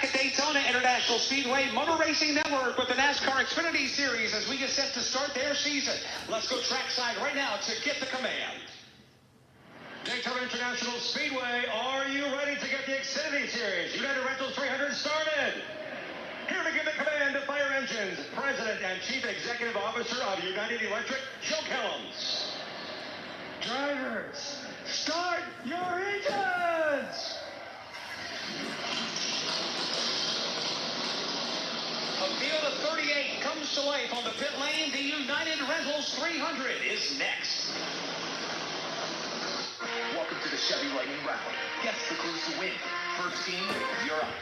at Daytona International Speedway, Motor Racing Network with the NASCAR Xfinity Series as we get set to start their season. Let's go trackside right now to get the command. Daytona International Speedway, are you ready to get the Xfinity Series? United Rentals 300 started. Here to give the command to Fire Engines, President and Chief Executive Officer of United Electric, Joe Kellums. Drivers, start your engines! A field of 38 comes to life on the pit lane. The United Rentals 300 is next. Welcome to the Chevy Lightning Round. Guess the clues to win. First team, you're up.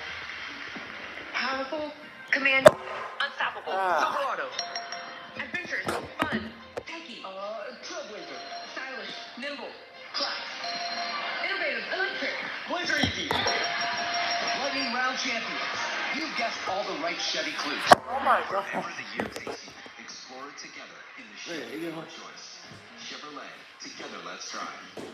Powerful, command, unstoppable, Silverado, adventurous, fun, techy, trailblazer, stylish, nimble, class, innovative, electric, Blazer Easy. Lightning Round champions. You've guessed all the right Chevy clues. Oh my God. Whatever the year takes you, explore it together in the Chevy of your choice. Chevrolet. Together, let's drive.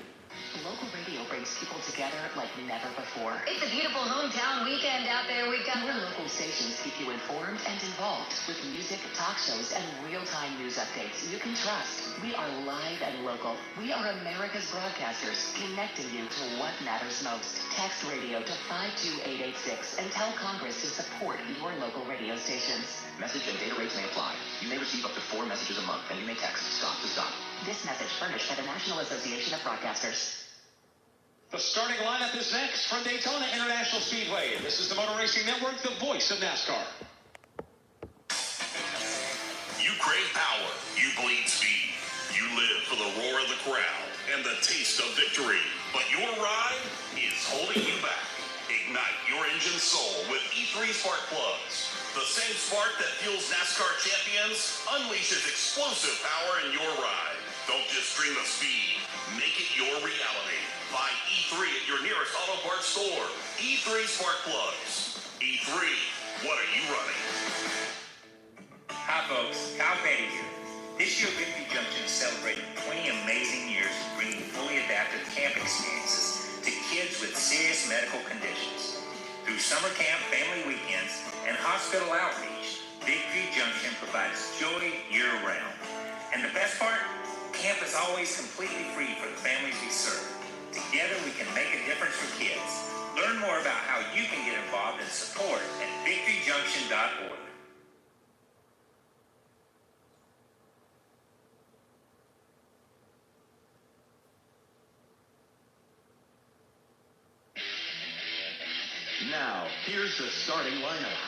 Local radio brings people together like never before. It's a beautiful hometown weekend out there. We've got More local stations keep you informed and involved with music, talk shows, and real-time news updates you can trust. We are live and local. We are America's broadcasters, connecting you to what matters most. Text radio to 52886 and tell Congress to support your local radio stations. Message and data rates may apply. You may receive up to 4 messages a month, and you may text stop to stop. This message furnished by the National Association of Broadcasters. The starting lineup is next from Daytona International Speedway. This is the Motor Racing Network, the voice of NASCAR. You crave power. You bleed speed. You live for the roar of the crowd and the taste of victory. But your ride is holding you back. Ignite your engine soul with E3 spark plugs. The same spark that fuels NASCAR champions unleashes explosive power in your ride. Don't just dream of speed. Make it your reality. Find E3 at your nearest auto parts store. E3 spark plugs. E3, what are you running? Hi folks, Kyle Petty here. This year Victory Junction is celebrating 20 amazing years of bringing fully adaptive camp experiences to kids with serious medical conditions. Through summer camp, family weekends, and hospital outreach, Victory Junction provides joy year-round. And the best part? Camp is always completely free for the families we serve. Together we can make a difference for kids. Learn more about how you can get involved and support at victoryjunction.org. Now, here's the starting lineup.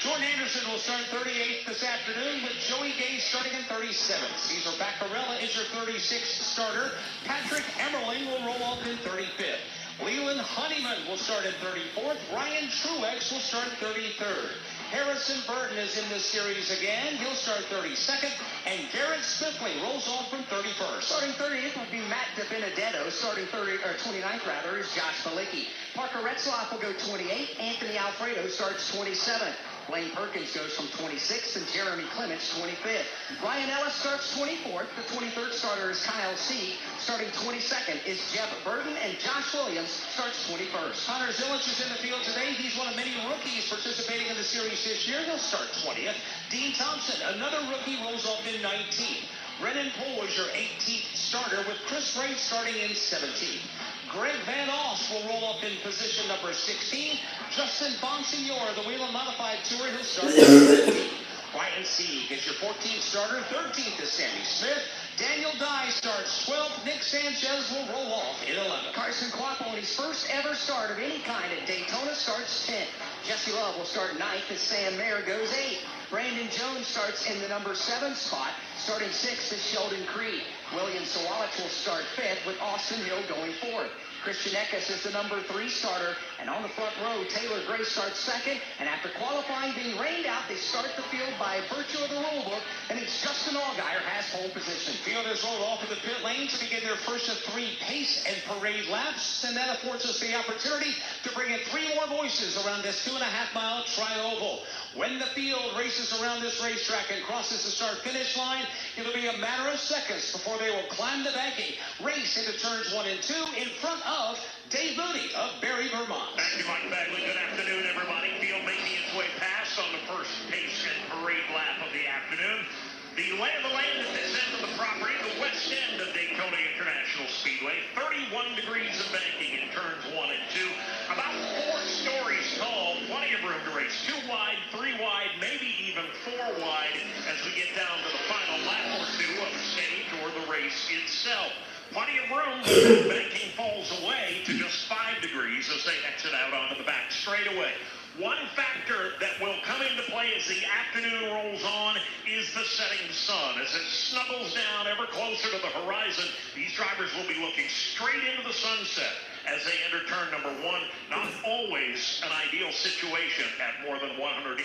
Jordan Anderson will start 38th this afternoon with Joey Gay starting in 37th. Cesar Baccarella is your 36th starter. Patrick Emmerling will roll off in 35th. Leland Honeyman will start in 34th. Ryan Truex will start 33rd. Harrison Burton is in this series again. He'll start 32nd. And Garrett Smithley rolls off from 31st. Starting 30th will be Matt DiBenedetto. Starting 29th rather is Josh Malicki. Parker Retzloff will go 28th. Anthony Alfredo starts 27th. Blaine Perkins goes from 26th and Jeremy Clements 25th. Ryan Ellis starts 24th. The 23rd starter is Kyle C. Starting 22nd is Jeff Burton, and Josh Williams starts 21st. Connor Zillich is in the field today. He's one of many rookies participating in the series this year. He'll start 20th. Dean Thompson, another rookie, rolls off in 19th. Brennan Poole is your 18th starter with Chris Ray starting in 17th. Greg Van Oss will roll up in position number 16. Justin Bonsignor, the Whelen Modified Tour, he'll start in 15th. Ryan Sieg is your 14th starter. 13th is Sammy Smith. Daniel Dye starts 12th. Nick Sanchez will roll off in 11th. Carson Quappo on his first ever start of any kind at Daytona starts 10th. Jesse Love will start 9th as Sam Mayer goes 8th. Brandon Jones starts in the number 7 spot. Starting 6th is Sheldon Creed. William Sawalich will start 5th with Austin Hill going 4th. Christian Eckes is the number 3 starter. And on the front row, Taylor Gray starts 2nd. And after qualifying being rained out, they start the field by virtue of the rule book. And it's Justin Allgaier has pole position. Fielders roll off to the pit lane to begin their first of 3 pace and parade laps. And that affords us the opportunity to bring in 3 more voices around this 2.5-mile tri-oval. When the field races around this racetrack and crosses the start-finish line, it'll be a matter of seconds before they will climb the banking, race into turns 1 and 2 in front of of Dave Mooney of Barry, Vermont. Thank you, Mike Bagley. Good afternoon, everybody. Field making its way past on the first pace and parade lap of the afternoon. The lay of the land at this end of the property, the west end of Daytona International Speedway. 31 degrees of banking in turns 1 and 2. About 4 stories tall. Plenty of room to race. 2 wide, 3 wide, maybe even 4 wide as we get down to the final lap or 2 of the stage or the race itself. Plenty of room, but the banking falls away to just 5 degrees as they exit out onto the back straightaway. One factor that will come into play as the afternoon rolls on is the setting sun. As it snuggles down ever closer to the horizon, these drivers will be looking straight into the sunset as they enter turn number 1. Not always an ideal situation at more than 185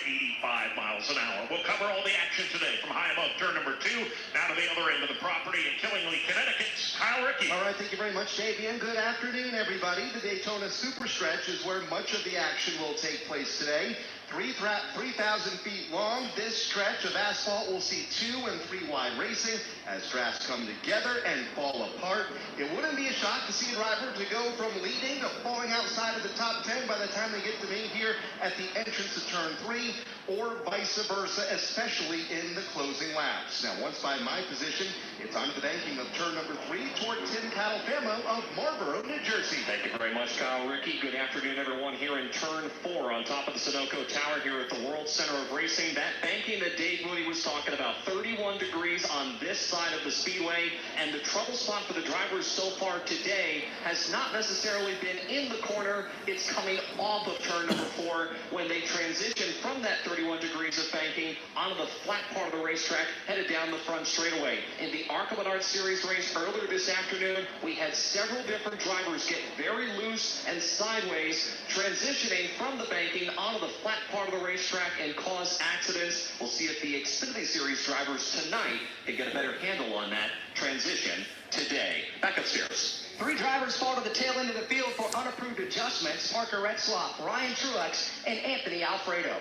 miles an hour. We'll cover all the action today from high above turn number 2, now to the other end of the property in Killingly, Connecticut's Kyle Rickey. All right, thank you very much, Davey, and good afternoon, everybody. The Daytona Super Stretch is where much of the action will take place today. 3,000 feet long, this stretch of asphalt will see 2 and 3 wide racing as tracks come together and fall apart. It wouldn't be a shock to see a driver to go from leading to falling outside of the top 10 by the time they get to me here at the entrance to turn 3, or vice versa, especially in the closing laps. Now, once by my position, it's on to the banking of turn number 3 toward Tim Catalfamo of Marlboro, New Jersey. Thank you very much, Kyle Rickey. Good afternoon, everyone, here in turn 4 on top of the Sunoco Tower here at the World Center of Racing. That banking that Dave Mooney was talking about, 31 degrees on this side of the speedway, and the trouble spot for the drivers so far today has not necessarily been in the corner. It's coming off of turn number 4 when they transition from that 31 degrees of banking onto the flat part of the racetrack, headed down the front straightaway. In the ARCA Menard Series race earlier this afternoon, we had several different drivers get very loose and sideways, transitioning from the banking onto the flat part of the racetrack and cause accidents. We'll see if the Xfinity Series drivers tonight can get a better handle on that transition today. Back upstairs. 3 drivers fall to the tail end of the field for unapproved adjustments. Parker Retzloff, Ryan Truex, and Anthony Alfredo.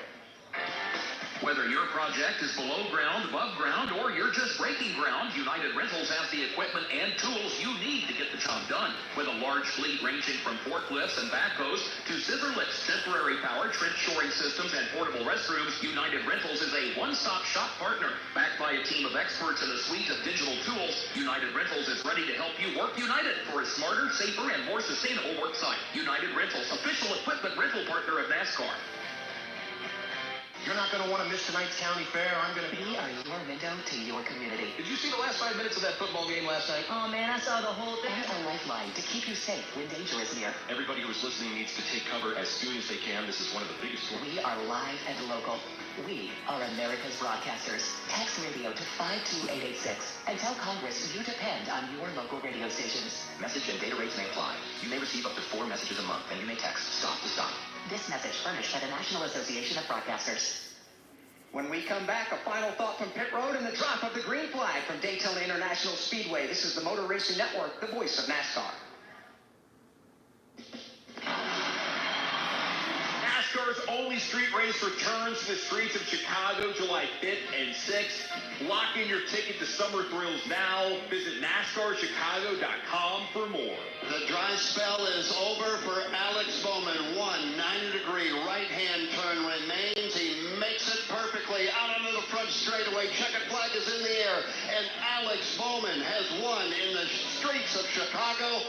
Whether your project is below ground, above ground, or you're just breaking ground, United Rentals has the equipment and tools you need to get the job done. With a large fleet ranging from forklifts and backhoes to scissor lifts, temporary power, trench shoring systems, and portable restrooms, United Rentals is a one-stop shop partner. Backed by a team of experts and a suite of digital tools, United Rentals is ready to help you work united for a smarter, safer, and more sustainable work site. United Rentals, official equipment rental partner of NASCAR. You're not going to want to miss tonight's county fair. I'm going to be... We are your window to your community. Did you see the last 5 minutes of that football game last night? Oh, man, I saw the whole thing. And a lifeline to keep you safe when danger is near. Everybody who is listening needs to take cover as soon as they can. This is one of the biggest stories. We are live and local. We are America's broadcasters. Text radio to 52886 and tell Congress you depend on your local radio stations. Message and data rates may apply. You may receive up to 4 messages a month, and you may text stop to stop. This message furnished by the National Association of Broadcasters. When we come back, a final thought from pit road and the drop of the green flag from Daytona International Speedway. This is the Motor Racing Network, the voice of NASCAR. NASCAR's only street race returns to the streets of Chicago July 5th and 6th. Lock in your ticket to Summer Thrills now. Visit NASCARChicago.com for more. The dry spell is over for Alex Bowman. 90-degree right-hand turn remains. He makes it perfectly out onto the front straightaway. Checkered flag is in the air, and Alex Bowman has won in the streets of Chicago.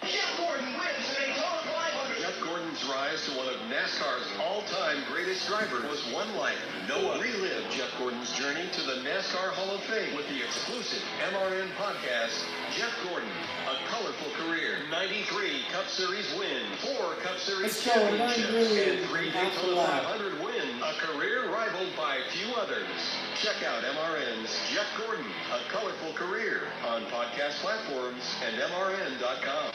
Jeff Gordon wins the Daytona 500. Jeff Gordon's rise to one of NASCAR's all-time greatest drivers was one life. Noah relived Jeff Gordon's journey to the NASCAR Hall of Fame with the exclusive MRN podcast, Jeff Gordon, A Colorful Career. 93 Cup Series wins, 4 Cup Series championships, and 3 Daytona 500 wins. A career rivaled by few others. Check out MRN's Jeff Gordon, A Colorful Career on podcast platforms and MRN.com.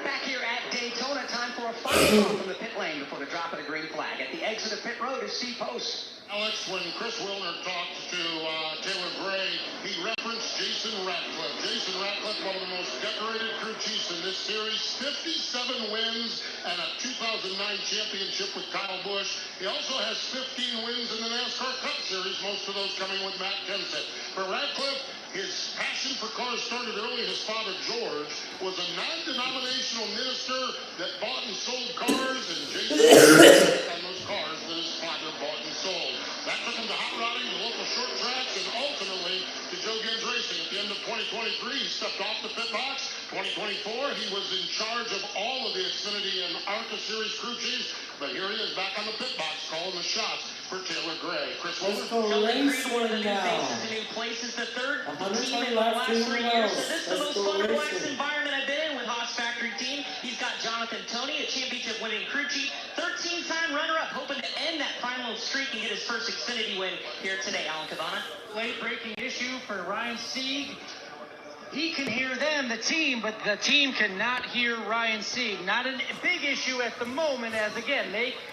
Back here at Daytona, time for a final call from the pit lane before the drop of the green flag. At the exit of pit road is Steve Post. Alex, when Chris Wilner talked to Taylor Gray, he referenced Jason Ratcliffe. Jason Ratcliffe, one of the most decorated crew chiefs in this series, 57 wins and a 2009 championship with Kyle Busch. He also has 15 wins in the NASCAR Cup Series, most of those coming with Matt Kenseth. For Ratcliffe, his passion for cars started early. His father, George, was a non-denominational minister that bought and sold cars, and Jason on those cars that his father bought and sold. That took him to hot rodding, the local short tracks, and ultimately to Joe Gibbs Racing. At the end of 2023, he stepped off the pit box. 2024, he was in charge of all of the Xfinity and ARCA Series crew chiefs, but here he is back on the pit box calling the shots for Taylor Gray. Chris Wilner. One of the new faces and new places, the third team in the last 3 years. So this is the most fun, relaxed environment I've been in with Haas Factory team. He's got Jonathan Tony, a championship winning crew chief, 13-time runner-up, hoping to end that final streak and get his first Xfinity win here today. Alan Cavana. Late breaking issue for Ryan Sieg. He can hear them, the team, but the team cannot hear Ryan Sieg. Not a big issue at the moment, as again,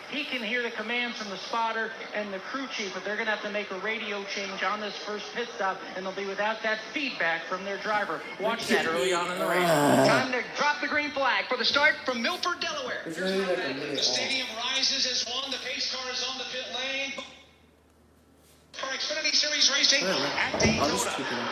he can hear the commands from the spotter and the crew chief, but they're going to have to make a radio change on this first pit stop, and they'll be without that feedback from their driver. Watch that early on in the race. Time to drop the green flag for the start from Milford, Delaware. The stadium rises as one. The pace car is on the pit lane. For Xfinity Series racing at Daytona.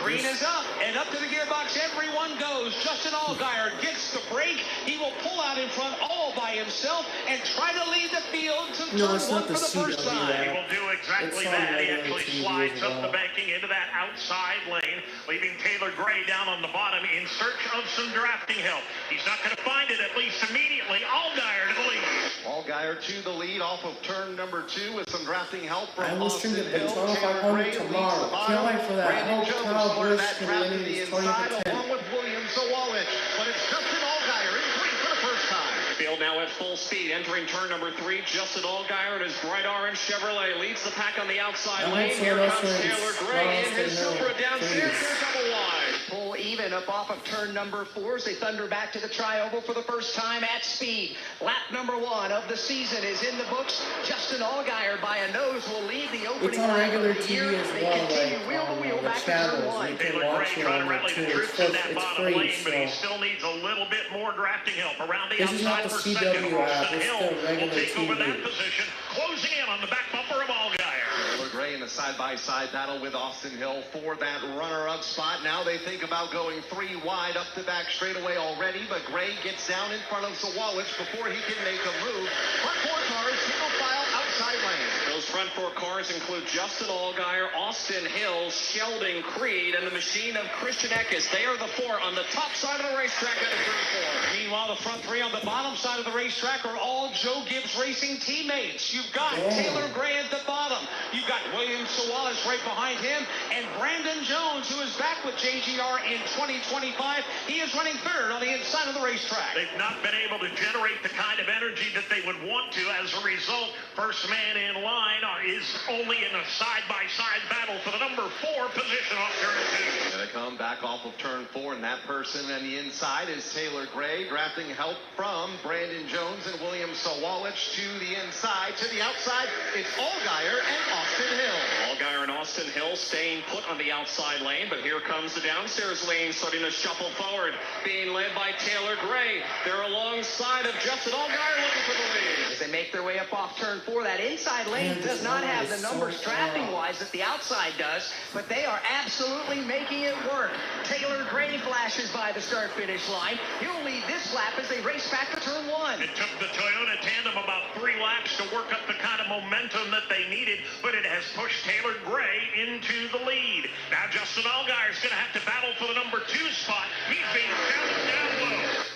Green is up, and up to the gearbox everyone goes. Justin Allgaier gets the brake. He will pull out in front all by himself and try to lead the field to turn one for the first time. He will do exactly that. He actually slides up the banking into that outside lane, leaving Taylor Gray down on the bottom in search of some drafting help. He's not going to find it, at least immediately. Allgaier to the lead. Allgaier to the lead off of turn number 2 with some drafting help from Austin Hill. $500 tomorrow. Can't wait for that. Brandon Hope Jones Kyle slotted Busch that can draft win to the his inside 20%. along with William Sawalich. But it's Justin Allgaier in green for the first time. Field now at full speed, entering turn number 3. Justin Allgaier in his bright orange Chevrolet leads the pack on the outside lane. Here comes Taylor Gray in his Supra downstairs. They're double wide. Pull even up off of turn number 4 as they thunder back to the tri-oval for the first time at speed. Lap number 1 of the season is in the books. Justin Allgaier by a nose will lead the opening It's on lap regular of the year. TV as They well, continue like wheel to wheel the back to turn channels. 1. You can Taylor Gray watch it trying to on rally it too. the troops in that It's bottom free, lane, but he so. still needs a little bit more drafting help around the This is not outside the for second. CW app, Austin it's Hill the will regular take over that TV. position, closing in on the back bumper of Allgaier. Taylor Gray in a side-by-side battle with Austin Hill for that runner-up spot. Now they think about going 3 wide up the back straightaway already, but Gray gets down in front of Sawalich before he can make a move. Front 4 cars, single file outside lane. Those front 4 cars include Justin Allgaier, Austin Hill, Sheldon Creed, and the machine of Christian Eckes. They are the 4 on the top side of the racetrack at the turn 4. Meanwhile, the front 3 on the bottom side of the racetrack are all Joe Gibbs Racing teammates. You've got Taylor Gray at the bottom. You've got William Sawalich right behind him, and Brandon Jones, who is back with JGR in 2025. He is running third on the inside of the racetrack. They've not been able to generate the kind of energy that they would want to. As a result, first man in line is only in a side-by-side battle for the number 4 position off turn 2. Gonna come back off of turn 4, and that person on the inside is Taylor Gray, drafting help from Brandon Jones and William Sawalich to the inside. To the outside, it's Allgaier and Austin Hill. Allgaier and Austin Hill staying put on the outside lane, but here comes the downstairs lane starting to shuffle forward, being led by Taylor Gray. They're alongside of Justin Allgaier looking for the lead. As they make their way up off turn 4, that inside lane does not have the numbers drafting-wise that the outside does, but they are absolutely making it work. Taylor Gray flashes by the start-finish line. He'll lead this lap as they race back to turn 1. It took the Toyota tandem about 3 laps to work up the kind of momentum that they needed, but it has pushed Taylor Gray into the lead. Now Justin Allgaier is going to have to battle for the number 2 spot. He's being challenged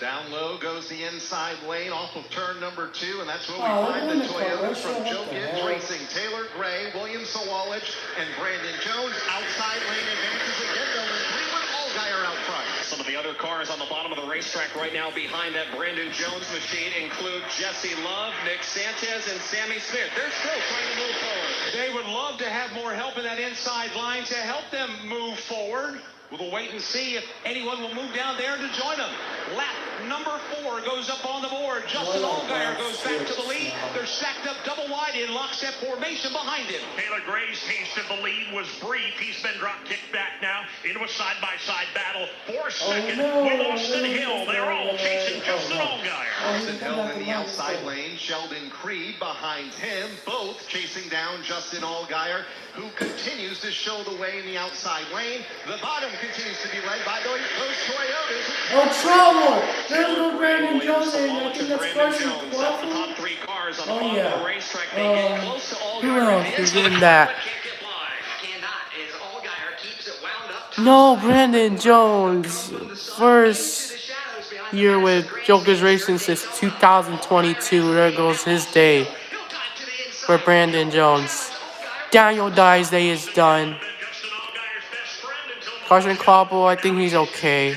down low. Down low goes the inside lane off of turn number 2, and that's where we find the Toyotas from Joe Gibbs Racing. Taylor Gray, William Sawalich, and Brandon Jones. Outside lane advances again, though, in 3 with Allgaier out front. Some of the other cars on the bottom of the racetrack right now behind that Brandon Jones machine include Jesse Love, Nick Sanchez, and Sammy Smith. They're still trying to move forward. They would love to have more help in that inside line to help them move forward. We'll wait and see if anyone will move down there to join them. Lap number 4 goes up on the board. start. Justin Allgaier goes back to the lead. They're stacked up double wide in lockstep formation behind him. Taylor Gray's taste of the lead was brief. He's been drop kicked back now into a side-by-side battle for second with Austin Hill. They're all chasing Justin Allgaier. Austin Hill in the outside lane. Sheldon Creed behind him. Both chasing down Justin Allgaier, who continues to show the way in the outside lane. The bottom continues to be led by those Toyotas. Oh, trouble! There's no Brandon Jones in. I think that's Carson Crawford. Oh, yeah. Who else is in that? No, Brandon Jones. First year with Joker's Racing since 2022. There goes his day for Brandon Jones. Daniel Dye's day is done. Carson Crawford, I think he's okay.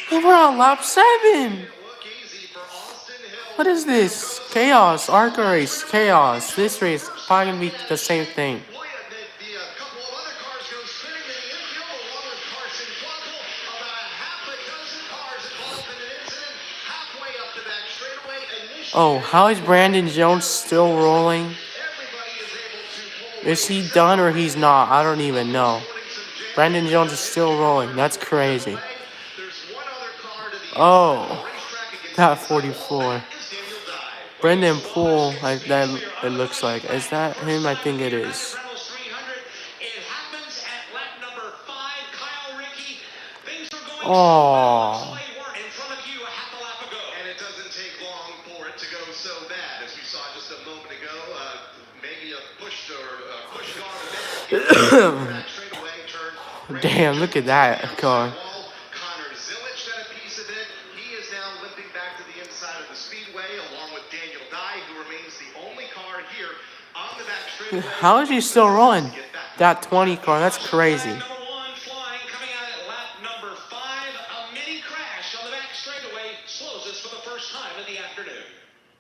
Hey, we're on lap 7. What is this? Chaos, ARCA race, chaos. This race probably gonna be the same thing. Oh, how is Brandon Jones still rolling? Is he done or he's not? I don't even know. Brandon Jones is still rolling. That's crazy. Oh, that 44. Brendan Poole, like that. It looks like. Is that him? I think it is. Oh. And it doesn't take long for it to go so bad, as we saw just a moment ago. Maybe a push or Damn! Look at that car. How is he still rolling? That 20 car, that's crazy. Number 1 flying, coming out at lap number 5. A mini crash on the back straightaway slows us for the first time in the afternoon.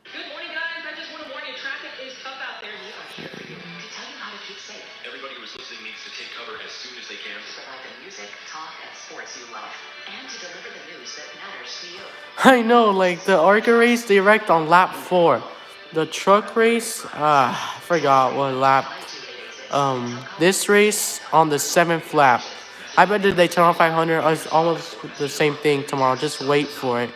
Good morning, guys. I just want to warn you, traffic is tough out there. We are here for you to tell you how to keep safe. Everybody who's listening needs to take cover as soon as they can. To provide the music, talk, and sports you love. And to deliver the news that matters to you. I know, like the ARCA race direct on lap 4. The truck race, I forgot what lap. This race on the 7th lap. I bet the Daytona 500 is almost the same thing tomorrow. Just wait for it.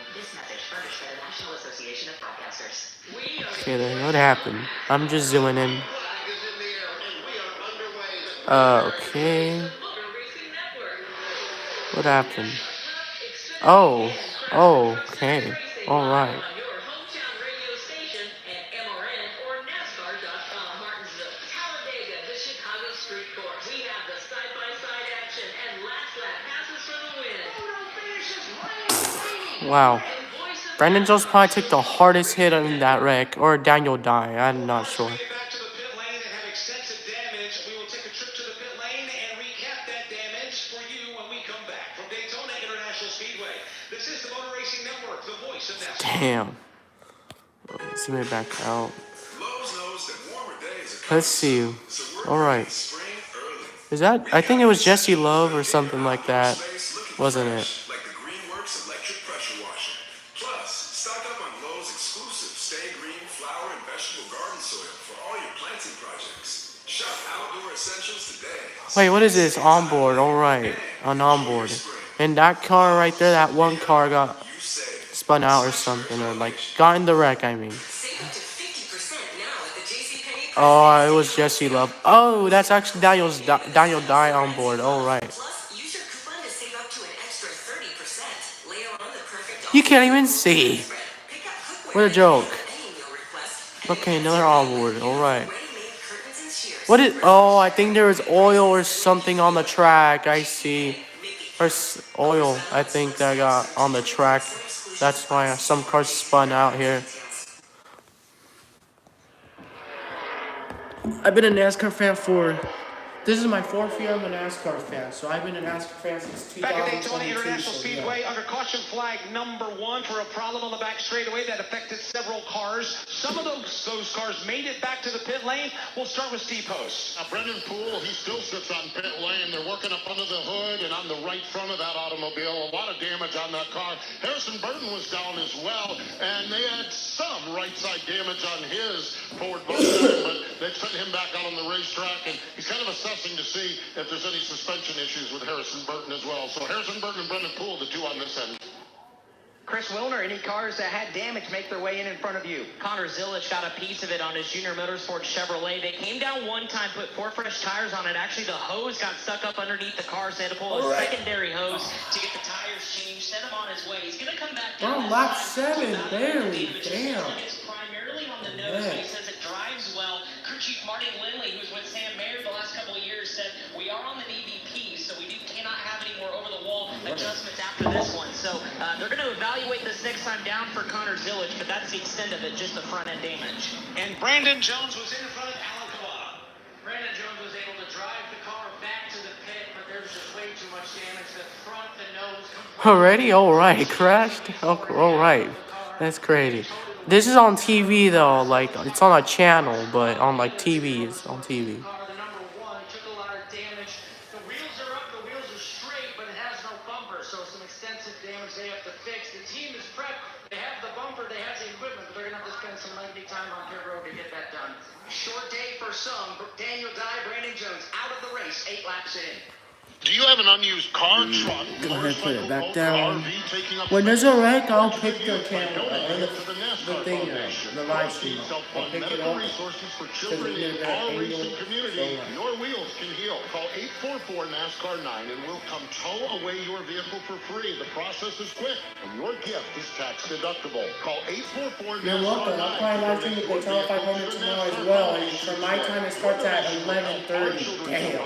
Okay, then what happened? I'm just zooming in. Okay. What happened? Oh, okay. All right. Wow. Brandon Jones probably took the hardest hit in that wreck, or Daniel Dye. I'm not sure. Back to the pit lane and have extensive damage. We will take a trip to the pit lane and recap that damage for you when we come back from Daytona International Speedway. This is the Motor Racing Network, the voice of NASCAR. Damn. Zoom it back out. Let's see. All right. Is that? I think it was Jesse Love or something like that, wasn't it? Wait, what is this? Onboard, alright. Onboard. And that car right there, that one car got spun out or something, or like got in the wreck, I mean. Oh, it was Jesse Love. Oh, that's actually Daniel Dye on board, alright. You can't even see. What a joke. Okay, another onboard, alright. What is? Oh, I think there was oil or something on the track. I see. There's oil, I think, that got on the track. That's why some cars spun out here. I've been a NASCAR fan for This is my 4th year I'm a NASCAR fan, so I've been a NASCAR fan since Back at Daytona 2022. International So, Speedway, yeah. under caution flag number 1 for a problem on the back straightaway that affected several cars. Some of those cars made it back to the pit lane. We'll start with Steve Post. Brendan Poole, he still sits on pit lane. They're working up under the hood and on the right front of that automobile. A lot of damage on that car. Harrison Burton was down as well, and they had some right side damage on his Ford Mustang, but they've sent him back out on the racetrack, and he's kind of assessing to see if there's any suspension issues with Harrison Burton as well. So Harrison Burton and Brendan Poole, the two on this end. Chris Wilner, any cars that had damage make their way in front of you? Connor Zilic got a piece of it on his Junior Motorsports Chevrolet. They came down one time, put 4 fresh tires on it. Actually, the hose got stuck up underneath the car, so they had to pull a secondary hose to get the tires changed. Sent him on his way. He's going to come back down. Lap 7, barely. Damn. It's primarily on the nose, but he says it drives well. Crew Chief Marty Lindley, who's with Sam Mayer the last couple of years, said we are on the DVP, so we cannot have any more over-the-wall adjustments after this one. So they're going to evaluate this next time down for Connor Zilic, but that's the extent of it, just the front-end damage. And Brandon Jones was in front of Alan Kawada. Brandon Jones was able to drive the car back to the pit, but there was just way too much damage. The front, the nose. Already? Alright, crashed? Oh, alright. That's crazy. This is on TV though, like, it's on a channel, but on like TV, it's on TV. The number 1 took a lot of damage. The wheels are up, the wheels are straight, but it has no bumper, so some extensive damage they have to fix. The team is prepped. They have the bumper, they have the equipment, but they're going to have to spend some lengthy time on pit road to get that done. Short day for some. Daniel Dye, Brandon Jones out of the race, 8 laps in. Do you have an unused car, truck, Go ahead, put it back motorcycle, down. RV taking up When there's a wreck, I'll pick the By camera, donating or to the the NASCAR thing, Foundation. the live stream. I'll Self-fund pick it medical up. resources for Because children we in did that our angle, racing community. so Your wheels can heal. Call 844 NASCAR 9 and we'll come tow away your vehicle for free. The process is quick and your gift is tax deductible. Call 844 You're welcome. I'll probably live stream the Daytona 500 tomorrow as well. And for my time, it starts at 11:30. Damn.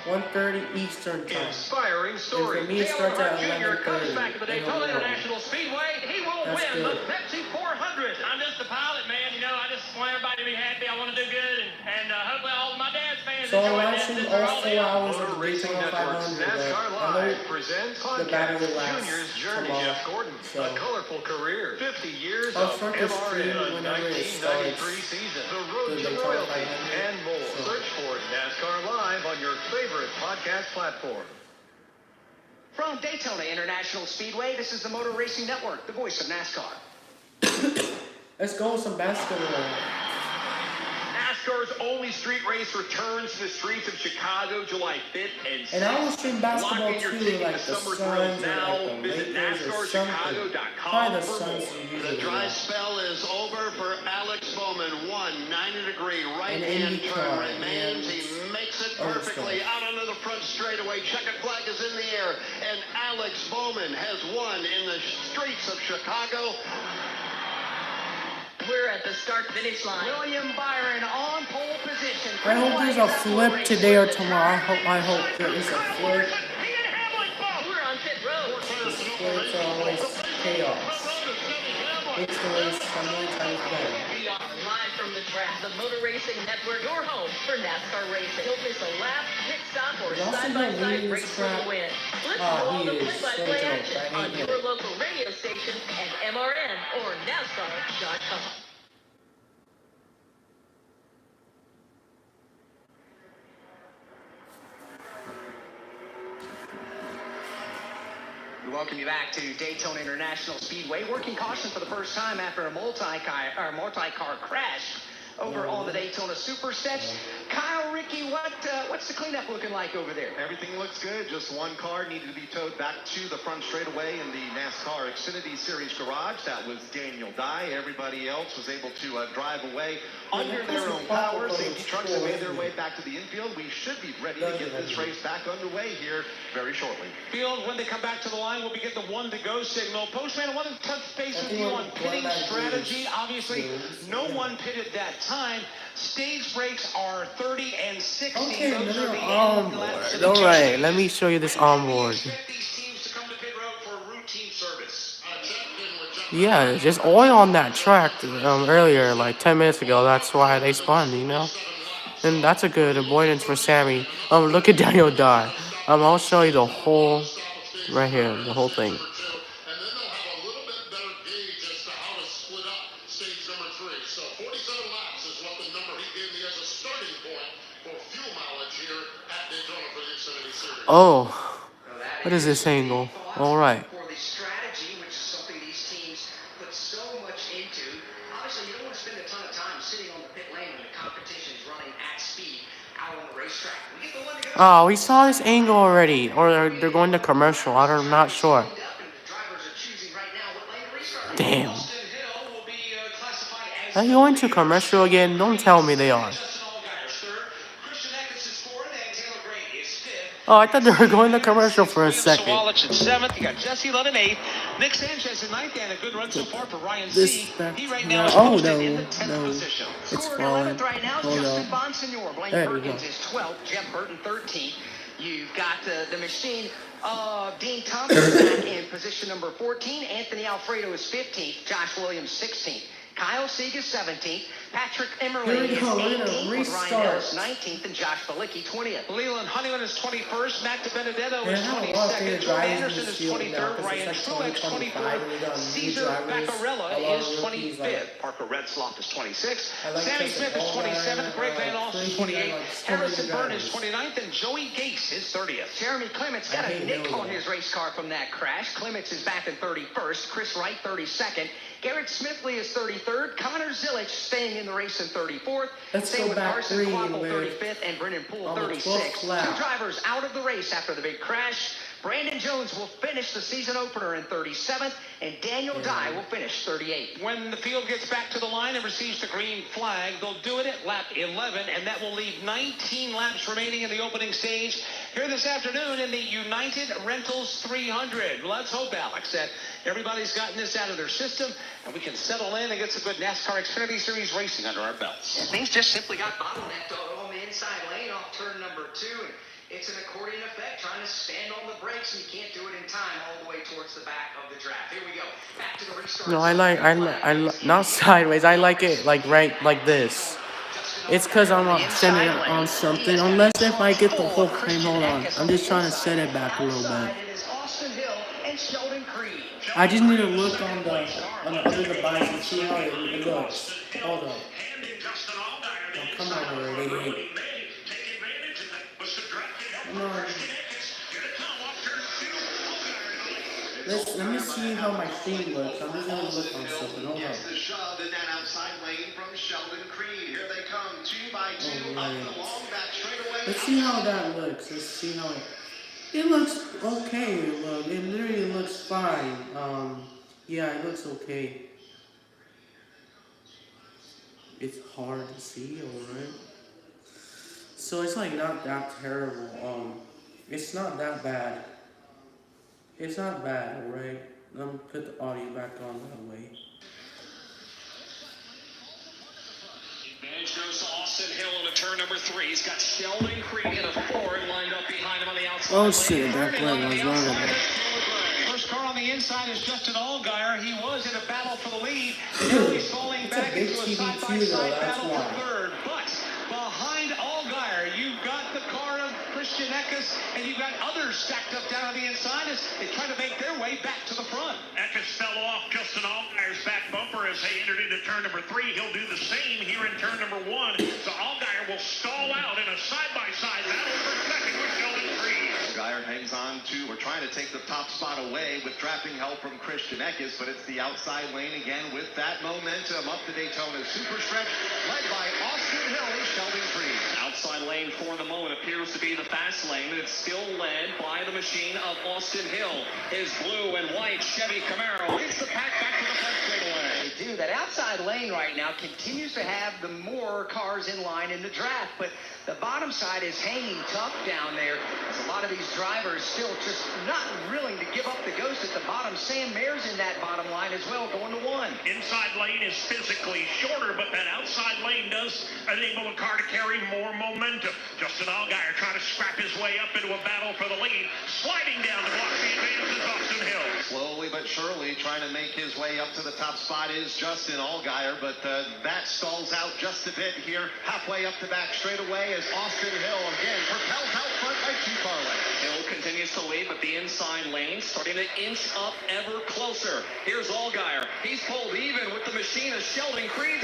1:30 Eastern time. Inspiring And story. for me, it starts at Jr. comes 11:30. back to the Daytona International Speedway. He will That's win the good. Pepsi 400. I'm just a pilot, man. You know, I just want everybody to be happy. I want to do good, and hopefully all of my dad's fans So I enjoy live this. stream This is all all 4 the hours of Motor the Racing Daytona Network's 500. NASCAR But I Live know presents the battery podcast lasts Junior's Journey. tomorrow. Jeff Gordon, So a colorful career, 50 years I'll of start the stream MRN, whenever it 1993 starts. season, the road The to Daytona royalty, 500. and more. So Search for NASCAR Live on your favorite podcast platform. From Daytona International Speedway, this is the Motor Racing Network, the voice of NASCAR. let's go with some basketball. NASCAR's only street race returns to the streets of Chicago July 5th and 6th. And I will stream basketball Lock in your too, ticket like to the summer Suns thrills or now. like the Visit Lakers or something. NASCARChicago.com Probably the for Suns more. are The usually dry the spell is over for Alex Bowman. 90-degree An right-hand Indy turn car, remains. and He makes it other perfectly stuff. out onto the front straightaway. Checkered flag is in the air, and Alex Bowman has won in the streets of Chicago. We're at the start-finish line. William Byron on pole position. I hope there's a flip today or tomorrow. I hope there is a flip. We're on pit road. Flips are always chaos. Makes the race so many times better. We are live from the track, the Motor Racing Network, your home for NASCAR racing. Don't miss a lap, pit stop, or Is Austin side-by-side Hill race for the crap? win. Listen Ah, to all he the is play-by-play so dope. action I on hate your him. local radio station and MRN or NASCAR.com. We welcome you back to Daytona International Speedway. Working caution for the first time after a multi-car crash over on the Daytona Super Stretch. Kyle, Ricky, what's the cleanup looking like over there? Everything looks good. Just one car needed to be towed back to the front straightaway in the NASCAR Xfinity Series garage. That was Daniel Dye. Everybody else was able to drive away under their own power. Safety trucks have made their way back to the infield. We should be ready to get this race back underway here very shortly. Field, when they come back to the line, we'll be getting the 1 to go signal. Postman, I want to touch base with you on pitting strategy. Obviously, no one pitted that time. Stage breaks are 30 and 60. Okay, Those are another the end onboard. laps of the Alright, let me show you this onboard. Expect these teams to come to pit road for routine service. Yeah, just oil on that track earlier, like 10 minutes ago. That's why they spun, you know? And that's a good avoidance for Sammy. Look at Daniel die. I'll show you the whole, right here, the whole thing. And then they'll have a little bit better gauge as to how to split up stage number 3. So 47 laps is what the number he gave me as a starting point for fuel mileage here at Daytona for the Xfinity Series. Oh, what is this angle? All right. For the strategy, which is something these teams put so much into. Obviously, you don't want to spend a ton of time sitting on the pit lane when the competition is running at speed out on the racetrack. We get the one to go. Oh, we saw this angle already, or they're going to commercial. I'm not sure. Damn. Are they going to commercial again? Don't tell me they are. Oh, I thought they were going to commercial for a second. Swalich in 7th. You got Jesse Lund in 8th. Nick Sanchez in 9th, and a good run so far for Ryan C. He right now is posted in the 10th position. It's falling. Right now, Hold Justin on. Bonsignor. Blaine There we go. Perkins is 12th. Jeff Burton 13th. You've got the machine of Dean Thompson back in position number 14. Anthony Alfredo is 15th. Josh Williams 16th. Kyle Sieg is 17th. Patrick Emerling is 18th. With Ryan Ellis 19th and Josh Balicki 20th. Leland Honeyman is 21st. Matt DiBenedetto is They have a lot of 22nd. good Jordan drivers in Anderson the is field now, 23rd. 'cause Ryan it's like Truex 2025, 24th. we got new Caesar drivers, Vaccarella a lot of is rookies, 25th. Parker Redsloff is 26th. I like Sammy Justin Smith is Allgaier, 27th. Greg Van Alst is Crazy, 28th. I like so Harrison many Burton is drivers. 29th. And Joey Gase is 30th. Jeremy Clements got I a hate nick Miller. on his race car from that crash. Clements is back in 31st. Chris Wright 32nd. Garrett Smithley is 33rd. Connor Zillich staying in the race in 34th. Let's Same go with back Carson green Kvapil with 35th and Brendan Poole on the 36th. 12th lap. Two drivers out of the race after the big crash. Brandon Jones will finish the season opener in 37th, and Daniel Dye will finish 38th. When the field gets back to the line and receives the green flag, they'll do it at lap 11, and that will leave 19 laps remaining in the opening stage here this afternoon in the United Rentals 300. Let's hope, Alex, that everybody's gotten this out of their system, and we can settle in and get some good NASCAR Xfinity Series racing under our belts. And things just simply got bottlenecked on the inside lane off turn number 2, and it's an accordion effect, trying to stand on the brakes, and you can't do it in time all the way towards the back of the draft. Here we go. Back to the restart. No, I like, not sideways. I like it like right like this. It's because I'm not setting it on something. Unless if I get the whole frame, hold on. I'm just trying to set it back a little bit. It is Austin Hill and Sheldon Creed. I just need to look on the other device and see how it looks. Hold on. Oh, come on already. Come on. Let me see how my feet looks. I'm just gonna look on something. Hold on. The shove in that outside lane from Sheldon Creed. Here they come, 2 by 2 up the long back straightaway. Let's see how that looks. Let's see how it looks okay. Look, it literally looks fine. Yeah, it looks okay. It's hard to see, alright. So it's like not that terrible. It's not that bad. It's not bad, alright. Let me put the audio back on that way. Advantage goes to Austin Hill into turn number 3. He's got Sheldon Creed in a Ford lined up behind him on the outside. Oh shit, that play was wrong with that. First car on the inside is Justin Allgaier. He was in a battle for the lead. Now he's falling back into a side-by-side battle for third. But behind Allgaier, you've got the car of Christian Eckes, and you've got others stacked up down on the inside as they try to make their way back to the front. Eckes fell off Justin Allgaier's back bumper as they entered into turn number 3. He'll do the same here in turn number 1. So Allgaier will stall out in a side-by-side battle for second with Sheldon Creed. Allgaier hangs on to, we're trying to take the top spot away with drafting help from Christian Eckes, but it's the outside lane again with that momentum up the Daytona Superstretch, led by Austin Hill and Sheldon Creed. Outside lane for the moment appears to be the fast lane, and it's still led by the machine of Austin Hill. His blue and white Chevy Camaro gets the pack back to the front straightaway. They do. That outside lane right now continues to have the more cars in line in the draft, but the bottom side is hanging tough down there. As a lot of these drivers still just not willing to give up the ghost at the bottom. Sam Mayer's in that bottom line as well, going to 1. Inside lane is physically shorter, but that outside lane does enable a car to carry more momentum. Justin Allgaier trying to scrap his way up into a battle for the lead, sliding down to block the advance is Austin Hill. Slowly but but surely trying to make his way up to the top spot is Justin Allgaier, but that stalls out just a bit here. Halfway up the back straightaway as Austin Hill again propels out front by 2 car lengths. Hill continues to lead, but the inside lane starting to inch up ever closer. Here's Allgaier. He's pulled even with the machine as Sheldon Creed.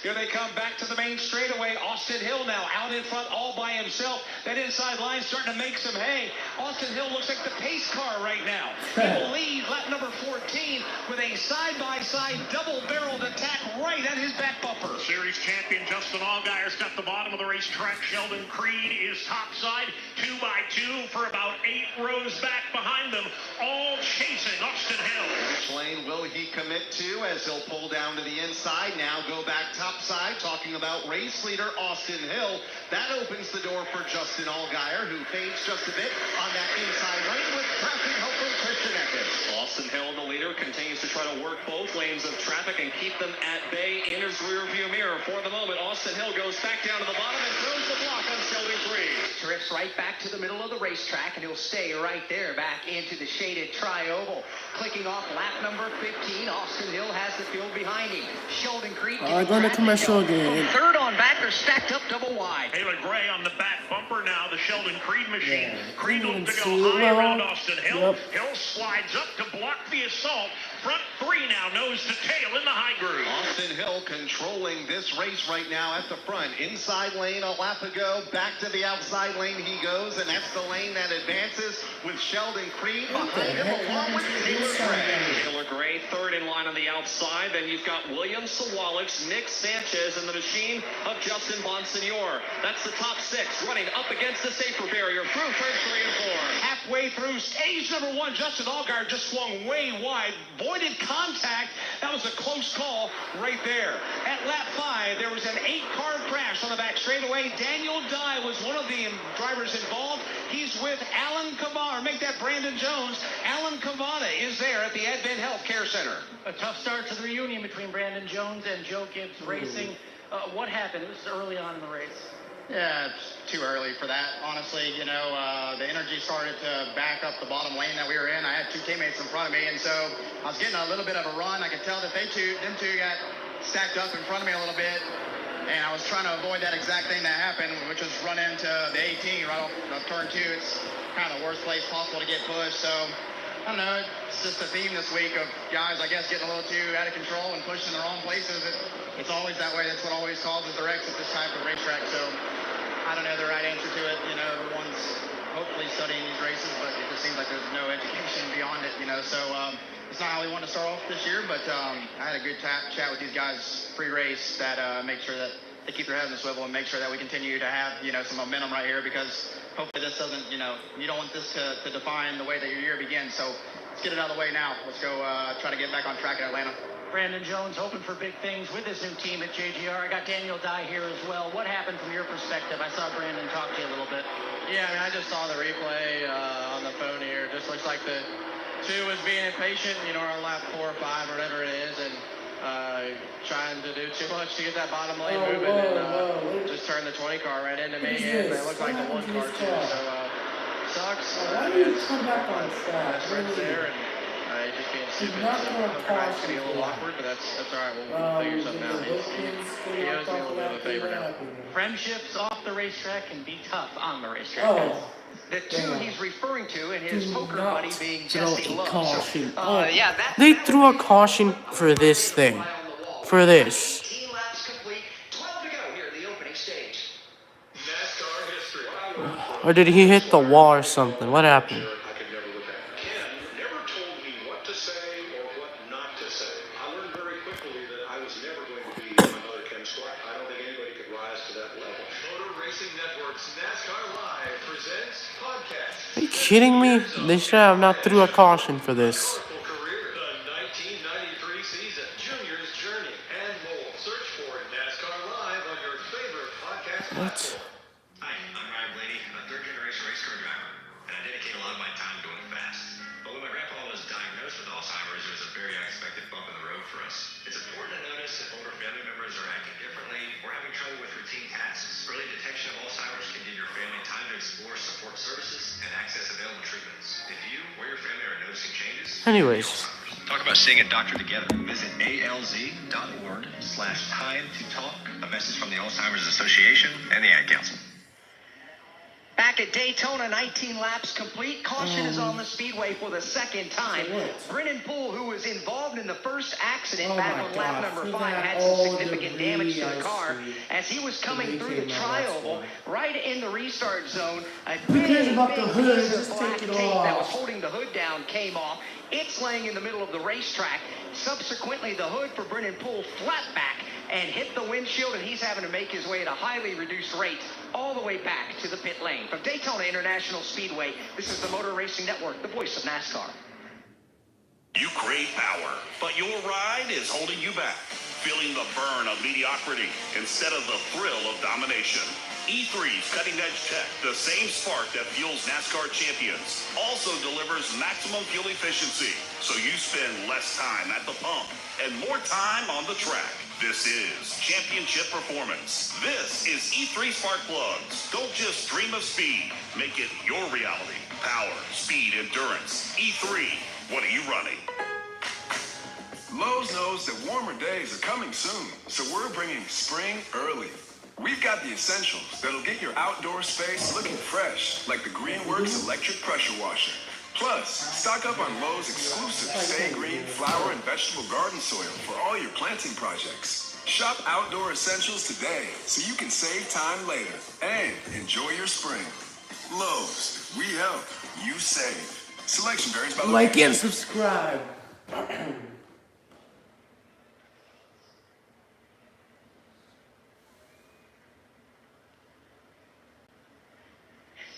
Here they come back to the main straightaway. Austin Hill now out in front all by himself. That inside line starting to make some hay. Austin Hill looks like the pace car right now. He will lead lap number 14 with a side-by-side double-barreled attack right at his back bumper. Series champion Justin Allgaier's got the bottom of the racetrack. Sheldon Creed is topside, 2 by 2 for about 8 rows back behind them, all chasing Austin Hill. Which lane will he commit to as he'll pull down to the inside, now go back topside, talking about race leader Austin Hill. That opens the door for Justin Allgaier, who fades just a bit on that inside lane with traffic help from Christian Eckes. Austin Hill, the leader, continues to try to work both lanes of traffic and keep them at bay in his rearview mirror. For the moment, Austin Hill goes back down to the bottom and throws the block on Sheldon Creed. Drifts right back to the middle of the racetrack, and he'll stay right there back into the shaded tri-oval. Clicking off lap number 15, Austin Hill has the field behind him. Sheldon Creed going to commercial again. Third on back, they're stacked up double wide. Taylor Gray on the back bumper now, the Sheldon Creed machine. Creed looking to see go high well. around Austin Hill. Hill slides up to block the assault. Front 3 now, nose to tail in the high groove. Austin Hill controlling this race right now at the front. Inside lane a lap ago, back to the outside lane he goes, and that's the lane that advances with Sheldon Creed behind him along with Taylor Gray. Taylor Gray, third in line on the outside. Then you've got William Sawalich, Nick Sanchez, and the machine of Justin Bonsignor. That's the top 6 running up against the safer barrier through turns 3 and 4. Halfway through stage number 1, Justin Allgaier just swung way wide. Voided contact. That was a close call right there. At lap 5, there was an 8-car crash on the back straightaway. Daniel Dye was one of the drivers involved. He's with Alan Cavada. Make that Brandon Jones. Alan Cavada is there at the Advent Health Care Center. A tough start to the reunion between Brandon Jones and Joe Gibbs Racing. What happened? This is early on in the race. Yeah, it's too early for that. Honestly, the energy started to back up the bottom lane that we were in. I had 2 teammates in front of me, and so I was getting a little bit of a run. I could tell that them two got stacked up in front of me a little bit, and I was trying to avoid that exact thing that happened, which was run into the 18 right off turn 2. It's kind of the worst place possible to get pushed. So I don't know. It's just a theme this week of guys, I guess, getting a little too out of control and pushed in the wrong places. It's always that way. That's what always causes the wrecks at this type of racetrack. So I don't know the right answer to it. Everyone's hopefully studying these races, but it just seems like there's no education beyond it. So it's not how we want to start off this year, but I had a good chat with these guys pre-race that make sure that they keep their head on the swivel and make sure that we continue to have, some momentum right here, because hopefully this doesn't, you don't want this to define the way that your year begins. So let's get it out of the way now. Let's go try to get back on track in Atlanta. Brandon Jones hoping for big things with his new team at JGR. I got Daniel Dye here as well. What happened from your perspective? I saw Brandon talk to you a little bit. Yeah, I just saw the replay on the phone here. It just looks like the 2 was being impatient, on lap 4 or 5 or whatever it is, and trying to do too much to get that bottom lane moving, and just turned the 20 car right into me, and it looked like the 1 car too. So sucks. Why did you come back on track? Right there, and just being stupid. It's gonna be a little awkward, but that's all right. We'll figure something out. He owes me a little bit of a favor now. Friendships off the racetrack can be tough on the racetrack. The 2 he's referring to and his poker buddy being Jesse Love. Caution. They threw a caution for this thing. For this. 18 laps complete, 12 to go here in the opening stage. NASCAR history. Or did he hit the wall or something? What happened? I could never look at. Ken never told me what to say or what not to say. I learned very quickly that I was never going to be another Ken Squire. I don't think anybody could rise to that level. Motor Racing Network's NASCAR Live presents podcast. Are you kidding me? They should have not threw a caution for this. Career, the 1993 season, Junior's Journey, and more. Search for NASCAR Live on your favorite podcast platform. Hi, I'm Ryan Blaney. I'm a third-generation race car driver, and I dedicate a lot of my time going fast. But when my grandpa was diagnosed with Alzheimer's, it was a very unexpected bump in the road for us. It's important to notice if older family members are acting differently or having trouble with routine tasks. Early detection of Alzheimer's can give your family time to explore support services and access available treatments. If you or your family are noticing changes, Anyways. Talk about seeing a doctor together. Visit alz.org/time-to-talk. A message from the Alzheimer's Association and the Ad Council. Back at Daytona, 19 laps complete. Caution is on the speedway for the second time. Brennan Poole, who was involved in the first accident back on lap number 5, had some significant damage to the car as he was coming through the tri-oval right in the restart zone. A big piece of black tape that was holding the hood down came off. It's laying in the middle of the racetrack. Subsequently, the hood for Brennan Poole flat back and hit the windshield, and he's having to make his way at a highly reduced rate all the way back to the pit lane. From Daytona International Speedway, this is the Motor Racing Network, the voice of NASCAR. You crave power, but your ride is holding you back. Feeling the burn of mediocrity instead of the thrill of domination. E3's cutting-edge tech, the same spark that fuels NASCAR champions, also delivers maximum fuel efficiency, so you spend less time at the pump and more time on the track. This is championship performance. This is E3 Spark Plugs. Don't just dream of speed. Make it your reality. Power, speed, endurance. E3. What are you running? Lowe's knows that warmer days are coming soon, so we're bringing spring early. We've got the essentials that'll get your outdoor space looking fresh, like the Greenworks electric pressure washer. Plus, stock up on Lowe's exclusive Stay Green flower and vegetable garden soil for all your planting projects. Shop outdoor essentials today so you can save time later and enjoy your spring. Lowe's, we help, you save. Selection varies by Like and subscribe.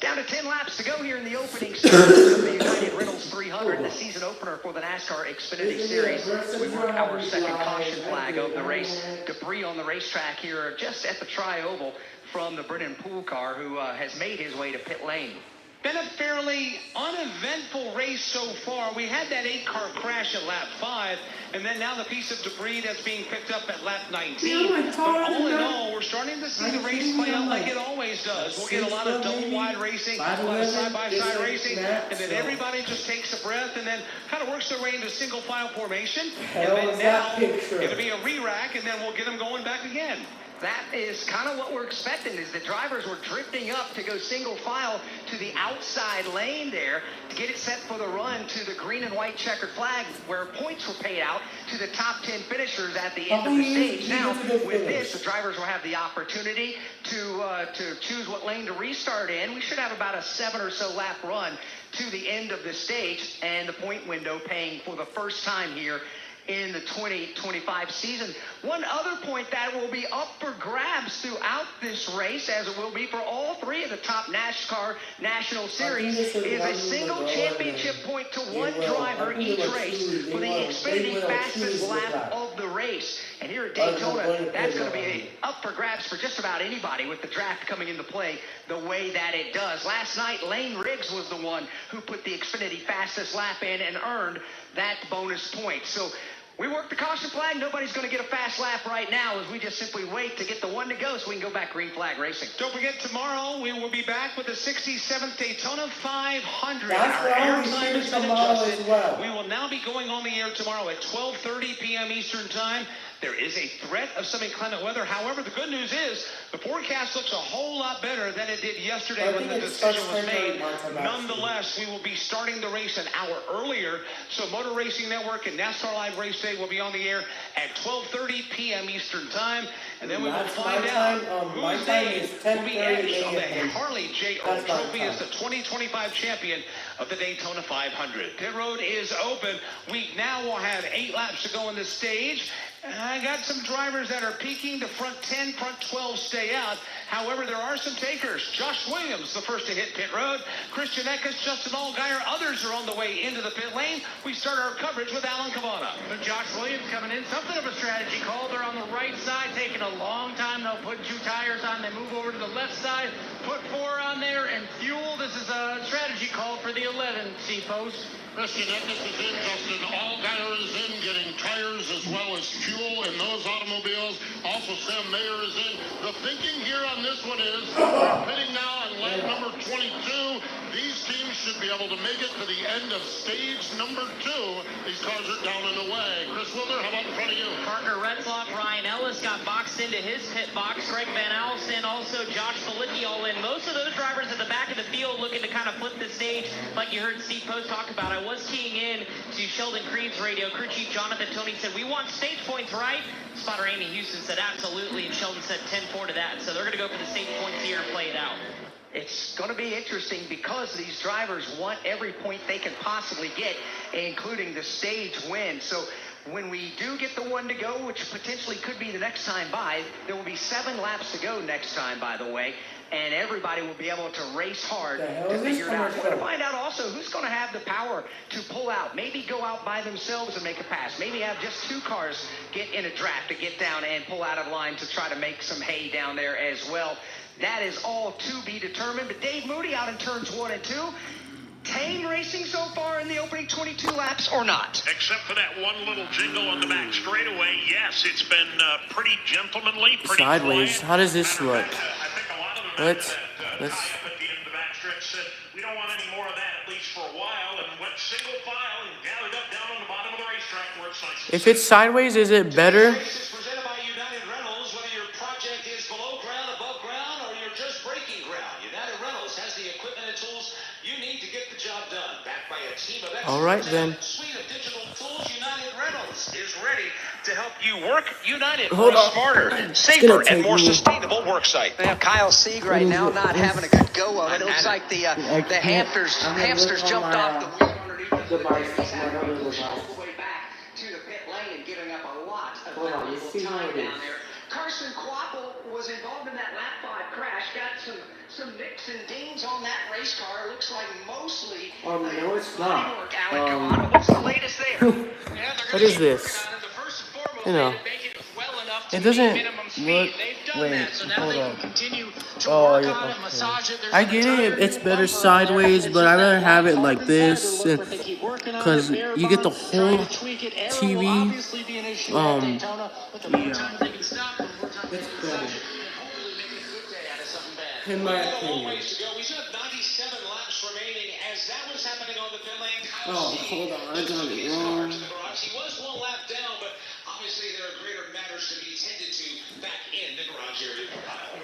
Down to 10 laps to go here in the opening series of the United Reynolds 300, the season opener for the NASCAR Xfinity Series. We work our second caution flag of the race. Debris on the racetrack here just at the tri-oval from the Brennan Poole car, who has made his way to pit lane. Been a fairly uneventful race so far. We had that 8-car crash at lap 5, and then now the piece of debris that's being picked up at lap 19. But all in all, we're starting to see the race play out like it always does. We'll get a lot of double-wide racing, a lot of side-by-side racing, and then everybody just takes a breath and then kind of works their way into single-file formation. And then now it'll be a re-rack, and then we'll get them going back again. That is kind of what we're expecting, is the drivers were drifting up to go single file to the outside lane there to get it set for the run to the green and white checkered flag, where points were paid out to the top 10 finishers at the end of the stage. Now, with this, the drivers will have the opportunity to choose what lane to restart in. We should have about a 7 or so lap run to the end of the stage, and the point window paying for the first time here in the 2025 season. One other point that will be up for grabs throughout this race, as it will be for all three of the top NASCAR National Series, is a single championship point to one driver each race for the Xfinity fastest lap of the race. And here at Daytona, that's going to be up for grabs for just about anybody, with the draft coming into play the way that it does. Last night, Lane Riggs was the one who put the Xfinity fastest lap in and earned that bonus point. So we work the caution flag. Nobody's going to get a fast lap right now, as we just simply wait to get the one to go so we can go back green flag racing. Don't forget, tomorrow we will be back with the 67th Daytona 500. That's Our where airtime has been tomorrow adjusted. as well. We will now be going on the air tomorrow at 12:30 p.m. Eastern Time. There is a threat of some inclement weather. However, the good news is the forecast looks a whole lot better than it did yesterday when the decision was made. Nonetheless, we will be starting the race an hour earlier. So Motor Racing Network and NASCAR Live Race Day will be on the air at 12:30 p.m. Eastern Time. And then we will find out whose name will be etched on the Harley J. Earl Trophy as the 2025 champion of the Daytona 500. Pit road is open. We now will have 8 laps to go on the stage. I got some drivers that are peaking. The front 10, front 12 stay out. However, there are some takers. Josh Williams, the first to hit pit road. Christian Eckes, Justin Allgaier, others are on the way into the pit lane. We start our coverage with Alan Cavana. Josh Williams coming in. Something of a strategy call. They're on the right side, taking a long time. They'll put 2 tires on. They move over to the left side, put 4 on there, and fuel. This is a strategy call for the 11 C-post. Christian Eckes is in, Justin Allgaier is in, getting tires as well as fuel in those automobiles. Also, Sam Mayer is in. The thinking here on this one is we're pitting now on lap number 22. These teams should be able to make it to the end of stage number 2. These cars are down and away. Chris Wilder, how about in front of you? Parker Retzloff, Ryan Ellis got boxed into his pit box. Craig Van Alsten, also Josh Felicki all in. Most of those drivers at the back of the field looking to kind of flip the stage, like you heard Steve Post talk about. I was keying in to Sheldon Creed's radio. Crew Chief Jonathan Tony said, "We want stage points, right?" Spotter Amy Houston said, "Absolutely," and Sheldon said 10-4 to that. So they're going to go for the stage points here and play it out. It's going to be interesting because these drivers want every point they can possibly get, including the stage win. So when we do get the one to go, which potentially could be the next time by, there will be 7 laps to go next time, by the way, and everybody will be able to race hard to figure it out. We're going to find out also who's going to have the power to pull out, maybe go out by themselves and make a pass, maybe have just 2 cars get in a draft to get down and pull out of line to try to make some hay down there as well. That is all to be determined. But Dave Moody out in turns 1 and 2. Tame racing so far in the opening 22 laps or not? Except for that one little jingle on the back straightaway, yes, it's been pretty gentlemanly, pretty Sideways. quiet. How does this look? I think a lot of them Let's tie up at the end of the backstretch said, we don't want any more of that, at least for a while, and went single file and gathered up down on the bottom of the racetrack where it's nice. If it's sideways, is it better? Presented by United Rentals. Whether your project is below ground, above ground, or you're just breaking ground, United Rentals has the equipment and tools you need to get the job done. Backed by a team of experts. All right then. Suite of digital tools, United Rentals is ready to help you work United Hold for a on. smarter, It's safer, gonna and take more me- sustainable work site. They have Kyle Sieg right now not having a good go of it. It looks like the hamsters jumped off the wheel underneath the device. He's having to push all the way back to the pit lane and giving up a lot of valuable time down there. Carson Quapple was involved in that lap 5 crash. Got some nicks and dings on that race car. Looks like mostly No, it's not. What's the latest there? What is this? You know, it doesn't look. Wait, hold on. Oh, yeah, okay. I get it. It's better sideways, but I'd rather have it like this, because you get the whole TV. Yeah, it's better. In my opinion. We still have 97 laps remaining as that was happening on the pit lane. Oh, hold on, I got it wrong. He was 1 lap down, but obviously there are greater matters to be tended to back in the garage area for Kyle.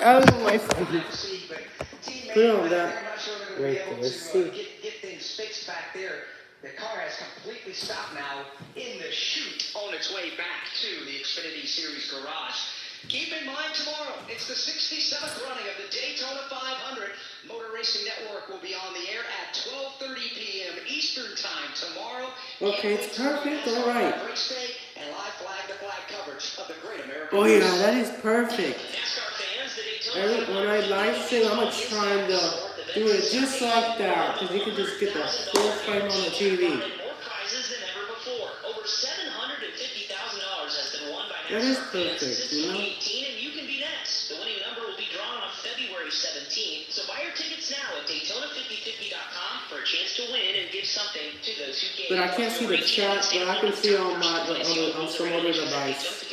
Out of my phone. Put on that. Right there, let's see. Get things fixed back there. The car has completely stopped now in the chute on its way back to the Xfinity Series garage. Keep in mind tomorrow, it's the 67th running of the Daytona 500. Motor Racing Network will be on the air at 12:30 p.m. Eastern Time tomorrow. Okay, it's perfect. All right. Race day and live flag-to-flag coverage of the Great American Oh yeah, Race. that is perfect. When I live stream, I'm gonna try to do it just like that, because you can just get the full frame on the TV. More prizes than ever before. Over $750,000 has been won by That is NASCAR perfect, fans since you know? 2018, and you can be next. The winning number will be drawn on February 17th, so buy your tickets now at Daytona5050.com for a chance to win and give something to those who gave. But I can't see the chat, but I can see on my on some other device.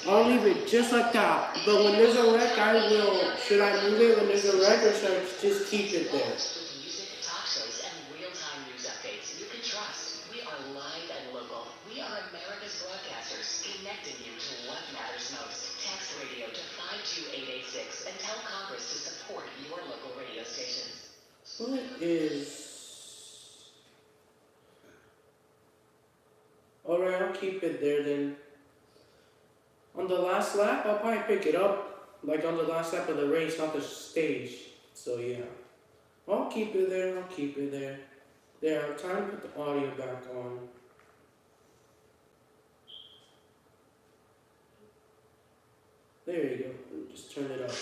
I'll leave it just like that. But when there's a wreck, I will. Should I move it when there's a wreck, or should I just keep it there? Music, talk shows, and real-time news updates you can trust. We are live and local. We are America's broadcasters, connecting you to what matters most. Text radio to 52886 and tell Congress to support your local radio stations. What is... Alright, I'll keep it there then. On the last lap, I'll probably pick it up, like on the last lap of the race, not the stage. So yeah, I'll keep it there, I'll keep it there. There, I'm trying to put the audio back on. There you go, just turn it up.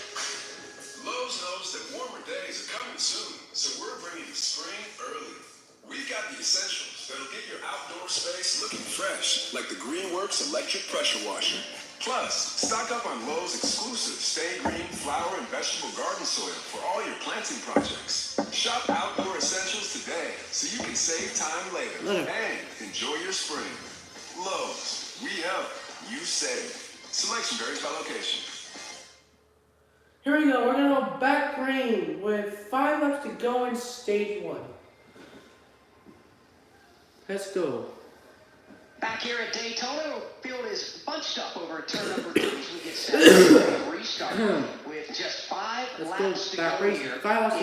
Lowe's knows that warmer days are coming soon, so we're bringing spring early. We've got the essentials that'll get your outdoor space looking fresh, like the Greenworks electric pressure washer. Plus, stock up on Lowe's exclusive Stay Green flower and vegetable garden soil for all your planting projects. Shop outdoor essentials today so you can save time later and enjoy your spring. Lowe's, we help, you save. Selection varies by location. Here we go. We're going to go back green with 5 laps to go in stage 1. Let's go. Back here at Daytona, field is bunched up over turn number 2 as we get set to restart with just 5 laps to go here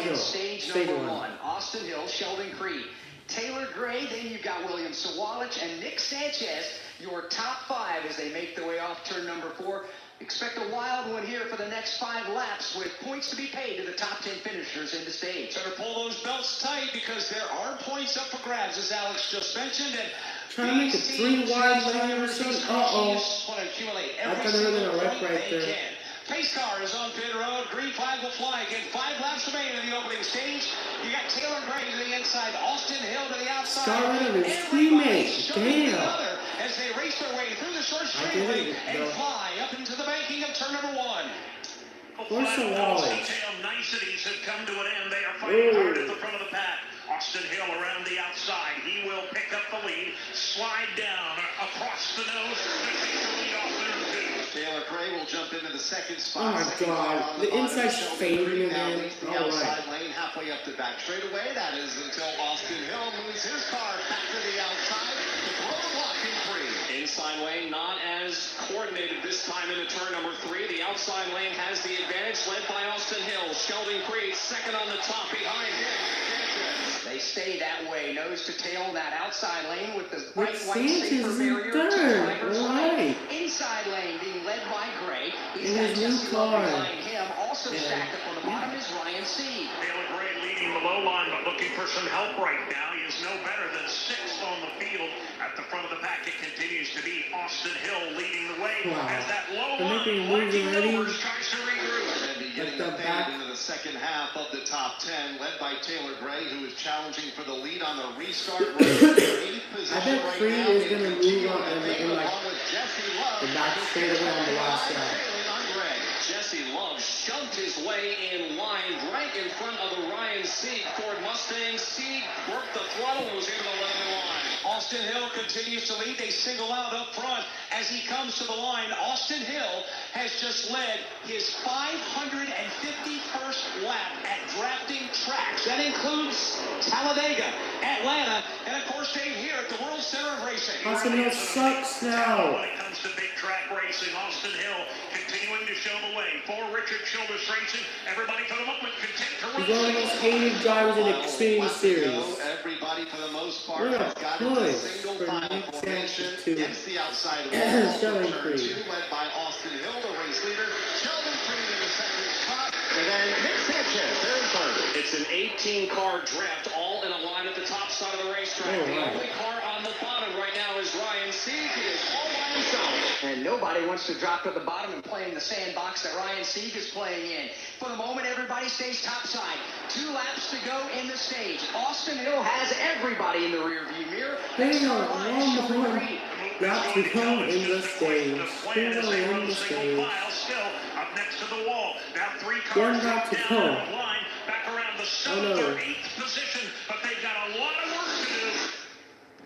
in stage number 1. Austin Hill, Sheldon Creed, Taylor Gray, then you've got William Sawalich and Nick Sanchez, your top 5 as they make their way off turn number 4. Expect a wild one here for the next 5 laps with points to be paid to the top 10 finishers in the stage. Better pull those belts tight because there are points up for grabs, as Alex just mentioned. And trying to make a 3 wide lane or something. Uh-oh. I thought they were going to wreck right there. Pace car is on pit road. Green flag will fly again. 5 laps remain in the opening stage. You got Taylor Gray to the inside, Austin Hill to the outside. Scarlett and his teammate. Damn. As they race their way through the short straightaway and fly up into the banking of turn number 1. Where's the wall? Detail niceties have come to an end. They are fighting hard at the front of the pack. Austin Hill around the outside. He will pick up the lead, slide down across the nose to take the lead off turn 2. Taylor Gray will jump into the second spot. Oh my God, the inside's fading again. All right. Lane halfway up the back straightaway. That is until Austin Hill moves his car back to the outside to throw the block in 3. Inside lane not as coordinated this time into turn number 3. The outside lane has the advantage, led by Austin Hill. Sheldon Creed second on the top behind him. They stay that way, nose to tail in that outside lane with the bright white Sanchez safer barrier to third. driver's lane. Inside lane being led by Gray. He's got Jesse Love behind him. Also stacked up on the bottom is Ryan Sieg. Taylor Gray leading the low line, but looking for some help right now. He is no better than 6th on the field. At the front of the pack, it continues to be Austin Hill leading the way. As that low line, marking numbers, tries to regroup. And beginning to fade into the second half of the top 10, led by Taylor Gray, who is challenging for the lead on the restart. I bet Creed is going to move on in like the back straightaway on the last lap. Jesse Love shoved his way in line right in front of the Ryan Sieg Ford Mustang. Sieg worked the throttle and was able to let him line. Austin Hill continues to lead. They single out up front as he comes to the line. Austin Hill has just led his 551st lap at drafting tracks. That includes Talladega, Atlanta, and of course Dave here at the World Center of Racing. Austin Hill sucks now. When it comes to big track racing, Austin Hill continuing to show the way for Richard Childress Racing. Everybody for the moment content to He's one of the most hated drivers in the Xfinity series. Everybody for the most part What a has got push a single for final Nick formation Sanchez against the outside wall. Sheldon Turn 2 Creed. led by Austin Hill, the race leader. Sheldon Creed in the second spot. And then Nick Sanchez, they're in third. It's an 18-car draft, all in a line at the top side of the racetrack. The only car on the bottom right now is Ryan Sieg. He is all by himself. And nobody wants to drop to the bottom and play in the sandbox that Ryan Sieg is playing in. For the moment, everybody stays topside. 2 laps to go in the stage. Austin Hill has everybody in the rearview mirror. Hang on, one more lap to go in the stage. Still in the stage. Still up next to the wall. Now 3 cars 1 lap to go. line, back around the 7th or 8th position, but they've got a lot of work to do.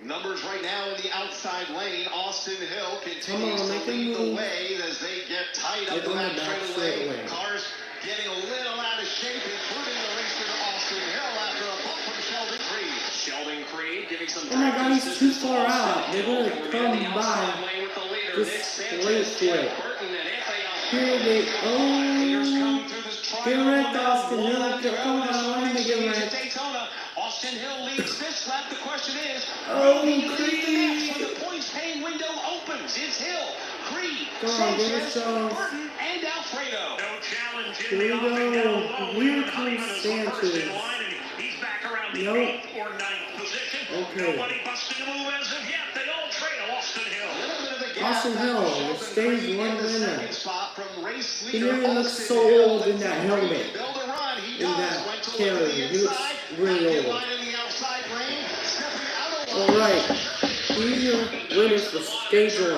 Numbers right now in the outside lane. Austin Hill continues to lead the way as they get tight up the back straightaway. Cars getting a little out of shape, including the racer Austin Hill after a bump from Sheldon Creed. Sheldon Creed giving some. Oh my God, he's too far out. They're going to come by just straight to it. Here they go. Get wrecked, Austin Hill. Come on, I want to get wrecked. Austin Hill leads this lap. The question is, oh, Creed. Creed. When the points paying window opens, it's Hill, Creed, Come on, give it some. Burton, and Alfredo. No challenge in Here we go. Here comes Sanchez. He's back around the 8th or 9th position. Okay. Nobody busting a move as of yet. They all trail Austin Hill. Austin Hill, the stage 1 winner. He nearly looks so old in that helmet. In that carrier. He looks really old. Alright. Here's your winners for stage 1. Here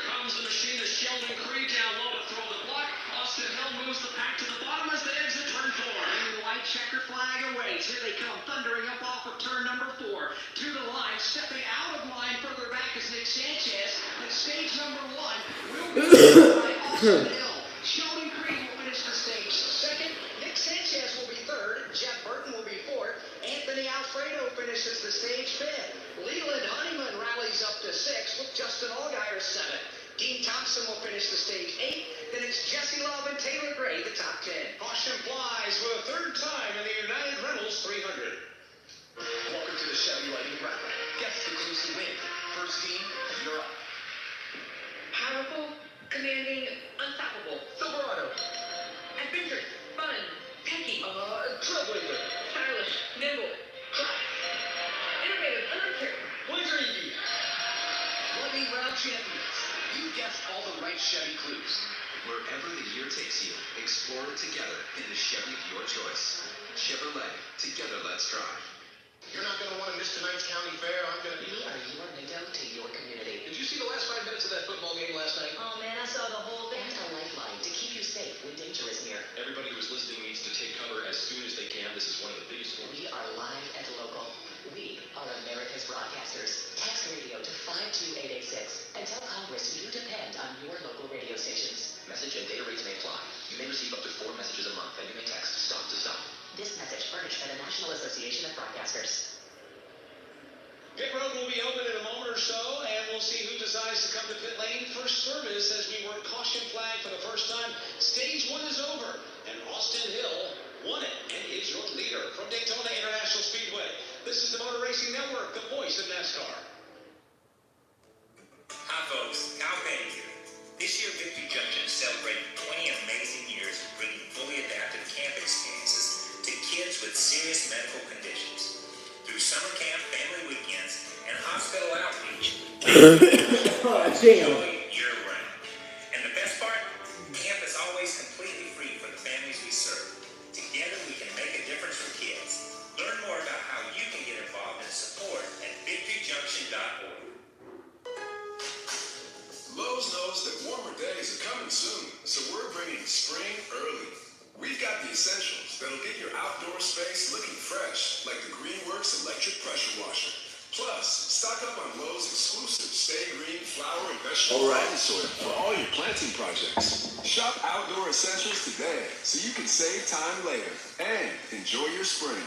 comes the machine of Sheldon Creed down low to throw the block. Austin Hill moves the pack to the bottom as they exit turn 4. The white checker flag awaits. Here they come, thundering up off of turn number 4. To the line, stepping out of line further back is Nick Sanchez. But stage number 1 will be by Austin Hill. Sheldon Creed will finish the stage Alfredo finishes the stage 5th. Leland Honeyman rallies up to 6th with Justin Allgaier 7th. Dean Thompson will finish the stage 8th. Then it's Jesse Love and Taylor Gray, the top 10. Caution flies for the third time in the United Rentals 300. Welcome to the Chevy Lightning Round. Guess the clues to win. First team, you're up. Powerful, commanding, unstoppable. Silverado. Adventurous, fun, techy. Trailblazer. Stylish, nimble, class. Innovative, electric. Blazer EV. Lightning Round champions. You guessed all the right Chevy clues. Wherever the year takes you, explore it together in the Chevy of your choice. Chevrolet. Together, let's drive. You're not going to want to miss tonight's county fair. I'm going to be... We are your window to your community. Did you see the last 5 minutes of that football game last night? Oh man, I saw the whole thing. And a lifeline to keep you safe when danger is near. Everybody who's listening needs to take cover as soon as they can. This is one of the biggest storms. We are live and local. We are America's broadcasters. Text radio to 52886 and tell Congress you depend on your local radio stations. Message and data rates may apply. You may receive up to 4 messages a month, and you may text stop to stop. This message furnished by the National Association of Broadcasters. Pit road will be open in a moment or so, and we'll see who decides to come to pit lane for service as we work caution flag for the first time. Stage 1 is over, and Austin Hill won it and is your leader from Daytona International Speedway. This is the Motor Racing Network, the voice of NASCAR. Hi folks, Kyle Petty here. This year Victory Junction is celebrating 20 amazing years of bringing fully adaptive camp experiences to kids with serious medical conditions. Through summer camp, family weekends, and hospital outreach, enjoy year-round. And the best part? Camp is always completely free for the families we serve. Together we can make a difference for kids. Learn more about how you can get involved and support at victoryjunction.org. Lowe's knows that warmer days are coming soon, so we're bringing spring early. We've got the essentials that'll get your outdoor space looking fresh, like the Greenworks electric pressure washer. Plus, stock up on Lowe's exclusive Stay Green flower and vegetable soil for all your planting projects. Shop outdoor essentials today so you can save time later and enjoy your spring.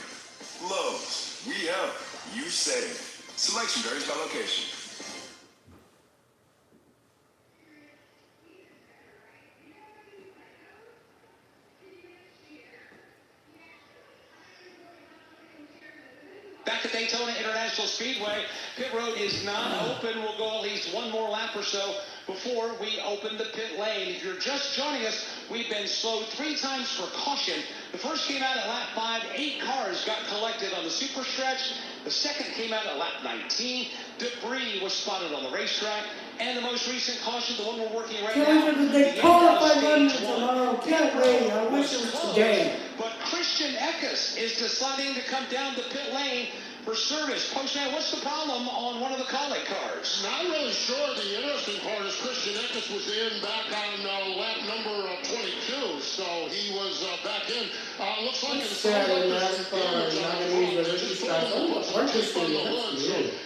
Lowe's, we help, you save. Selection varies by location. Back at Daytona International Speedway, pit road is not open. We'll go at least one more lap or so before we open the pit lane. If you're just joining us, we've been slowed 3 times for caution. The first came out at lap 5. 8 cars got collected on the super stretch. The second came out at lap 19. Debris was spotted on the racetrack. And the most recent caution, the one we're working right now, The Daytona 500 tomorrow. Can't wait. I wish it was today. But Christian Eckes is deciding to come down the pit lane for service. Postman, what's the problem on one of the colleague cars? Not really sure. The interesting part is Christian Eckes was in back on lap number 22, so he was back in. Looks like it's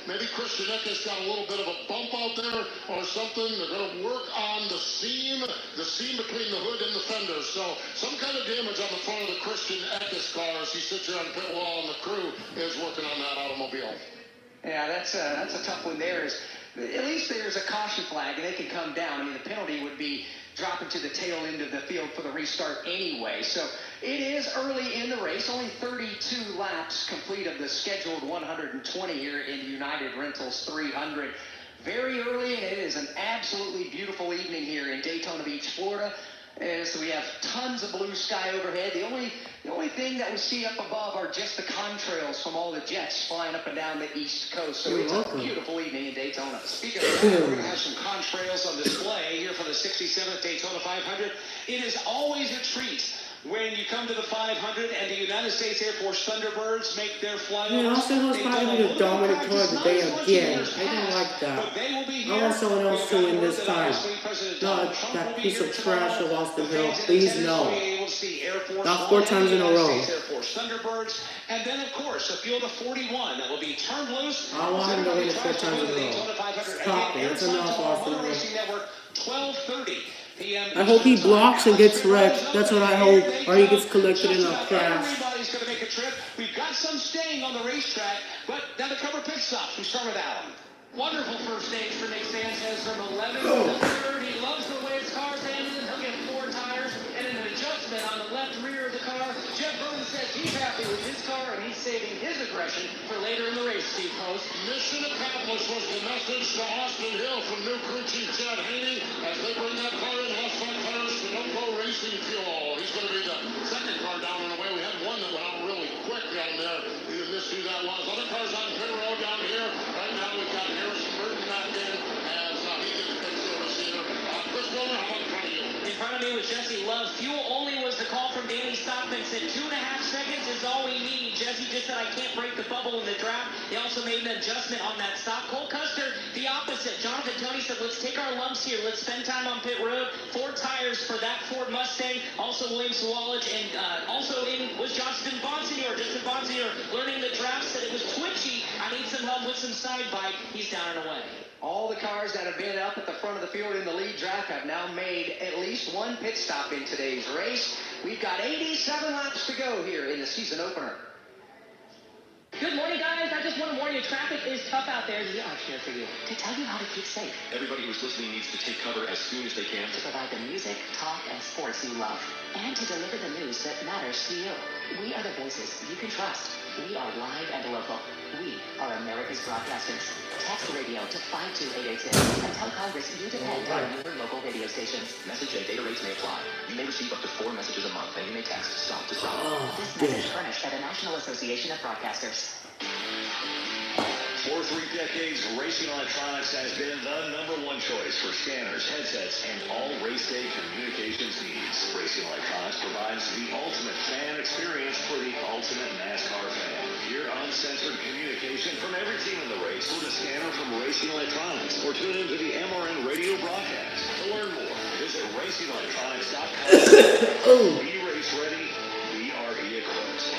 maybe Christian Eckes got a little bit of a bump out there or something. They're going to work on the seam between the hood and the fender. So some kind of damage on the front of the Christian Eckes car as he sits here on the pit wall and the crew is working on that automobile. Yeah, that's a tough one there. At least there's a caution flag and they can come down. I mean, the penalty would be dropping to the tail end of the field for the restart anyway. So it is early in the race. Only 32 laps complete of the scheduled 120 here in United Rentals 300. Very early, and it is an absolutely beautiful evening here in Daytona Beach, Florida. So we have tons of blue sky overhead. The only thing that we see up above are just the contrails from all the jets flying up and down the East Coast. So it's a beautiful evening in Daytona. Speaking of that, we're going to have some contrails on display here for the 67th Daytona 500. It is always a treat when you come to the 500 and the United States Air Force Thunderbirds make their flight. Yeah, Austin Hill's probably the dominant toward the day again. I don't like that. I want someone else to win this time. Not that piece of trash of Austin Hill. Please no. Not 4 times in a row. Thunderbirds, and then of course a field of 41 that will be turned loose. I want him to win it 4 times in a row. Stop it. That's enough, Austin Hill. 12:30. I hope he blocks and gets wrecked. That's what I hope. Or he gets collected in a crash. Everybody's going to make a trip. We've got some staying on the racetrack, but now to cover pit stops, we start with Alan. Wonderful first stage for Nick Sanchez from 11th to 3rd. He loves the way his car's handling. He'll get 4 tires and an adjustment on the left rear of the car. Jeff Burton says he's happy with his car and he's saving his aggression for later in the race, Steve Post. Mission accomplished was the message to Austin Hill from new crew chief Chad Haney as they bring that car in house front tires to no-go racing fuel. He's going to be the second car down and away. We had one that went out really quick down there. You missed who that was. Other cars on pit road down here. Right now we've got Harrison Burton back in as he gets pit service here. Chris Miller, how about in front of you? In front of me was Jesse Love. Fuel only was the call from Danny Stockman. Said 2.5 seconds is all we need. Jesse just said, I can't break the bubble in the draft. He also made an adjustment on that stop. Cole Custer, the opposite. Jonathan Tony said, let's take our lumps here. Let's spend time on pit road. 4 tires for that Ford Mustang. Also William Sawallich. And also in was Justin Bonsignor. Justin Bonsignor learning the draft said it was twitchy. I need some help with some side bite. He's down and away. All the cars that have been up at the front of the field in the lead draft have now made at least one pit stop in today's race. We've got 87 laps to go here in the season opener. Good morning, guys. I just want to warn you, traffic is tough out there. We are here for you. To tell you how to keep safe. Everybody who's listening needs to take cover as soon as they can. To provide the music, talk, and sports you love. And to deliver the news that matters to you. We are the voices you can trust. We are live and local. We are America's broadcasters. Text radio to 52886 and tell Congress you depend on your local radio stations. Message and data rates may apply. You may receive up to 4 messages a month, and you may text stop to stop. This message furnished by the National Association of Broadcasters. For 3 decades, Racing Electronics has been the #1 choice for scanners, headsets, and all race day communications needs. Racing Electronics provides the ultimate fan experience for the ultimate NASCAR fan. Hear uncensored communication from every team in the race with a scanner from Racing Electronics or tune into the MRN radio broadcast. To learn more, visit racingelectronics.com. Be race ready. Be RE equipped.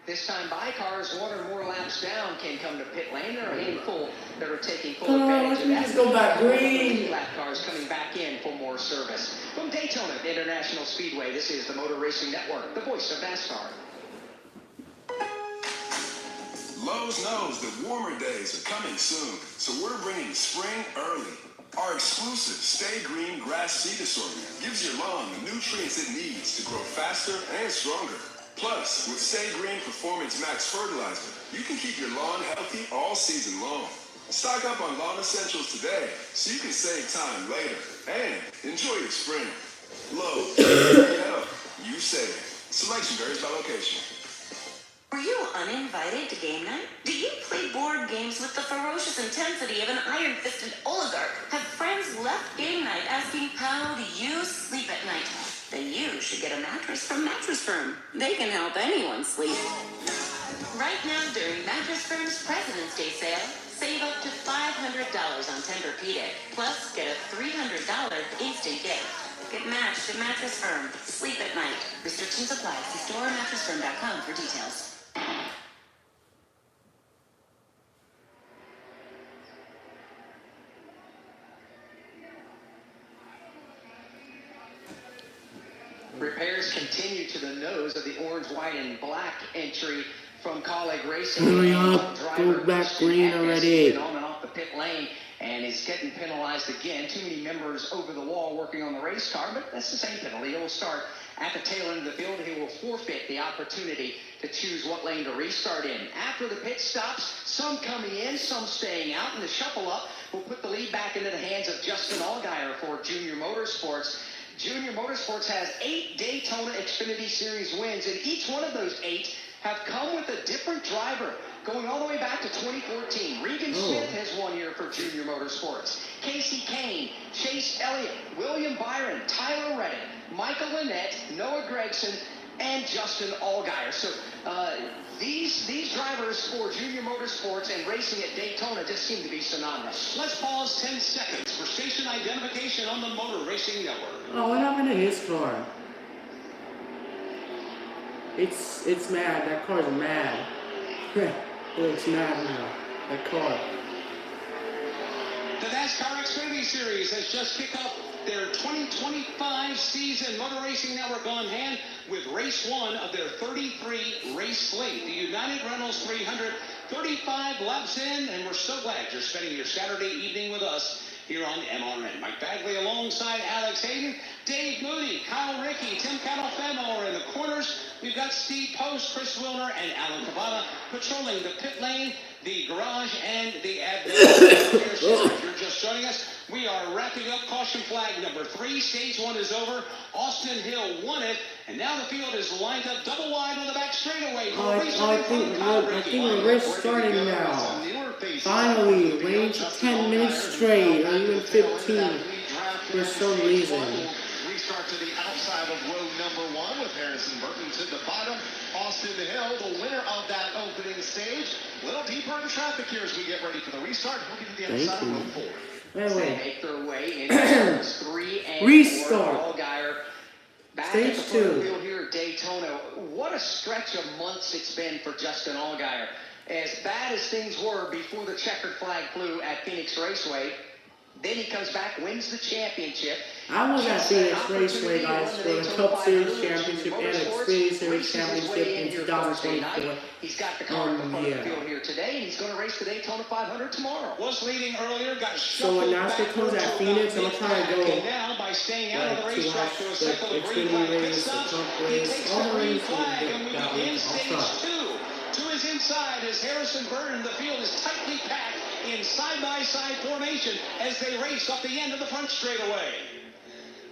This time by cars 1 or more laps down can come to pit lane. There are a handful that are taking full advantage of that. Just go back green. Lap cars coming back in for more service. From Daytona International Speedway, this is the Motor Racing Network, the voice of NASCAR. Lowe's knows that warmer days are coming soon, so we're bringing spring early. Our exclusive Stay Green grass seed assortment gives your lawn the nutrients it needs to grow faster and stronger. Plus, with Stay Green Performance Max Fertilizer, you can keep your lawn healthy all season long. Stock up on lawn essentials today so you can save time later and enjoy your spring. Lowe's, you help, you save. Selection varies by location. Were you uninvited to game night? Do you play board games with the ferocious intensity of an iron-fisted oligarch? Have friends left game night asking, how do you sleep at night? Then you should get a mattress from Mattress Firm. They can help anyone sleep. Right now, during Mattress Firm's President's Day sale, save up to $500 on Tempur-Pedic. Plus, get a $300 instant gift. Get matched at Mattress Firm. Sleep at night. Restrictions apply. See store or mattressfirm.com for details. Repairs continue to the nose of the orange, white, and black entry from Colleague Racing. Hurry up, go back green already. On and off the pit lane and is getting penalized again. Too many members over the wall working on the race car, but that's the same penalty. It will start at the tail end of the field. He will forfeit the opportunity to choose what lane to restart in. After the pit stops, some coming in, some staying out, and the shuffle up will put the lead back into the hands of Justin Allgaier for Junior Motorsports. Junior Motorsports has 8 Daytona Xfinity Series wins, and each one of those 8 have come with a different driver, going all the way back to 2014. Regan Smith has won here for Junior Motorsports. Casey Kane, Chase Elliott, William Byron, Tyler Reddick, Michael Lynette, Noah Gregson, and Justin Allgaier. So these drivers for Junior Motorsports and racing at Daytona just seem to be synonymous. Let's pause 10 seconds for station identification on the Motor Racing Network. Oh, what happened to his car? It's mad. That car's mad. It looks mad now. That car. The NASCAR Xfinity Series has just kicked off their 2025 season. Motor Racing Network on hand with race 1 of their 33 race slate. The United Rentals 300, 35 laps in, and we're so glad you're spending your Saturday evening with us here on MRN. Mike Bagley alongside Alex Hayden, Dave Moody, Kyle Rickey, Tim Catalfemo are in the corners. We've got Steve Post, Chris Wilner, and Alan Cavada patrolling the pit lane, the garage, and the admin. If you're just joining us, we are wrapping up caution flag number 3. Stage 1 is over. Austin Hill won it, and now the field is lined up double wide on the back straightaway. I think we're starting now. Finally, range 10 minutes straight, or even 15 for some reason. Restart to the outside of row number 1 with Harrison Burton to the bottom. Austin Hill, the winner of that opening stage. A little deeper in traffic here as we get ready for the restart. We'll get to the outside of row 4. They make their way into 3 and 4. Restart. Allgaier back Stage at the front of the 2. field here at Daytona. What a stretch of months it's been for Justin Allgaier. As bad as things were before the checkered flag flew at Phoenix Raceway, then he comes back, wins the championship. I was at Phoenix Raceway, guys, for the Cup Series Championship and Xfinity Series Championship in 2024. He's got the car in the front of the field here today, and he's going to race the Daytona 500 tomorrow. Was leading earlier, got So when NASCAR comes at Phoenix, I'm going to try to go now by staying out of the to racetrack watch to a the cycle of green Xfinity flag race, the pit stops. Cup He race, takes all the the green races flag, and we that begin I'll stage try. 2. To his inside is Harrison Burton. The field is tightly packed in side-by-side formation as they race up the end of the front straightaway.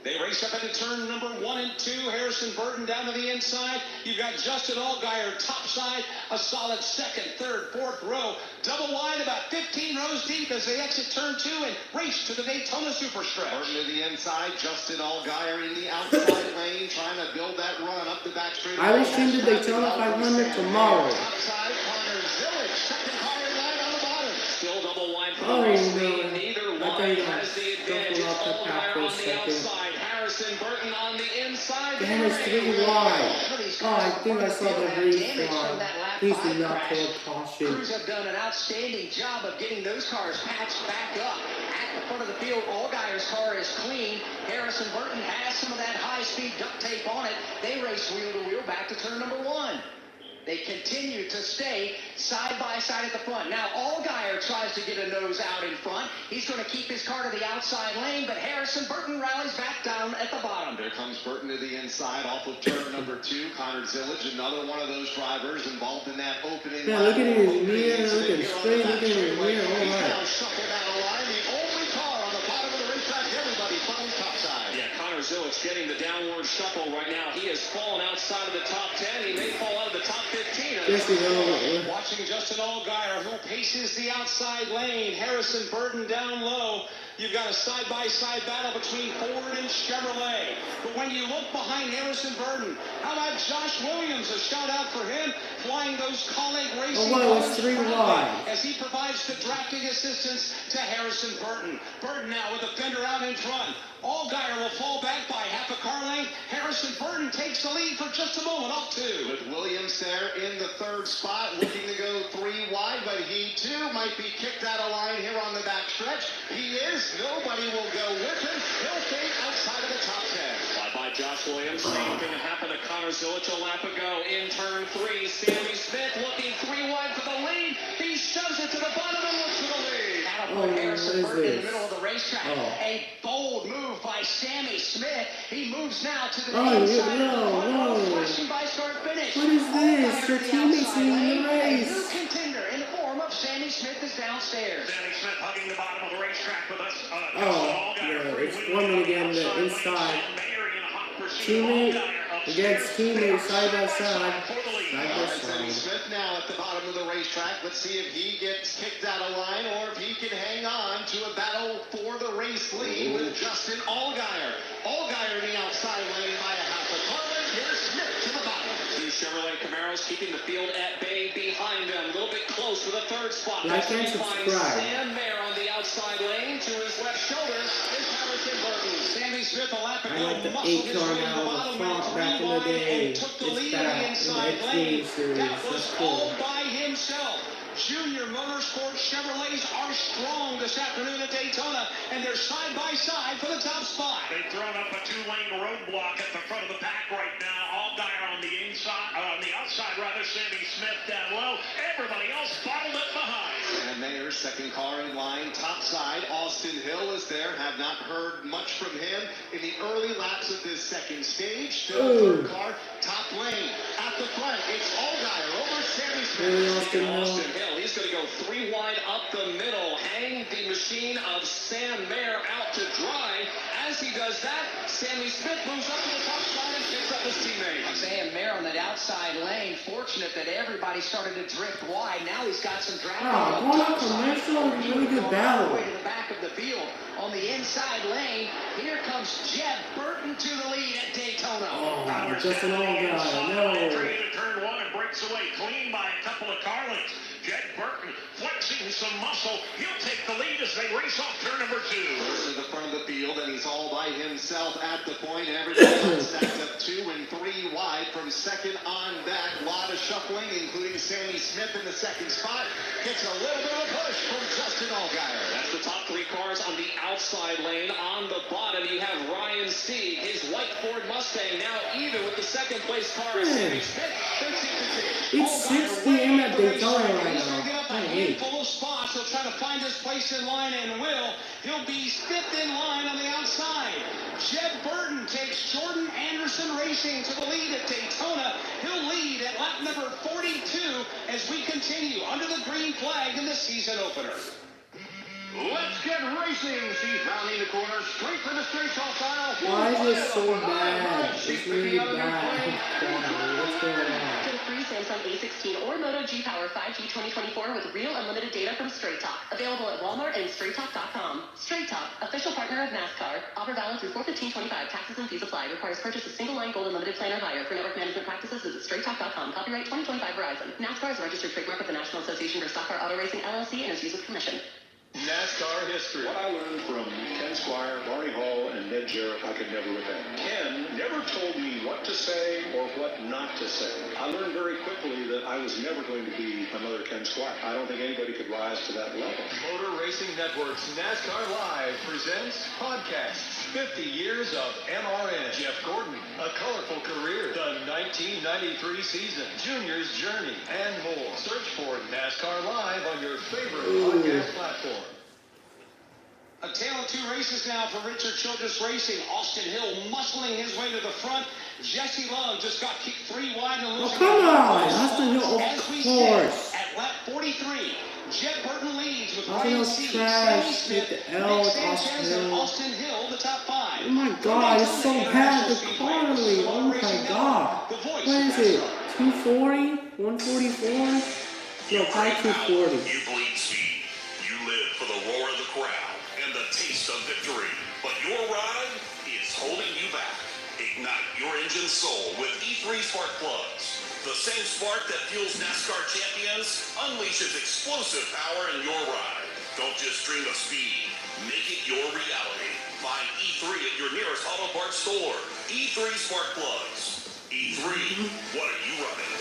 They race up into turn number 1 and 2. Harrison Burton down to the inside. You've got Justin Allgaier topside, a solid 2nd, 3rd, 4th row. Double wide about 15 rows deep as they exit turn 2 and race to the Daytona Superstretch. Burton to the inside, Justin Allgaier in the outside lane, trying to build that run up the back straight. I will stream the Daytona 500 tomorrow. Outside, Connor Zillage, second car in line on the bottom. Still double wide for Oh, the race no. lead. Neither line has the advantage. It's Don't go off the path Allgaier for a on the second. outside. Harrison Burton on the inside. Damn, it's 3 wide. Oh, I think I saw the green flag. Please do not pull a caution. Crews have done an outstanding job of getting those cars patched back up. At the front of the field, Allgaier's car is clean. Harrison Burton has some of that high-speed duct tape on it. They race wheel to wheel back to turn number 1. They continue to stay side by side at the front. Now, Allgaier tries to get a nose out in front. He's going to keep his car to the outside lane, but Harrison Burton rallies back down at the bottom. There comes Burton to the inside off of turn number 2. Connor Zillage, another one of those drivers involved in that opening. Yeah, look at his mirror, looking straight, look at his mirror, all right. Now shuffled out of line, the only car on the bottom of the racetrack. Everybody follows topside. Yeah, Connor Zillage getting the downward shuffle right now. He has fallen outside of the top 10. He may fall out of the top 15. Yes, we will. Watching Justin Allgaier, who paces the outside lane. Harrison Burton down low. You've got a side-by-side battle between Ford and Chevrolet. But when you look behind Harrison Burton, how about Josh Williams? A shout out for him, flying those colleague racing well, cars it's 3 proudly wide. as he provides the drafting assistance to Harrison Burton. Burton now with the fender out in front. Allgaier will fall back by half a car length. Harrison Burton takes the lead for just a moment, off 2. With Williams there in the 3rd spot, looking to go 3 wide, but he too might be kicked out of line here on the back stretch. He is. Nobody will go with him. He'll fade outside of the top 10. By Josh Williams. Same thing that happened to Connor Zillage a lap ago in turn 3. Sammy Smith looking 3 wide for the lead. He shoves it to the bottom and looks for the lead. That'll put Harrison Burton in the middle of the racetrack. A bold move by Sammy Smith. He moves now to the inside of the front. Flashing by start finish. What is this? Your teammates in the race. A new contender in the form of Sammy Smith is downstairs. Sammy Smith hugging the bottom of the racetrack with us. Oh, yeah, it's 1 minute again, the inside. Teammate against teammate, side by side. Sammy Smith now at the bottom of the racetrack. Let's see if he gets kicked out of line or if he can hang on to a battle for the race lead with Justin Allgaier. Allgaier in the outside lane by a half a car length. Here's Smith to the bottom. 2 Chevrolet Camaros keeping the field at bay behind them. A little bit close for the 3rd spot. Like and subscribe. Sam Mayer on the outside lane. To his left shoulder is Harrison Burton. Sammy Smith a lap ago. I like the 8 car now, the front back in the day. It's back in the Xfinity Series. That was all by himself. Junior Motorsports Chevrolets are strong this afternoon at Daytona, and they're side by side for the top spot. They've thrown up a two-lane roadblock at the front of the pack right now. Allgaier on the outside, Sammy Smith down low. Everybody else bottled up behind. And Mayer's second car in line, top side. Austin Hill is there. Have not heard much from him in the early laps of this second stage. Still third car, top lane. At the front, it's Allgaier over Sammy Smith. Austin Hill, he's going to go 3 wide up the middle. Hang the machine of Sam Mayer out to dry. As he does that, Sammy Smith moves up to the top side and picks up his teammate. Sam Mayer on that outside lane. Fortunate that everybody started to drift wide. Now he's got some draft. Going up commercial, really good battle. Way to the back of the field. On the inside lane, here comes Jeb Burton to the lead at Daytona. Oh, just an Allgaier. No. Entry into turn 1 and breaks away clean by a couple of car lengths. Jed Burton flexing some muscle. He'll take the lead as they race off turn number 2. Goes to the front of the field, and he's all by himself at the point. Everybody else stacked up 2 and 3 wide from second on back. A lot of shuffling, including Sammy Smith in the second spot. Gets a little bit of a push from Justin Allgaier. That's the top 3 cars on the outside lane. On the bottom, you have Ryan Sieg, his white Ford Mustang, now even with the second place car. Sammy Smith. It's 6 p.m. at Daytona right now. A handful of spots. He'll try to find his place in line and will. He'll be 5th in line on the outside. Jed Burton takes Jordan Anderson Racing to the lead at Daytona. He'll lead at lap number 42 as we continue under the green flag in the season opener. Let's get racing. She's rounding the corner straight for the straight off aisle. Why is it so bad? It's really bad. What's going on? Get a free Samsung A16 or Moto G Power 5G 2024 with real unlimited data from Straight Talk. Available at Walmart and StraightTalk.com. Straight Talk, official partner of NASCAR. Offer valid through 4/15/25. Taxes and fees apply. Requires purchase of single line gold unlimited plan or higher. For network management practices, visit StraightTalk.com. Copyright 2025 Verizon. NASCAR is a registered trademark of the National Association for Stock Car Auto Racing LLC and is used with permission. NASCAR history. What I learned from Ken Squire, Barney Hall, and Ned Jarrett, I could never repay. Ken never told me what to say or what not to say. I learned very quickly that I was never going to be another Ken Squire. I don't think anybody could rise to that level. Motor Racing Network's NASCAR Live presents podcasts. 50 years of MRN. Jeff Gordon, a colorful career. The 1993 season, Junior's Journey, and more. Search for NASCAR Live on your favorite podcast platform. A tale of 2 races now for Richard Childress Racing. Austin Hill muscling his way to the front. Jesse Love just got kicked 3 wide and losing. Come on, Austin Hill, of course. At lap 43, Jed Burton leads with Austin Hill's trash. Get the L with Austin Hill. Austin Hill, the top 5. Oh my God, it's so bad. The car lead. Oh my God. What is it? 240? 144? No, probably 240. You bleed speed. You live for the roar of the crowd and the taste of victory. But your ride is holding you back. Ignite your engine's soul with E3 spark plugs. The same spark that fuels NASCAR champions unleashes explosive power in your ride. Don't just dream of speed. Make it your reality. Find E3 at your nearest auto parts store. E3 spark plugs. E3, what are you running?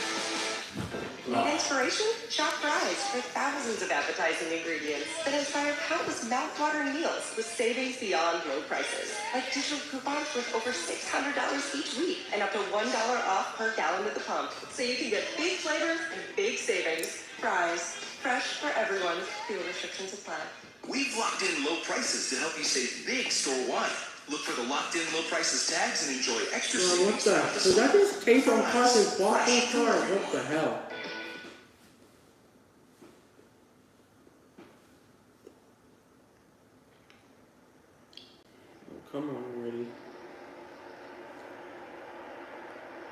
Need inspiration? Shop Fry's for thousands of appetizing ingredients that inspire countless mouth-watering meals with savings beyond low prices. Like digital coupons worth over $600 each week and up to $1 off per gallon at the pump. So you can get big flavors and big savings. Fry's, fresh for everyone. Fuel restrictions apply. We've locked in low prices to help you save big store-wide. Look for the locked in low prices tags and enjoy extra savings. What the? Did that just came from Carson's Waffle Car? What the hell? Come on, already.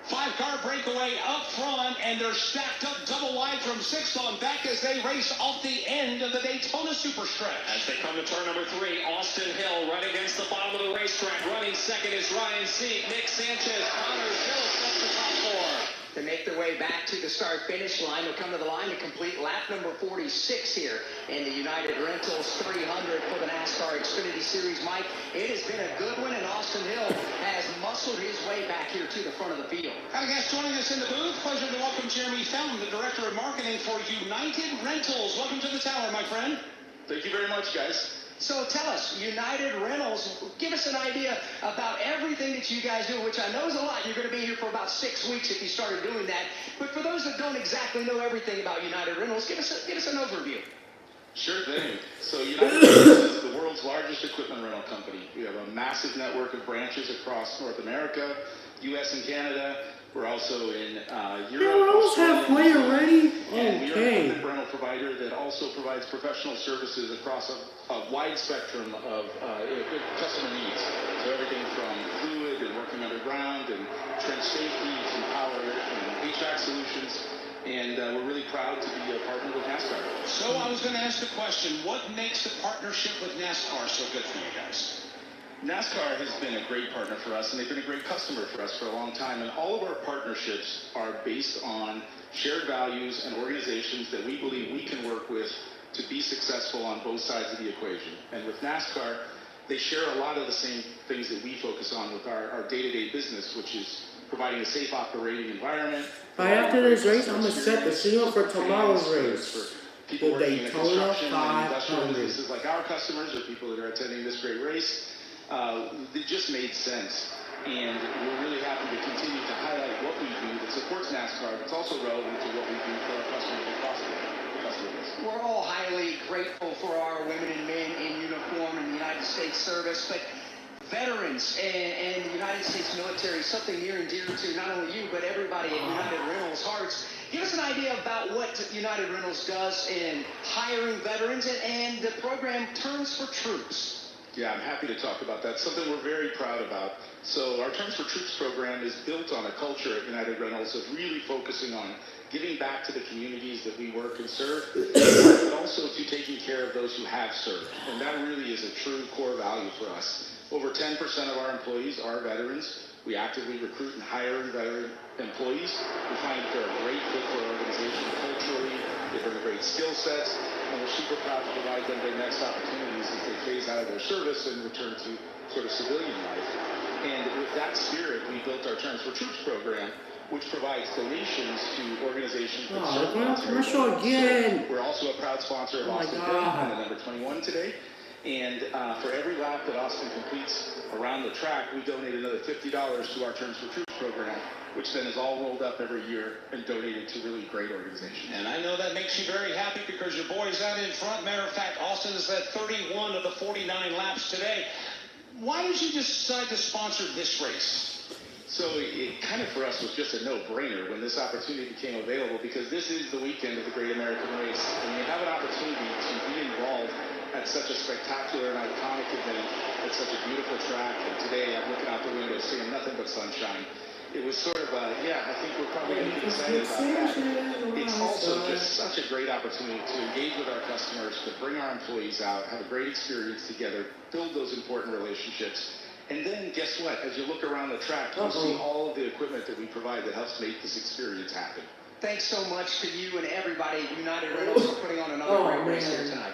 5-car breakaway up front, and they're stacked up double wide from 6th on back as they race off the end of the Daytona Superstretch. As they come to turn number 3, Austin Hill right against the bottom of the racetrack. Running second is Ryan Sieg. Nick Sanchez, Connor Hill sets the top 4. To make make their way back to the start-finish line. They'll come to the line to complete lap number 46 here in the United Rentals 300 for the NASCAR Xfinity Series. Mike, it has been a good one, and Austin Hill has muscled his way back here to the front of the field. Hi, guys, joining us in the booth. Pleasure to welcome Jeremy Fountain, the Director of Marketing for United Rentals. Welcome to the tower, my friend. Thank you very much, guys. So tell us, United Rentals, give us an idea about everything that you guys do, which I know is a lot. You're going to be here for about 6 weeks if you started doing that. But for those that don't exactly know everything about United Rentals, give us an overview. Sure thing. So United Rentals is the world's largest equipment rental company. We have a massive network of branches across North America, U.S. and Canada. We're also in Europe. We're almost halfway already. And we are an Okay. equipment rental provider that also provides professional services across a wide spectrum of customer needs. So everything from fluid and working underground and trench safety to power and HVAC solutions. And we're really proud to be a partner with NASCAR. So I was going to ask the question, what makes the partnership with NASCAR so good for you guys? NASCAR has been a great partner for us, and they've been a great customer for us for a long time. And all of our partnerships are based on shared values and organizations that we believe we can work with to be successful on both sides of the equation. And with NASCAR, they share a lot of the same things that we focus on with our day-to-day business, which is providing a safe operating environment. Right after this race, I'm going to set the signal for tomorrow's race. The Daytona 500. Businesses like our customers or people that are attending this great race. It just made sense. And we're really happy to continue to highlight what we do that supports NASCAR, but it's also relevant to what we do for our customers across the customer base. We're all highly grateful for our women and men in uniform in the United States service, but veterans and the United States military is something near and dear to not only you, but everybody at United Rentals' hearts. Give us an idea about what United Rentals does in hiring veterans and the program Terms for Troops. Yeah, I'm happy to talk about that. Something we're very proud about. So our Terms for Troops program is built on a culture at United Rentals of really focusing on giving back to the communities that we work and serve, but also to taking care of those who have served. And that really is a true core value for us. Over 10% of our employees are veterans. We actively recruit and hire veteran employees. We find that they're a great fit for our organization culturally. They bring great skill sets, and we're super proud to provide them their next opportunities as they phase out of their service and return to sort of civilian life. And with that spirit, we built our Terms for Troops program, which provides donations to organizations that serve commercial again. So we're also a proud sponsor of Austin Hill and the number 21 today. And for every lap that Austin completes around the track, we donate another $50 to our Terms for Troops program, which then is all rolled up every year and donated to really great organizations. And I know that makes you very happy because your boy's out in front. Matter of fact, Austin has led 31 of the 49 laps today. Why did you decide to sponsor this race? So it kind of for us was just a no-brainer when this opportunity became available, because this is the weekend of the Great American Race. And you have an opportunity to be involved at such a spectacular and iconic event at such a beautiful track. And today I'm looking out the window seeing nothing but sunshine. It was sort of I think we're probably going to be excited about that. It's also just such a great opportunity to engage with our customers, to bring our employees out, have a great experience together, build those important relationships. And then guess what? As you look around the track, you'll see all of the equipment that we provide that helps make this experience happen. Thanks so much to you and everybody at United Rentals for putting on another great race here tonight.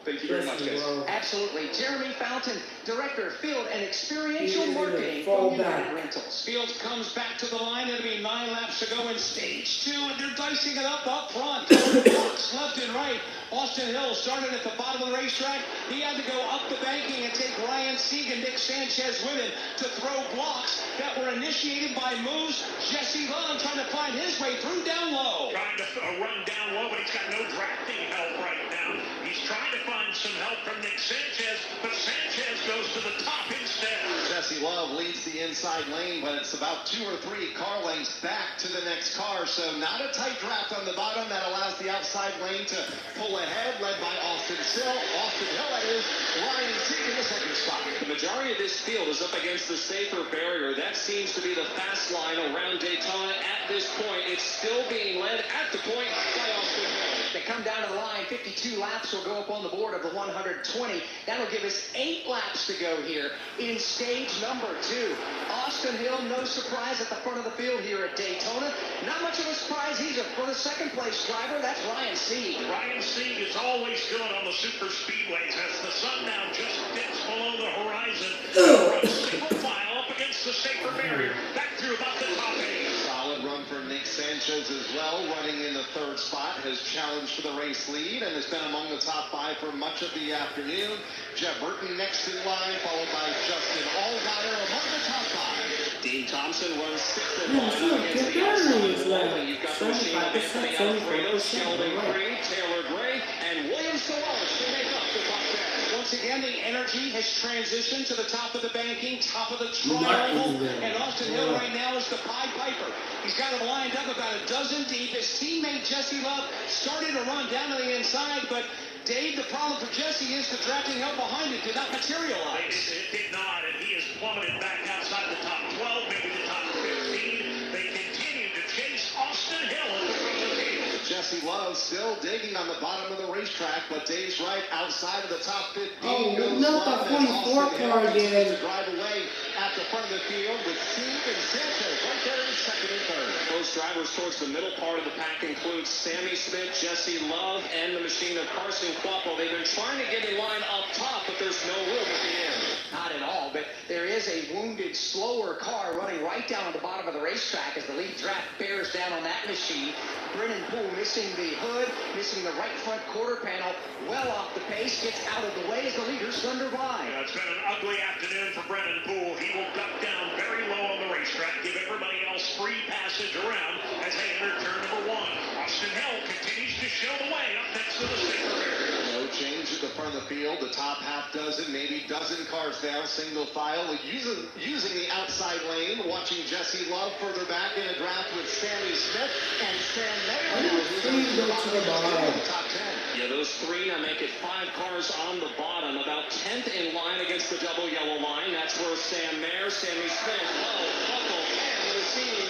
Thank you very much, guys. Absolutely. Jeremy Fountain, Director of Field and Experiential Marketing for United Rentals. Fields comes back to the line. It'll be 9 laps to go in stage 2, and they're dicing it up front. Blocks left and right. Austin Hill started at the bottom of the racetrack. He had to go up the banking and take Ryan Sieg and Nick Sanchez with him to throw blocks that were initiated by Moose. Jesse Long trying to find his way through down low. Trying to run down low, but he's got no drafting help right now. He's trying to find some help from Nick Sanchez, but Sanchez goes to the top instead. Jesse Love leads the inside lane, but it's about 2 or 3 car lengths back to the next car. So not a tight draft on the bottom that allows the outside lane to pull ahead, led by Austin Hill. That is Ryan Sieg in the second spot. The majority of this field is up against the safer barrier. That seems to be the fast line around Daytona at at this point. It's still being led at the point by Austin Hill. They come down to the line. 52 laps will go up on the board of the 120. That'll give us 8 laps to go here in stage number 2. Austin Hill, no surprise at the front of the field here at Daytona. Not much of a surprise either for the second place driver. That's Ryan Sieg. Ryan Sieg is always good on the super speedways as the sun now just dips below the horizon. Single file up against the safer barrier. Back through about the top 8. Solid run for Nick Sanchez as well, running in the 3rd spot, has challenged for the race lead and has been among the top 5 for much of the afternoon. Jeff Burton next in line, followed by Justin Allgaier among the top 5. Dean Thompson runs 6th in line up against the outside wall. You've got the machine against the Alfredo, Sheldon Creed, Taylor Gray, and William Sawalich to make up the top 10. Once again, the energy has transitioned to the top of the banking, top of the triangle, and Austin Hill right now is the Pied Piper. He's got him lined up about a dozen deep. His teammate Jesse Love started to run down to the inside, but Dave, the problem for Jesse is the drafting help behind it did not materialize. It did not, and he has plummeted back outside the top 12, maybe the top 15. They continue to chase Austin Hill at the front of the field. Jesse Love still digging on the bottom of the racetrack, but Dave's right outside of the top 15. Oh, not the 44 car again. To drive away at the front of the field with Sieg and Sanchez right there in 2nd and 3rd. Those drivers towards the middle part of the pack include Sammy Smith, Jesse Love, and the machine of Carson Quappo. They've been trying to get in line up top, but there's no room at the end. Not at all, but there is a wounded, slower car running right down on the bottom of the racetrack as the lead draft bears down on that machine. Brennan Poole missing the hood, missing the right front quarter panel, well off the pace, gets out of the way as the leaders thunder by. It's been an ugly afternoon for Brennan Poole. He will duck down very low on the racetrack, give everybody else free passage around as they enter turn number 1. Austin Hill continues to show the way up next to the safer area. No change at the front of the field. The top half dozen, maybe dozen cars down, single file, using the outside lane, watching Jesse Love further back in a draft with Sammy Smith and Sam Mayer. Top 10. Yeah, those 3 now make it 5 cars on the bottom, about 10th in line against the double yellow line. That's where Sam Mayer, Sammy Smith, Buckle, and the machine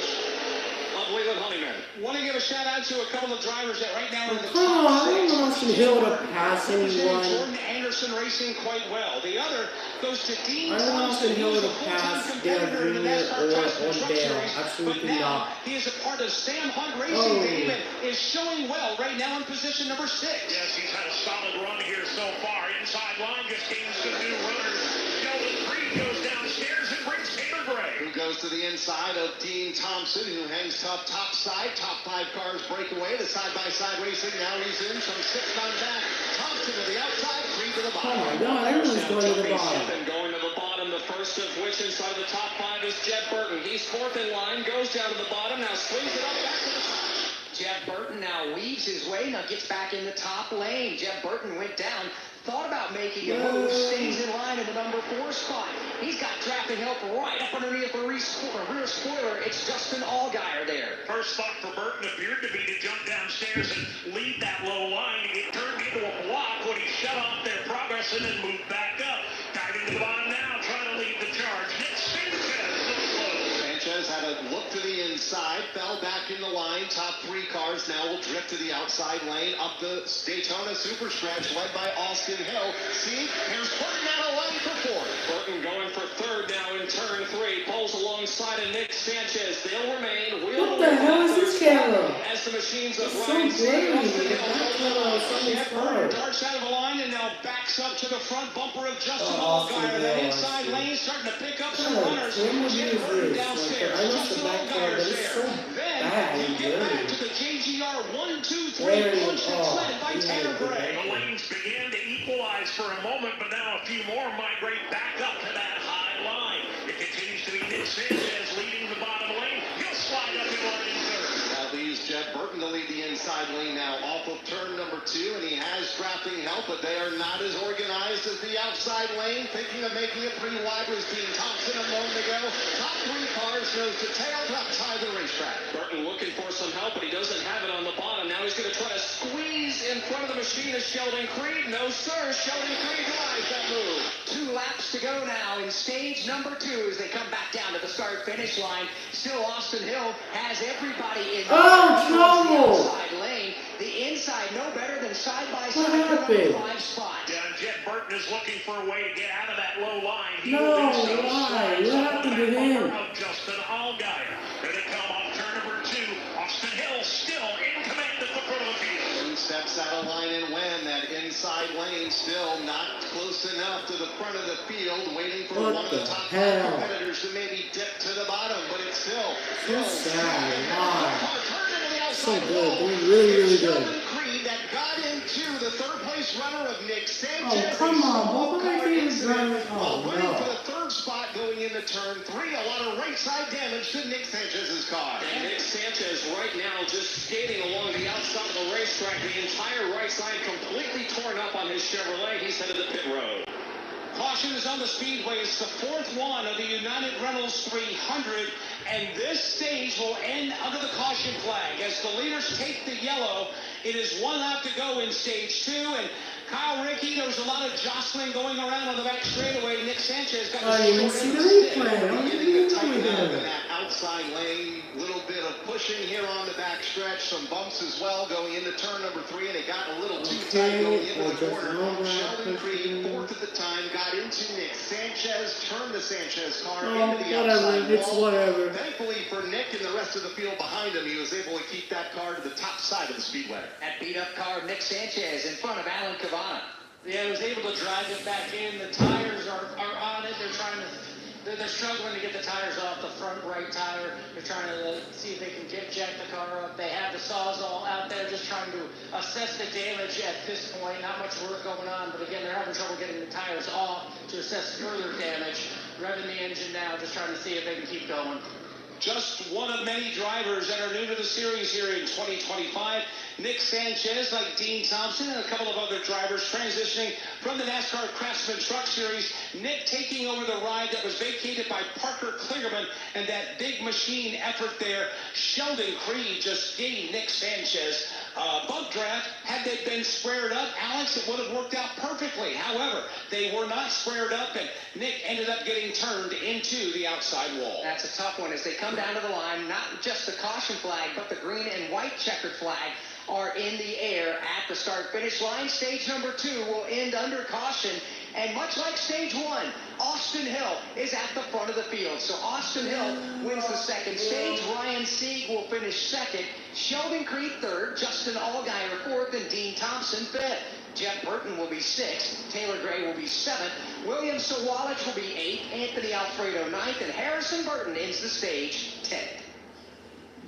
of Leland Honeyman. Want to give a shout out to a couple of drivers that right now are in the Come on, top I don't 6. want Austin Hill to pass anyone. Jordan Anderson racing quite well. The other goes to Dean I don't want Thompson. Austin Hill He's to a full-time pass competitor Dale in the Jr. NASCAR or Class 1 Truck Dale. Series. Absolutely But now not. he is a part of Sam Hunt Racing Oh. team and is showing well right now in position number 6. Yes, he's had a solid run here so far. Inside line just gained some new runners. Sheldon Creed goes downstairs and brings Taylor Gray. Who goes to the inside of Dean Thompson, who hangs tough top side. Top 5 cars break away. The side-by-side racing now resumes from 6th on back. Thompson to the outside, Creed to the bottom. Oh my God, everyone's going to the bottom. Going to the bottom, the first of which inside the top 5 is Jeff Burton. He's 4th in line, goes down to the bottom, now swings it up back to the top. Jeff Burton now weaves his way, now gets back in the top lane. Jeff Burton went down, thought about making a move, stays in line in the number 4 spot. He's got drafting help right up underneath the rear spoiler. It's Justin Allgaier there. First spot for Burton appeared to be to jump downstairs and lead that low line. It turned into a block when he shut off their progress and then moved back up. Diving to the bottom now, trying to lead the charge. Nick Sanchez looks close. Sanchez had a look to the inside, fell back in the line. Top 3 cars now will drift to the outside lane up the Daytona Super Stretch, led by Austin Hill. See, here's Burton out of line for 4th. Burton going for 3rd now in turn 3. Pulls alongside of Nick Sanchez. They'll remain. What the hell is this camera? As the machines of It's Ryan so blurry. Sieg, The back camera is so much better. Darts out of the line and now backs up to the front bumper of Justin Austin Allgaier. That Hill, inside Austin. lane starting to pick up some What runners. camera Jeff is Burton this? downstairs. Like, I know the Justin back camera, but Allgaier's it's so there. bad Then and you get back dirty. to the JGR 1, 2, 3 Very- punch that's oh, led by yeah, Taylor yeah, Gray. The lanes began to equalize for a moment, but now a few more migrate back up to that high line. It continues to be Nick Sanchez leading the bottom lane. He'll slide up in line in 3rd. That leaves Jeff Burton to lead the inside lane now off of turn number 2, and he has drafting help, but they are not as organized as the outside lane. Thinking of making it pretty wide was Dean Thompson a moment ago. Top 3 cars nose to tail, top side of the racetrack. Burton looking for some help, but he doesn't have it on the bottom. Now he's is going to try to squeeze in front of the machine of Sheldon Creed. No, sir. Sheldon Creed drives that move. 2 laps to go now in stage number 2 as they come back down to the start-finish line. Still, Austin Hill has everybody in the outside lane. The inside no better than side-by-side for the 5 spot. Yeah, and Jet Burton is looking for a way to get out of that low line. He No, will do so. why? What happened to him? Of Justin Allgaier. Here they come off turn number 2. Austin Hill still in command at the front of the field. He steps out of line and when that inside lane still not close enough to the front of the field, waiting for one of the top 5 competitors to maybe dip to the bottom, but it's still So sad. Why? So good. Doing really, really good. Creed that got into the third place runner of Nick Sanchez. Oh, come on. Both of my favorite drivers. Oh, waiting for no. the third spot going into turn 3. A lot of right side damage to Nick Sanchez's car. And Nick Sanchez right now just skating along the outside of the racetrack. The entire right side completely torn up on his Chevrolet. He's headed to pit road. Caution is on the speedway. It's the 4th one of the United Rentals 300, and this stage will end under the caution flag. As the leaders take the yellow, it is 1 lap to go in stage 2, and Kyle Rickey, there was a lot of jostling going around on the back straightaway. Nick Sanchez got I didn't even see the replay. Getting to tighten up in that outside lane. Little bit of pushing here on the back stretch. Some bumps as well going into turn number 3, and it got a little too tight going into the corner. Sheldon Creed, 4th at the time, got into Nick Sanchez, turned the Sanchez car into the outside wall. Whatever. Thankfully for Nick and the rest of the field behind him, he was able to keep that car to the top side of the speedway. That beat-up car of Nick Sanchez in front of Alan Cavana. Yeah, he was able to drive it back in. The tires are on it. They're struggling to get the tires off the front right tire. They're trying to see if they can jack the car up. They have the Sawzall out there just trying to assess the damage at this point. Not much work going on, but again, they're having trouble getting the tires off to assess further damage. Revving the engine now, just trying to see if they can keep going. Just one of many drivers that are new to the series here in 2025. Nick Sanchez, like Dean Thompson, and a couple of other drivers transitioning from the NASCAR Craftsman Truck Series. Nick taking over the ride that was vacated by Parker Kligerman, and that big machine effort there. Sheldon Creed just gave Nick Sanchez bump draft. Had they been squared up, Alex, it would have worked out perfectly. However, they were not squared up, and Nick ended up getting turned into the outside wall. That's a tough one as they come down to the line. Not just the caution flag, but the green and white checkered flag are in the air at the start-finish line. Stage number 2 will end under caution. And much like stage 1, Austin Hill is at the front of the field. So Austin Hill wins the second stage. Ryan Sieg will finish second. Sheldon Creed third. Justin Allgaier fourth. And Dean Thompson fifth. Jeff Burton will be 6th. Taylor Gray will be 7th. William Sawalich will be 8th. Anthony Alfredo 9th. And Harrison Burton ends the stage 10th.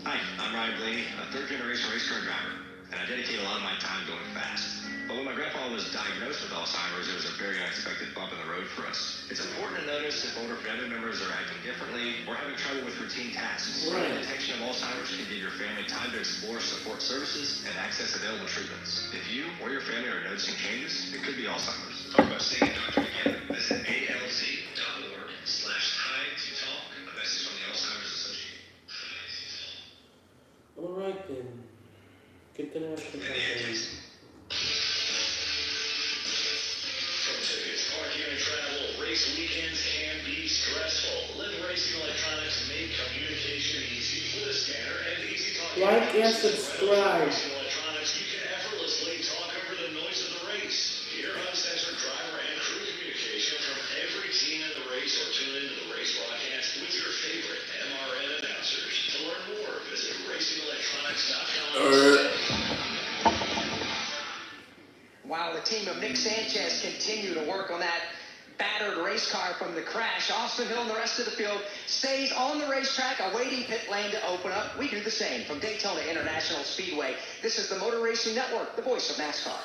Hi, I'm Ryan Blaney, a third-generation race car driver, and I dedicate a lot of my time going fast. But when my grandfather was diagnosed with Alzheimer's, it was a very unexpected bump in the road for us. It's important to notice if older family members are acting differently or having trouble with routine tasks. Early detection of Alzheimer's can give your family time to explore support services and access available treatments. If you or your family are noticing changes, it could be Alzheimer's. Talk about seeing a doctor again. Visit alz.org/time-to-talk. A message from the Alzheimer's Association. Alright then. Get the national Tickets, parking and travel, race weekends can be stressful. Let Racing Electronics make communication easy with a scanner and easy talk. Like and subscribe. Racing Electronics, you can effortlessly talk over the noise of the race. Hear uncensored driver and crew communication from every team in the race, or tune into the race broadcast with your favorite MRN announcers. To learn more, visit racingelectronics.com. While the team of Nick Sanchez continue to work on that battered race car from the crash, Austin Hill and the rest of the field stays on the racetrack awaiting pit lane to open up. We do the same from Daytona International Speedway. This is the Motor Racing Network, the voice of NASCAR.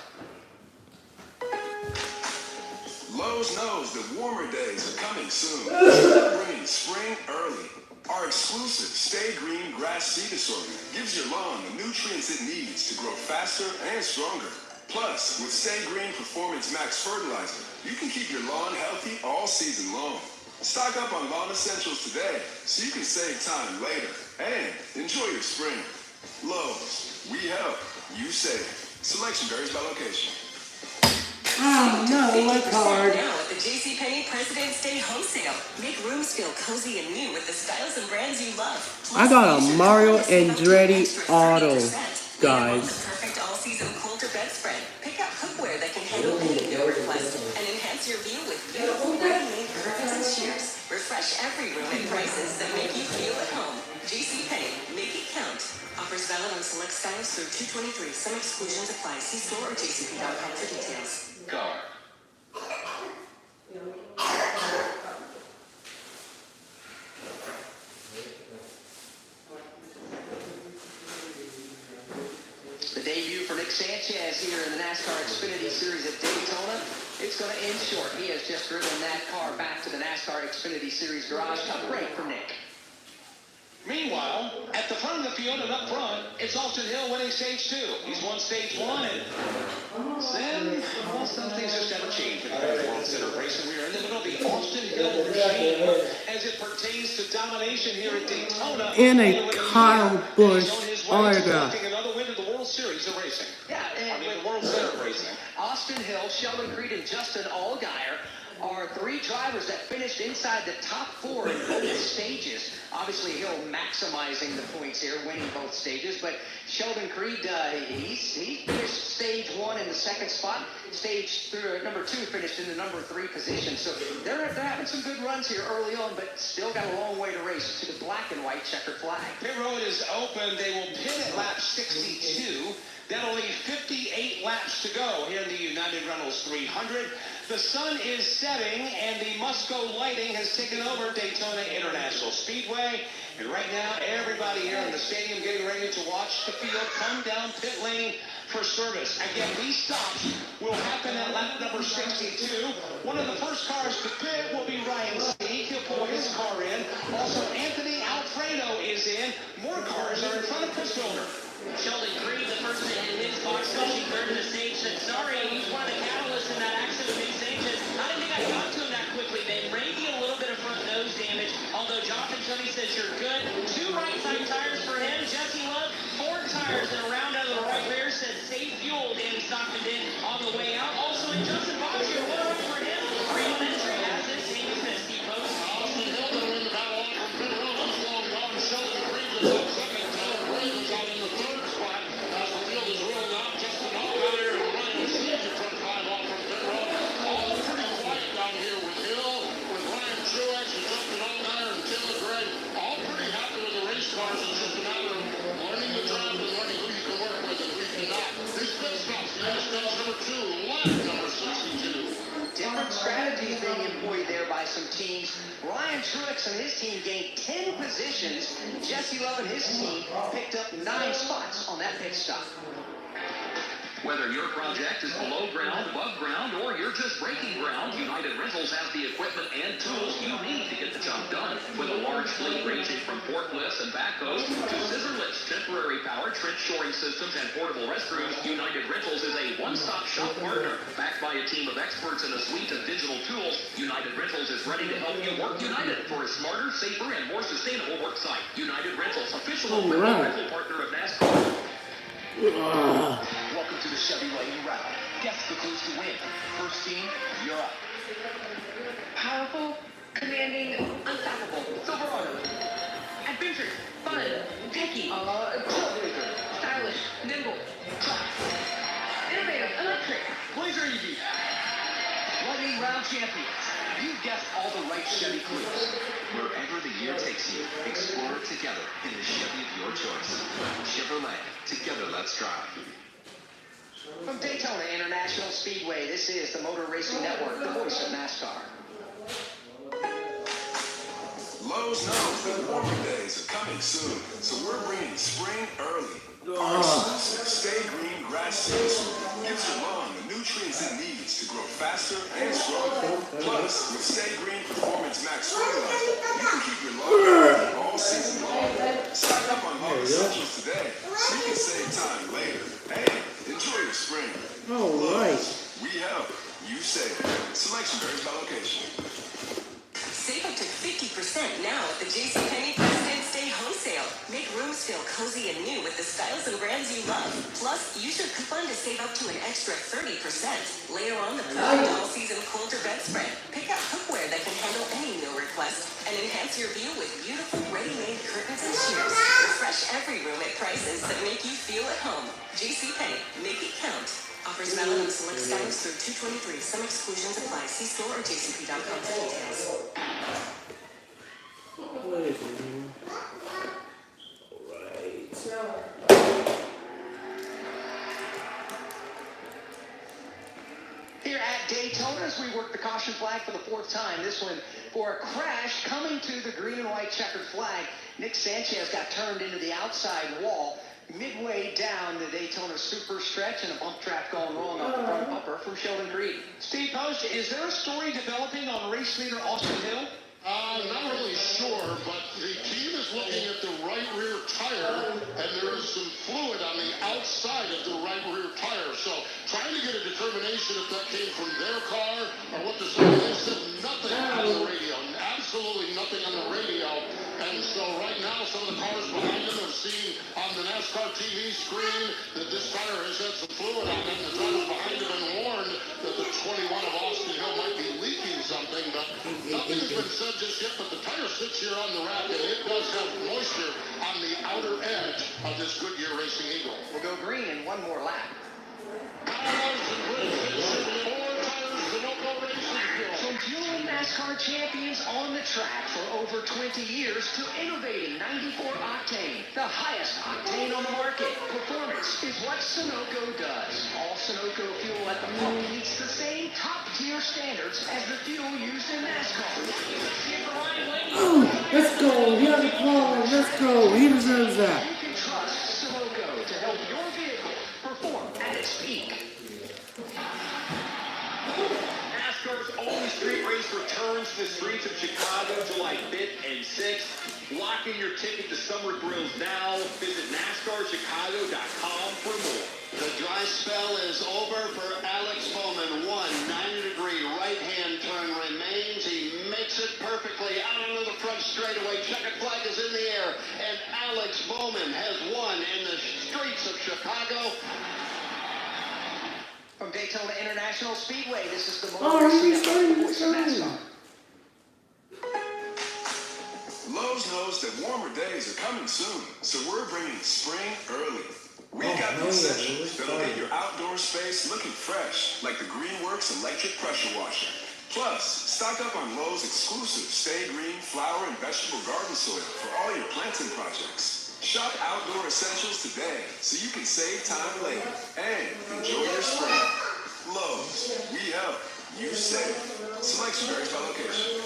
Lowe's knows that warmer days are coming soon. We're bringing spring early. Our exclusive Stay Green grass seed assortment gives your lawn the nutrients it needs to grow faster and stronger. Plus, with Stay Green Performance Max Fertilizer, you can keep your lawn healthy all season long. Stock up on lawn essentials today so you can save time later and enjoy your spring. Lowe's, we help, you save. Selection varies by location. Oh no, my card. Now at the JCPenney President's Day home sale. Make rooms feel cozy and new with the styles and brands you love. I got a Mario Andretti auto, guys. Perfect all-season quilter bedspread. Pick up cookware that can handle any no request and enhance your view with beautiful ready-made curtains and shears. Refresh every room at prices that make you feel at home. JCPenney, make it count. Offers valid on select styles through 2/23. Some exclusions apply. See store or jcp.com for details. Car. The debut for Nick Sanchez here in the NASCAR Xfinity Series at Daytona. It's going to end short. He has just driven that car back to the NASCAR Xfinity Series garage. Tough break for Nick. Meanwhile, at the front of the field and up front, it's Austin Hill winning stage 2. He's won stage 1, and then, well, some things just haven't changed with the World Center racing. We are in the middle of the Austin Hill regime as it pertains to domination here at Daytona. And a Kyle Busch autograph. Another win to the World Series of racing. Yeah, and the World Center of racing. Austin Hill, Sheldon Creed, and Justin Allgaier are 3 drivers that finished inside the top 4 in both stages. Obviously, Hill maximizing the points here, winning both stages. But Sheldon Creed, he finished stage 1 in the 2nd spot. Number 2 finished in the number 3 position. So they're having some good runs here early on, but still got a long way to race to the black and white checkered flag. Pit road is open. They will pit at lap 62. That'll leave 58 laps to go here in the United Rentals 300. The sun is setting, and the Musco lighting has taken over Daytona International Speedway. And right now, everybody here in the stadium getting ready to watch the field come down pit lane for service. Again, these stops will happen at lap number 62. One of the first cars to pit will be Ryan Sieg. He'll pull his car in. Also, Anthony Alfredo is in. More cars are in front of Chris Wilder. Sheldon Creed, the first to hit his box, finishing third in the stage, said, sorry, he's one of the catalysts in that accident with Nick Sanchez. I didn't think I got to him that quickly. They maybe a little bit of front nose damage, although Jonathan Tony says you're good. 2 right side tires for him. Jesse Love, 4 tires and a round out of the right rear, said save fuel. Danny Stockton did on the way out. Also, in Justin Bosio, 1 right for him. 3 on entry, as is Sammy Smith. Steve Post. Austin Hill going to win the battle on from pit road. He's long gone. Sheldon Creed was up second. Tyler Gray was out in the 3rd spot. As the field is rolling out, Justin Allgaier and Ryan Sieg in front 5 off from pit road. All pretty quiet down here with Hill, with Ryan Truex, and Justin Allgaier and Taylor Gray. All pretty happy with the race cars. It's just a matter of learning the drive and learning who you can work with and who you cannot. These pit stops, the stops number 2, lap number 62. Different strategies being employed there by some teams. Ryan Truex and his team gained 10 positions. Jesse Love and his team picked up 9 spots on that pit stop. Whether your project is below ground, above ground, or you're just breaking ground, United Rentals has the equipment and tools you need to get the job done. With a large fleet ranging from forklifts and backhoes to scissor lifts, temporary power, trench shoring systems, and portable restrooms, United Rentals is a one-stop shop partner. Backed by a team of experts and a suite of digital tools, United Rentals is ready to help you work United for a smarter, safer, and more sustainable work site. United Rentals, official rental partner of NASCAR. Welcome to the Chevy Lightning Round. Guess the clues to win. First team, you're up. Powerful, commanding, unstoppable, Silverado. Adventure, fun, techy, trailblazer, stylish, nimble, innovative, electric. Blazer EV. Lightning Round champions. You've guessed all the right Chevy clues. Wherever the year takes you, explore it together in the Chevy of your choice. Chevrolet, together let's drive. From Daytona International Speedway, this is the Motor Racing Network, the voice of NASCAR. Lowe's knows that warmer days are coming soon, so we're bringing spring early. Our exclusive Stay Green grass seeds gives your lawn the nutrients it needs to grow faster and stronger. Plus, with Stay Green Performance Max fertilizer, you can keep your lawn healthy all season long. Stock up on Lawn Essentials today so you can save time later. Hey, enjoy your spring. All right. We help, you save. Selection varies by location. Save up to 50% now at the JCPenney President's Day home sale. Make room rooms feel cozy and new with the styles and brands you love. Plus, use your coupon to save up to an extra 30%. Layer on the perfect all-season quilter bedspread. Pick out cookware that can handle any meal request. And enhance your view with beautiful ready-made curtains and shears. Refresh every room at prices that make you feel at home. JCPenney, make it count. Offers valid on select styles through 2/23. Some exclusions apply. See store or jcp.com for details. Here at Daytona, as we work the caution flag for the 4th time, this one for a crash coming to the green and white checkered flag. Nick Sanchez got turned into the outside wall midway down the Daytona super stretch, and a bump trap going wrong off the front bumper from Sheldon Creed. Steve Post, is there a story developing on race leader Austin Hill? Not really sure, but the team is looking at the right rear tire, and there is some fluid on the outside of the right rear tire. So trying to get a determination if that came from their car or what the side. They said nothing on the radio, absolutely nothing on the radio. And so right now, some of the cars behind them have seen on the NASCAR TV screen that this tire has had some fluid on it. The drivers behind have been warned that the 21 of Austin Hill might be leaking something, but nothing has been said just yet. But the tire sits here on the rack, and it does have moisture on the outer edge of this Goodyear Racing Eagle. We'll go green in one more lap. From fueling NASCAR champions on the track for over 20 years to innovating 94 octane, the highest octane on the market. Performance is what Sunoco does. All Sunoco fuel at the pump meets the same top-tier standards as the fuel used in NASCAR. Oh, let's go. He has a call. Let's go. He deserves that. You can trust Sunoco to help your vehicle perform at its peak. NASCAR's only street race returns to the streets of Chicago July 5th and 6th. Lock in your ticket to Summer Thrills now. Visit NASCARChicago.com for more. The dry spell is over for Alex Bowman. 90-degree right-hand turn remains. He makes it perfectly out onto the front straightaway. Checkered flag is in the air, and Alex Bowman has won in the streets of Chicago. From Daytona International Speedway, this is the voice of NASCAR. Lowe's knows that warmer days are coming soon, so we're bringing spring early. We've got the essentials that'll get your outdoor space looking fresh, like the Greenworks electric pressure washer. Plus, stock up on Lowe's exclusive Stay Green flower and vegetable garden soil for all your planting projects. Shop outdoor essentials today so you can save time later and enjoy your spring. Lowe's, we help, you save. Selects varies by location.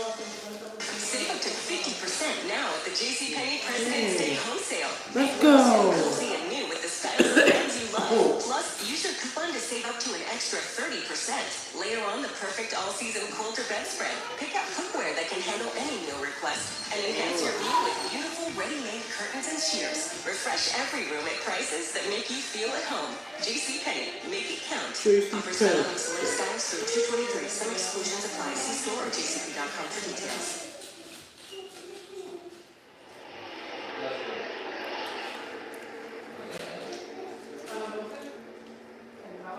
Save up to 50% now at the JCPenney President's Day home sale. Let's go. Cozy and new with the styles and brands you love. Plus, use your coupon to save up to an extra 30%. Layer on the perfect all-season quilter bedspread. Pick out cookware that can handle any meal request. And enhance your view with beautiful ready-made curtains and shears. Refresh every room at prices that make you feel at home. JCPenney, make it count. Offers valid on select styles through 2/23. Some exclusions apply. See store or jcp.com for details.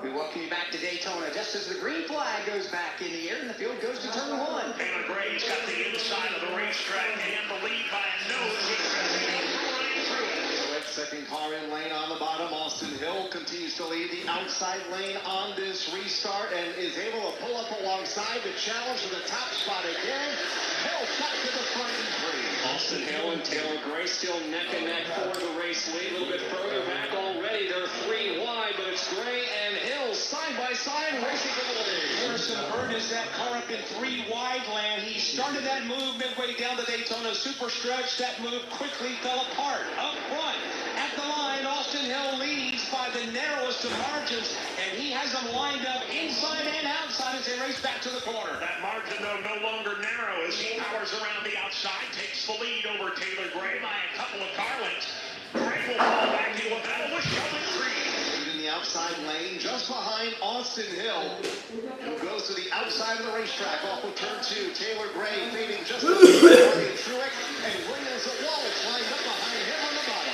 We welcome you back to Daytona just as the green flag goes back in the air and the field goes to turn 1. Taylor Gray's got the inside of the racetrack and the lead by a nose with running through it. Second car in lane on the bottom. Austin Hill continues to lead the outside lane on this restart and is able to pull up alongside the challenge for the top spot again. Hill back to the front in 3. Austin Hill and Taylor Gray still neck and neck for the race lead. A little bit further back already. They're 3 wide, but it's Gray and Hill side by side racing for the lead. Harrison Bird is that car up in 3 wide land. He started that move midway down the Daytona super stretch. That move quickly fell apart. Up front, at the line, Austin Hill leads by the narrowest of margins, and he has them lined up inside and outside as they race back to the corner. That margin, though, no longer narrow as he powers around the outside, takes the lead over Taylor Gray by a couple of car lengths. Gray will fall back into a battle with Sheldon Creed. In the outside lane, just behind Austin Hill, who goes to the outside of the racetrack off of turn 2. Taylor Gray fading just a bit through it, and Williams at Wallace lined up behind him on the bottom.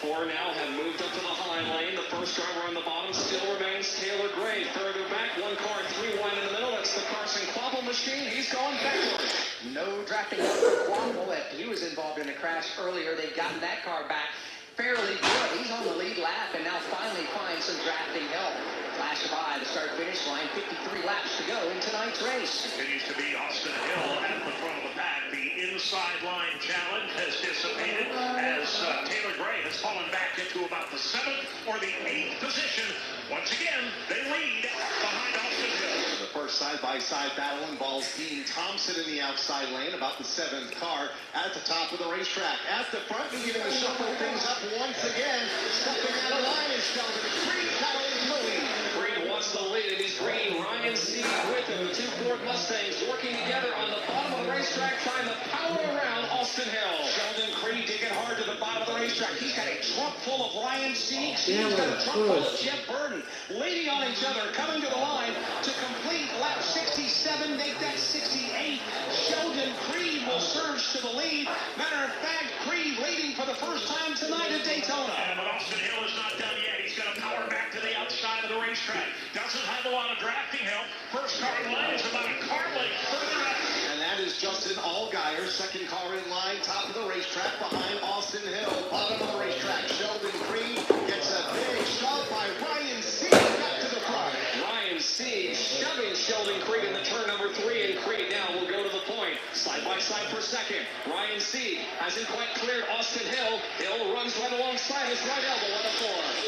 Four now have moved up to the high lane. The first driver on the bottom still remains Taylor Gray. Further back, one car, three wide in the middle. That's the Carson Quapple machine. He's going backwards. No drafting up for Quapple. He was involved in a crash earlier. They've gotten that car back fairly good. He's on the lead lap and now finally finds some drafting help. Flash by the start-finish line. 53 laps to go in tonight's race. Continues to be Austin Hill at the front of the pack. The inside line challenge has dissipated as Taylor Gray has fallen back into about the 7th or the 8th position. Once again, they lead behind Austin Hill. The first side-by-side battle involves Dean Thompson in the outside lane, about the 7th car at the top of the racetrack. At the front, beginning to shuffle things up once again. Stepping out of line is Sheldon Creed, battling the lead. Creed wants the lead, and he's bringing Ryan Sieg with him. The two Ford Mustangs working together on the bottom of the racetrack, trying to power around Austin Hill. Sheldon Creed digging hard to the bottom of the racetrack. He's got a trunk full of Ryan Sieg. He's got a trunk full of Jeff Burton. Leaning on each other, coming to the line to complete lap 67, make that 68. Sheldon Creed will surge to the lead. Matter of fact, Creed leading for the first time tonight at Daytona. But Austin Hill is not done yet. He's going to power back to the outside of the racetrack. Doesn't have a lot of drafting help. First car in line is about a car length further up. And that is Justin Allgaier, second car in line, top of the racetrack behind Austin Hill. Bottom of the racetrack, Sheldon Creed gets a big shove by Ryan Sieg back to the front. Ryan Sieg shoving Sheldon Creed in the turn number 3, and Creed now will go to the point. Side by side for second. Ryan Sieg hasn't quite cleared Austin Hill. Hill runs right alongside his right elbow on the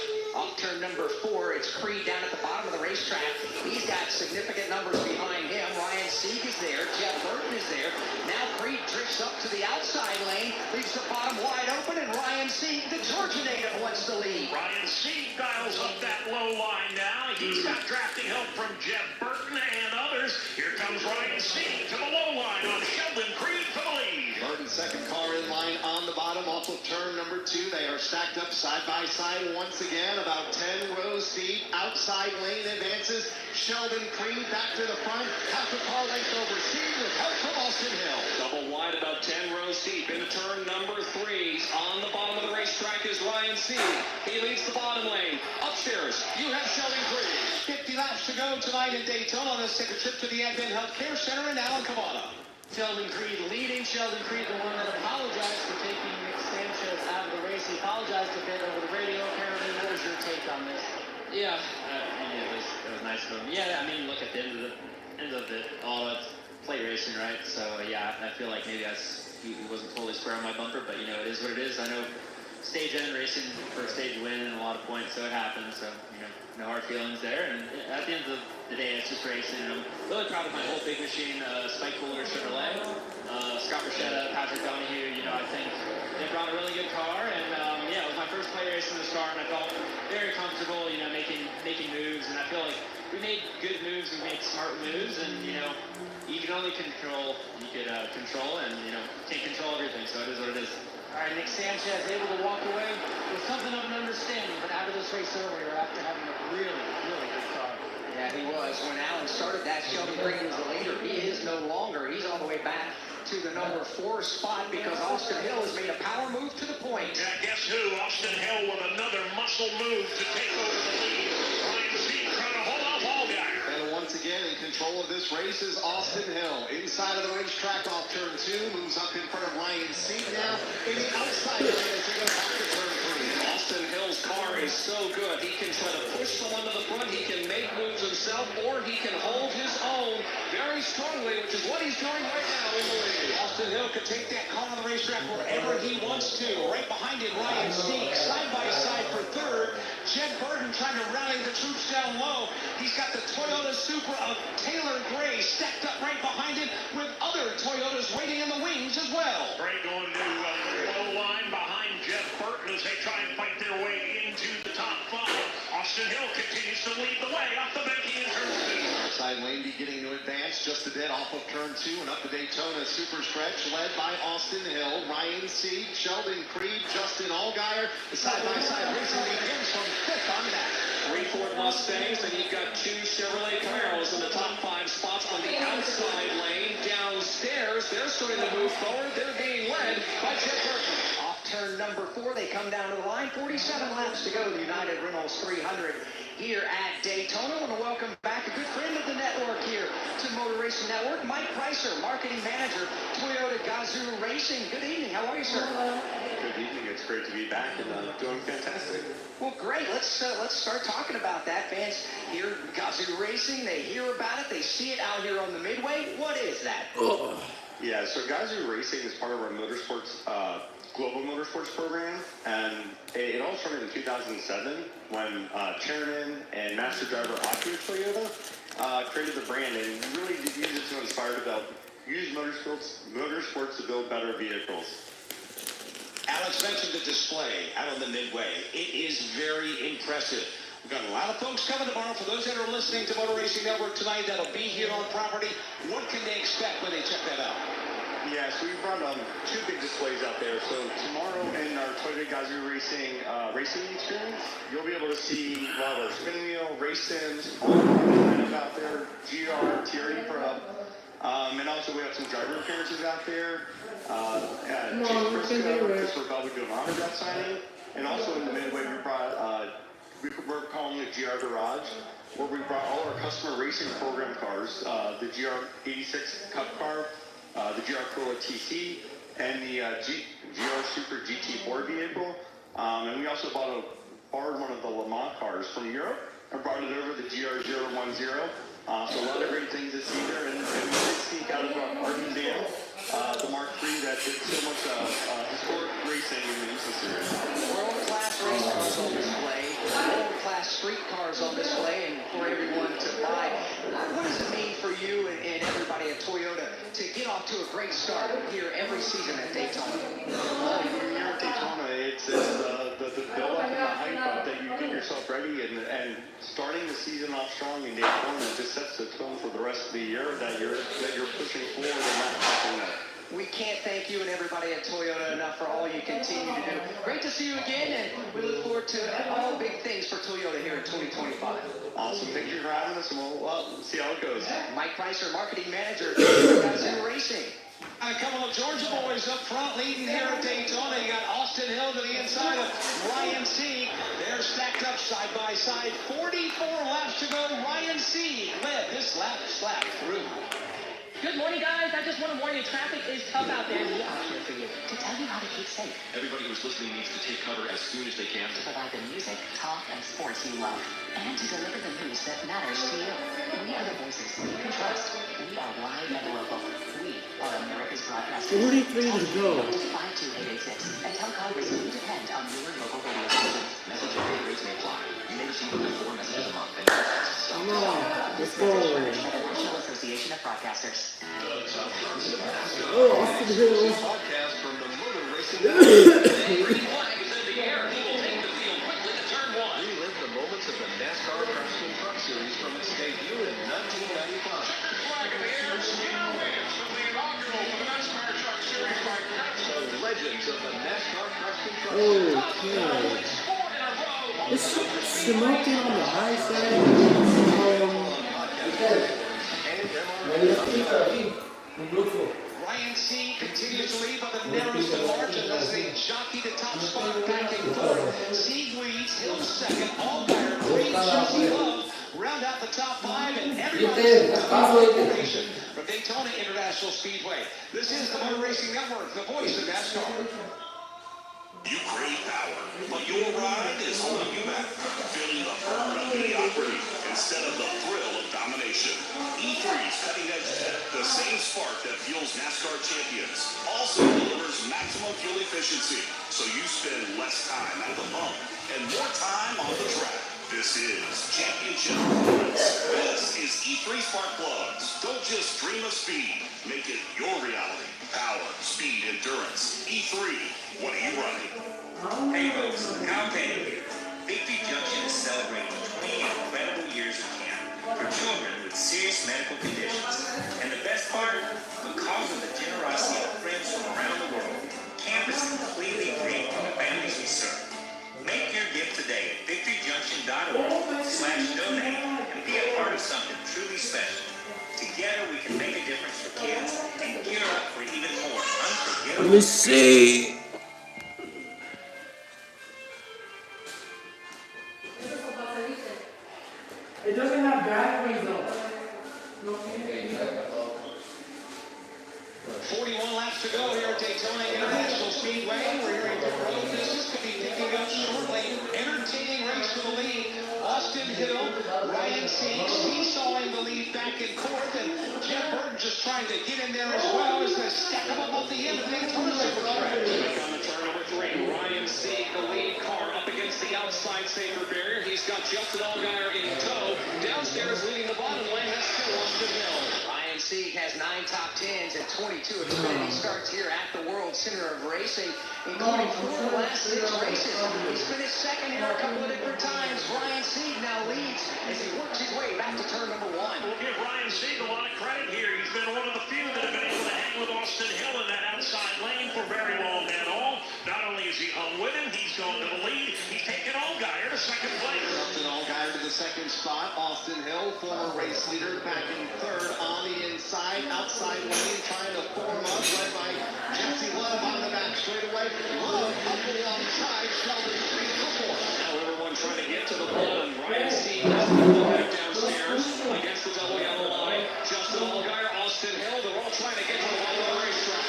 4. Off turn number 4, it's Creed down at the bottom of the racetrack. He's got significant numbers behind him. Ryan Sieg is there. Jeff Burton is there. Now Creed drifts up to the outside lane, leaves the bottom wide open, and Ryan Sieg, the Georgia native, wants the lead. Ryan Sieg dials up that low line now. He's got drafting help from Jeff Burton and others. Here comes Ryan Sieg to the low line on Sheldon Creed for the lead. Burton's second car in line on the bottom off of turn number 2. They are stacked up side by side once again, about 10 rows deep. Outside lane advances. Sheldon Creed back to the front. Half a car length over Sieg with help from Austin Hill. Double wide, about 10 rows deep into turn number 3. On the bottom of the racetrack is Ryan Sieg. He leads the bottom lane. Upstairs, you have Sheldon Creed. 50 laps to go tonight in Daytona. Let's take a trip to the Advent Healthcare Center in Alan Cabana. Sheldon Creed leading. Sheldon Creed, the one that apologized for taking Nick Sanchez out of the race. He apologized a bit over the radio, apparently. What was your take on this? Yeah, it was nice of him. Yeah, I mean, look, at the end of it all, it's plate racing, right? So, yeah, I feel like maybe he wasn't totally square on my bumper, but, you know, it is what it is. I know stage end racing for a stage win and a lot of points, so it happens. So, you know, no hard feelings there. And at the end of the day, it's just racing. And I'm really proud of my whole big machine, Spike Cooler Chevrolet, Scott Rashetta, Patrick Donahue. You know, I think they brought a really good car. And, yeah, it was my first play race in this car, and I felt very comfortable, you know, making moves. And I feel like we made good moves, we made smart moves, and, you know, you can only control, control, and, you know, can't control everything, so it is what it is. All right, Nick Sanchez able to walk away with something of an understanding, but out of this race earlier after having a really, really good car. Yeah, he was. When Allen started that, Sheldon Creed was the leader. He is no longer. He's all the way back to the number 4 spot because Austin Hill has made a power move to the point. Yeah, guess who? Austin Hill with another muscle move to take over the lead. Ryan Sieg trying to hold off Allgaier. And once again, in control of this race is Austin Hill. Inside of the racetrack off turn 2, moves up in front of Ryan Sieg now. In the outside lane as they go back to turn 3. Austin Hill's car is so good. He can try to push someone to the front. He can make moves himself, or he can hold his own very strongly, which is what he's doing right now in the lead. Austin Hill could take that car on the racetrack wherever he wants to. Right behind him, Ryan Sieg, side by side for third. Jed Burton trying to rally the troops down low. He's got the Toyota Supra of Taylor Gray stacked up right behind him with other Toyotas waiting in the wings as well. Gray going to the low line behind Jed Burton as they try and fight their way into the top 5. Austin Hill continues to lead the way off the banking in turn 2. Outside lane beginning to advance just a bit off of turn 2 and up the Daytona Super Stretch led by Austin Hill, Ryan Sieg, Sheldon Creed, Justin Allgaier. The side-by-side racing begins from 5th on back. 3 Ford Mustangs, and you've got 2 Chevrolet Camaros in the top 5 spots on the outside lane. Downstairs, they're starting to move forward. They're being led by Jeff Burton. Off turn number 4. They come down to the line. 47 laps to go. The United Rentals 300 here at Daytona. I want to welcome back a good friend of the network here to Motor Racing Network, Mike Pricer, Marketing Manager, Toyota Gazoo Racing. Good evening. How are you, sir? Good evening. It's great to be back and doing fantastic. Well, great. Let's start talking about that. Fans hear Gazoo Racing. They hear about it. They see it out here on the Midway. What is that? Yeah, so Gazoo Racing is part of our motorsports, global motorsports program, and it all started in 2007 when Chairman and Master Driver Aki of Toyota created the brand and really used it to inspire use motorsports to build better vehicles. Alex mentioned the display out on the Midway. It is very impressive. We've got a lot of folks coming tomorrow. For those that are listening to Motor Racing Network tonight that'll be here on property, what can they expect when they check that out? Yeah, so we've run 2 big displays out there. So tomorrow in our Toyota Gazoo Racing racing experience, you'll be able to see a lot of our spinning wheel, race sims, out there, GR, TRD Pro. And also we have some driver appearances out there. Chris Rebel doing an autograph signing. And also in the Midway, we brought, we're calling it GR Garage, where we brought all our customer racing program cars, the GR86 Cup car, the GR Corolla TC, and the GR Super GT4 vehicle. And we also borrowed one of the Le Mans cars from Europe and brought it over, the GR010. So a lot of great things to see there. And we did sneak out of our museum, the Mark III that did so much historic racing in the IMSA series. World-class race cars on display, world-class street cars on display, and for everyone to buy. What does it mean for you and everybody at Toyota to get off to a great start here every season at Daytona? Well, here at Daytona, it's the build-up and the hype that you get yourself ready, and starting the season off strong in Daytona just sets the tone for the rest of the year that you're pushing forward and not backing up. We can't thank you and everybody at Toyota enough for all you continue to do. Great to see you again, and we look forward to all big things for Toyota here in 2025. Awesome. Thank you for having us, and we'll see how it goes. Mike Pricer, Marketing Manager, Gazoo Racing. A couple of Georgia boys up front leading here at Daytona. You got Austin Hill to the inside of Ryan Sieg. They're stacked up side by side. 44 laps to go. Ryan Sieg led this lap through. Good morning, guys. I just want to warn you, traffic is tough out there. We are here for you to tell you how to keep safe. Everybody who's listening needs to take cover as soon as they can. To provide the music, talk, and sports you love. And to deliver the news that matters to you. We are the voices you can trust. We are live and local. We are America's broadcasters. 43 to go. 52886 and tell Congress you depend on your local radio station. Message and data rates may apply. You may receive up to 4 messages a month. Come on, let's go. National Association of Broadcasters. Oh, Austin Hill. Podcast from the Motor Racing Green flag is in the air. He will take the field quickly to turn 1. Relive the moments of the NASCAR Craftsman Truck Series from its debut in 1995. Flag in the air. Skinner wins from the inaugural for the NASCAR Truck Series by Craftsman. The legends of the NASCAR Craftsman Truck Okay. It's smoking on the high side. Ryan Sieg continues to lead by the narrowest of margin as they jockey the top spot back and forth. Sieg leads, Hill second, Allgaier, Green, Chelsea Love round out the top 5, and everybody's from Daytona International Speedway. This is the Motor Racing Network, the voice of NASCAR. You crave power, but your ride is holding you back. Feeling the burn of mediocrity instead of the thrill of domination. E3's cutting-edge tech, the same spark that fuels NASCAR champions, also delivers maximum fuel efficiency, so you spend less time at the pump and more time on the track. This is championship performance. This is E3 Spark Plugs. Don't just dream of speed. Make it your reality. Power, speed, endurance. E3. What are you running? Hey folks, Kyle Payne here. Victory Junction is celebrating 20 incredible years of camp for children with serious medical conditions. And the best part, because of the generosity of friends from around the world, camp is completely free from the families we serve. Make your gift today at victoryjunction.org/donate and be a part of something truly special. Together we can make a difference for kids and gear up for even more unforgettable. Let me see. It doesn't have batteries though. 41 laps to go here at Daytona International Speedway. We're hearing from road business could be picking up shortly. Entertaining race for the lead. Austin Hill, Ryan Sieg, seesawing the lead back and forth, and Jeff Burton just trying to get in there as well as they stack him up off the end of Daytona Superstretch. On the turn number 3, Ryan Sieg, the lead car up against the outside safer barrier. He's got Justin Allgaier in tow. Downstairs leading the bottom lane, that's still Austin Hill. Ryan Sieg has 9 top 10s and 22 Xfinity starts here at the World Center of Racing, including 4 of the last 6 races. He's finished second here a couple of different times. Ryan Sieg now leads as he works his way back to turn number 1. We'll give Ryan Sieg a lot of credit here. He's been one of the few that have been able to hang with Austin Hill in that outside lane for very long at all. Not only is he hung with him, he's gone to the lead. He's taken Allgaier to second place. Justin Allgaier to the second spot. Austin Hill, former race leader, back in third on the inside, outside lane, trying to form up, led by Jesse Love on the back straightaway. Love up alongside Sheldon Creed before. Now everyone trying to get to the bottom. Ryan Sieg has to go back downstairs against the double yellow line. Justin Allgaier, Austin Hill, they're all trying to get to the bottom of the racetrack.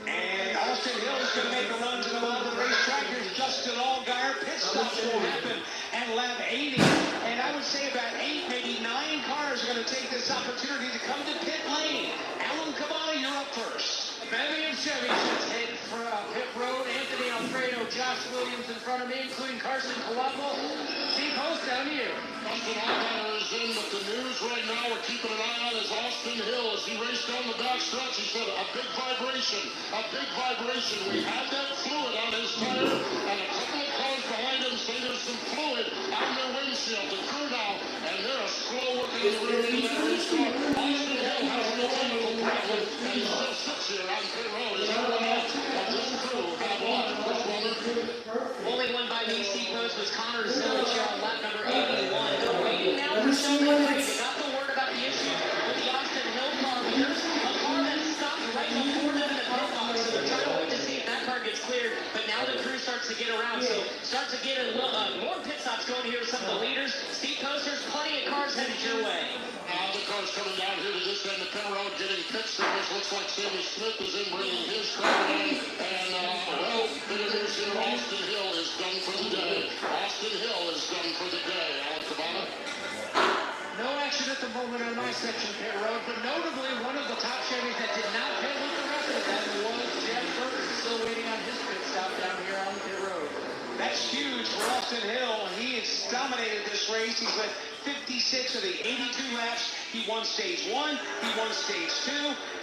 And Austin Hill is going to make a run to the bottom of the racetrack. Here's Justin Allgaier. Pit stops will happen at lap 80. And I would say about 8, maybe 9 cars are going to take this opportunity to come to pit lane. Alan Cabana, you're up first. Bevy and Chevy just hit for pit road. Anthony Alfredo, Josh Williams in front of me, including Carson Coapo. Steve Post, down to you. Justin Allgaier is in, but the news right now we're keeping an eye on is Austin Hill as he raced down the back stretch. He said a big vibration, a big vibration. We had that fluid on his tire, and a couple of cars behind him say there's some fluid on their windshield. The crew now, and they're slow working the rear end of that race car. Austin Hill has no technical problem, and he still sits here on pit road. Is everyone else of this crew have won? Chris Wilder? Only won by me, Steve Post, was Connor Zilic here on lap number 81. They're waiting now for Sheldon Creed. They got the word about the issues with the Austin Hill car. There's a car that stopped right before them in the pit box, so they're trying to wait to see if that car gets cleared. But now the crew starts to get around, so starts to get more pit stops going here with some of the leaders. Steve Post, there's plenty of cars headed your way. The cars coming down here to this end of pit road, getting pit service. Looks like Sammy Smith is in, bringing his car in. And, well, the news here, Austin Hill is done for the day. Austin Hill is done for the day. Alan Cabana? No action at the moment on my section of pit road, but notably one of the top Chevys that did not pit with the rest of them was Jeff Burton, still waiting on his pit stop down here on pit road. That's huge for Austin Hill. He has dominated this race. He's led 56 of the 82 laps. He won stage 1, he won stage 2,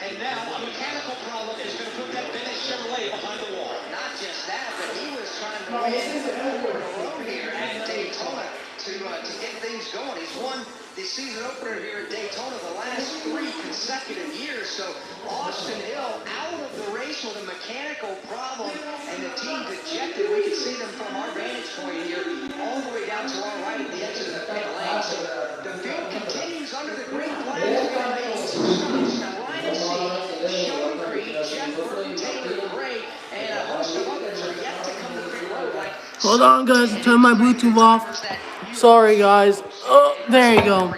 and now a mechanical problem is going to put that Bennett Chevrolet behind the wall. Not just that, but he was trying to win over the road here at Daytona to get things going. He's won the season opener here at Daytona the last 3 consecutive years. So Austin Hill out of the race with a mechanical problem, and the team dejected. We can see them from our vantage point here, all the way down to our right at the exit of the pit lane. So the field continues under the green flag. We're going to make some stops. Now Ryan Sieg, Sheldon Creed, Jeff Burton, Taylor Gray, and a host of others are yet to come to pit road. Like Hold on, guys. Turn my Bluetooth off. Sorry, guys. Oh, there you go.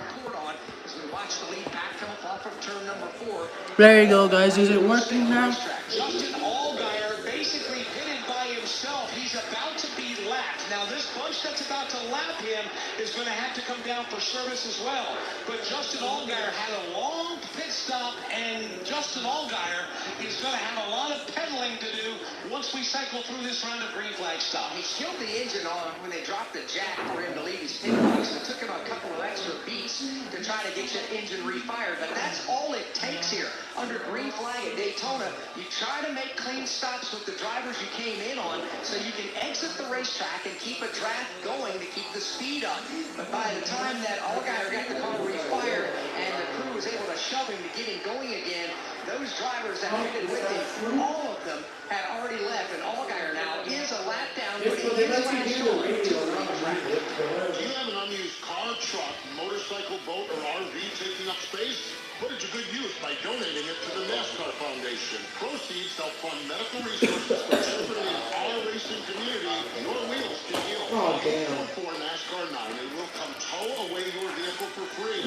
There you go, guys. Is it working now? Justin Allgaier basically pitted by himself. He's about to be lapped. Now, this bunch that's about to lap him is going to have to come down for service as well. But Justin Allgaier had a long pit stop, and Justin Allgaier is going to have a lot of pedaling to do once we cycle through this round of green flag stop. He killed the engine on when they dropped the jack for him to leave his pit box. It took him a couple of extra beats to try to get your engine refired, but that's all it takes here. Under green flag at Daytona, you try to make clean stops with the drivers you came in on so you can exit the racetrack and keep a draft going to keep the speed up. But by the time that Allgaier got the car refired and the crew was able to shove him to get him going again, those drivers that pitted with him, all of them had already left, and Allgaier now is a lap down, but he is last short to the run track. Do you have an unused car, truck, motorcycle, boat, or RV taking up space? Put it to good use by donating it to the NASCAR Foundation. Proceeds help fund medical resources for children in our racing community. Your wheels can heal. Oh, damn. For NASCAR. NASCAR 9 and will come tow away your vehicle for free.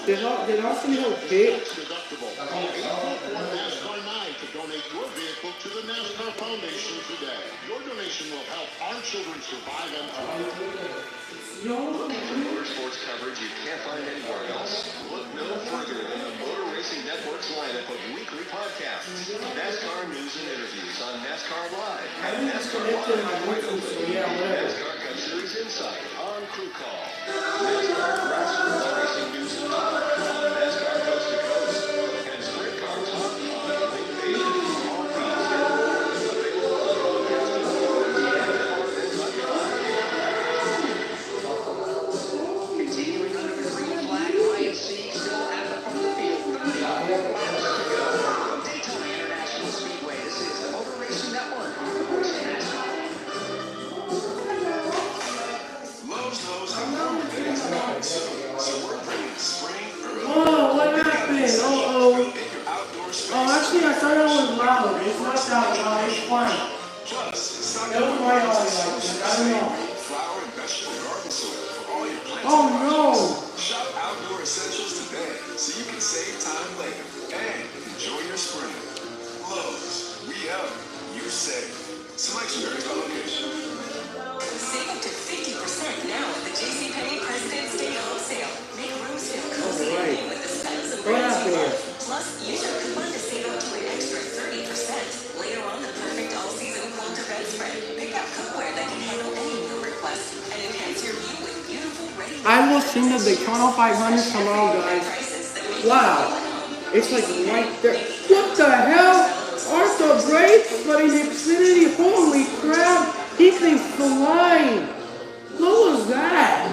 Did Austin Hill pick? Deductible. Call 844 NASCAR 9 to donate your vehicle to the NASCAR Foundation today. Your donation will help our children survive and thrive. For motorsports coverage you can't find anywhere else, look no further than the Motor Racing Network's lineup of weekly podcasts. NASCAR news and interviews on NASCAR Live and NASCAR Live Wide Open. NASCAR Cup Series Insight on Crew Call. NASCAR Grassroots Racing News and Talk on NASCAR Coast to Coast. And Sprint Car Talk on Link Nation. All these and more available on podcasting platforms and MRNs.com. Continuing under the green flag, Ryan Sieg still at the front of the field. 30 laps to go. From Daytona International Speedway, this is the Motor Racing Network. Lowe's knows that warmer days are coming soon, so we're bringing spring early. Oh, what happened? Uh-oh. Oh, actually, I thought it was loud. It's not that loud. It's fine. Plus, stock It was my audio like this. I don't know. flower and vegetable garden soil for all your plants. Oh, no. Shop Outdoor Essentials today so you can save time later and enjoy your spring. Lowe's, we help, you save. Selection varies by location. Save up to 50% now at the JCPenney President's Day Home Sale. Make rooms feel cozy and new with the styles of brands you love. Plus, use your coupon to save up to an extra 30%. Later on, the perfect all-season quilter bedspread. Pick out cookware that can handle any meal request and enhance your view with beautiful ready. I will sing the Daytona 500 tomorrow, guys. Wow. It's like right there. What the hell? Arthur Brakes, but in Xfinity, holy crap. He can fly. What was that?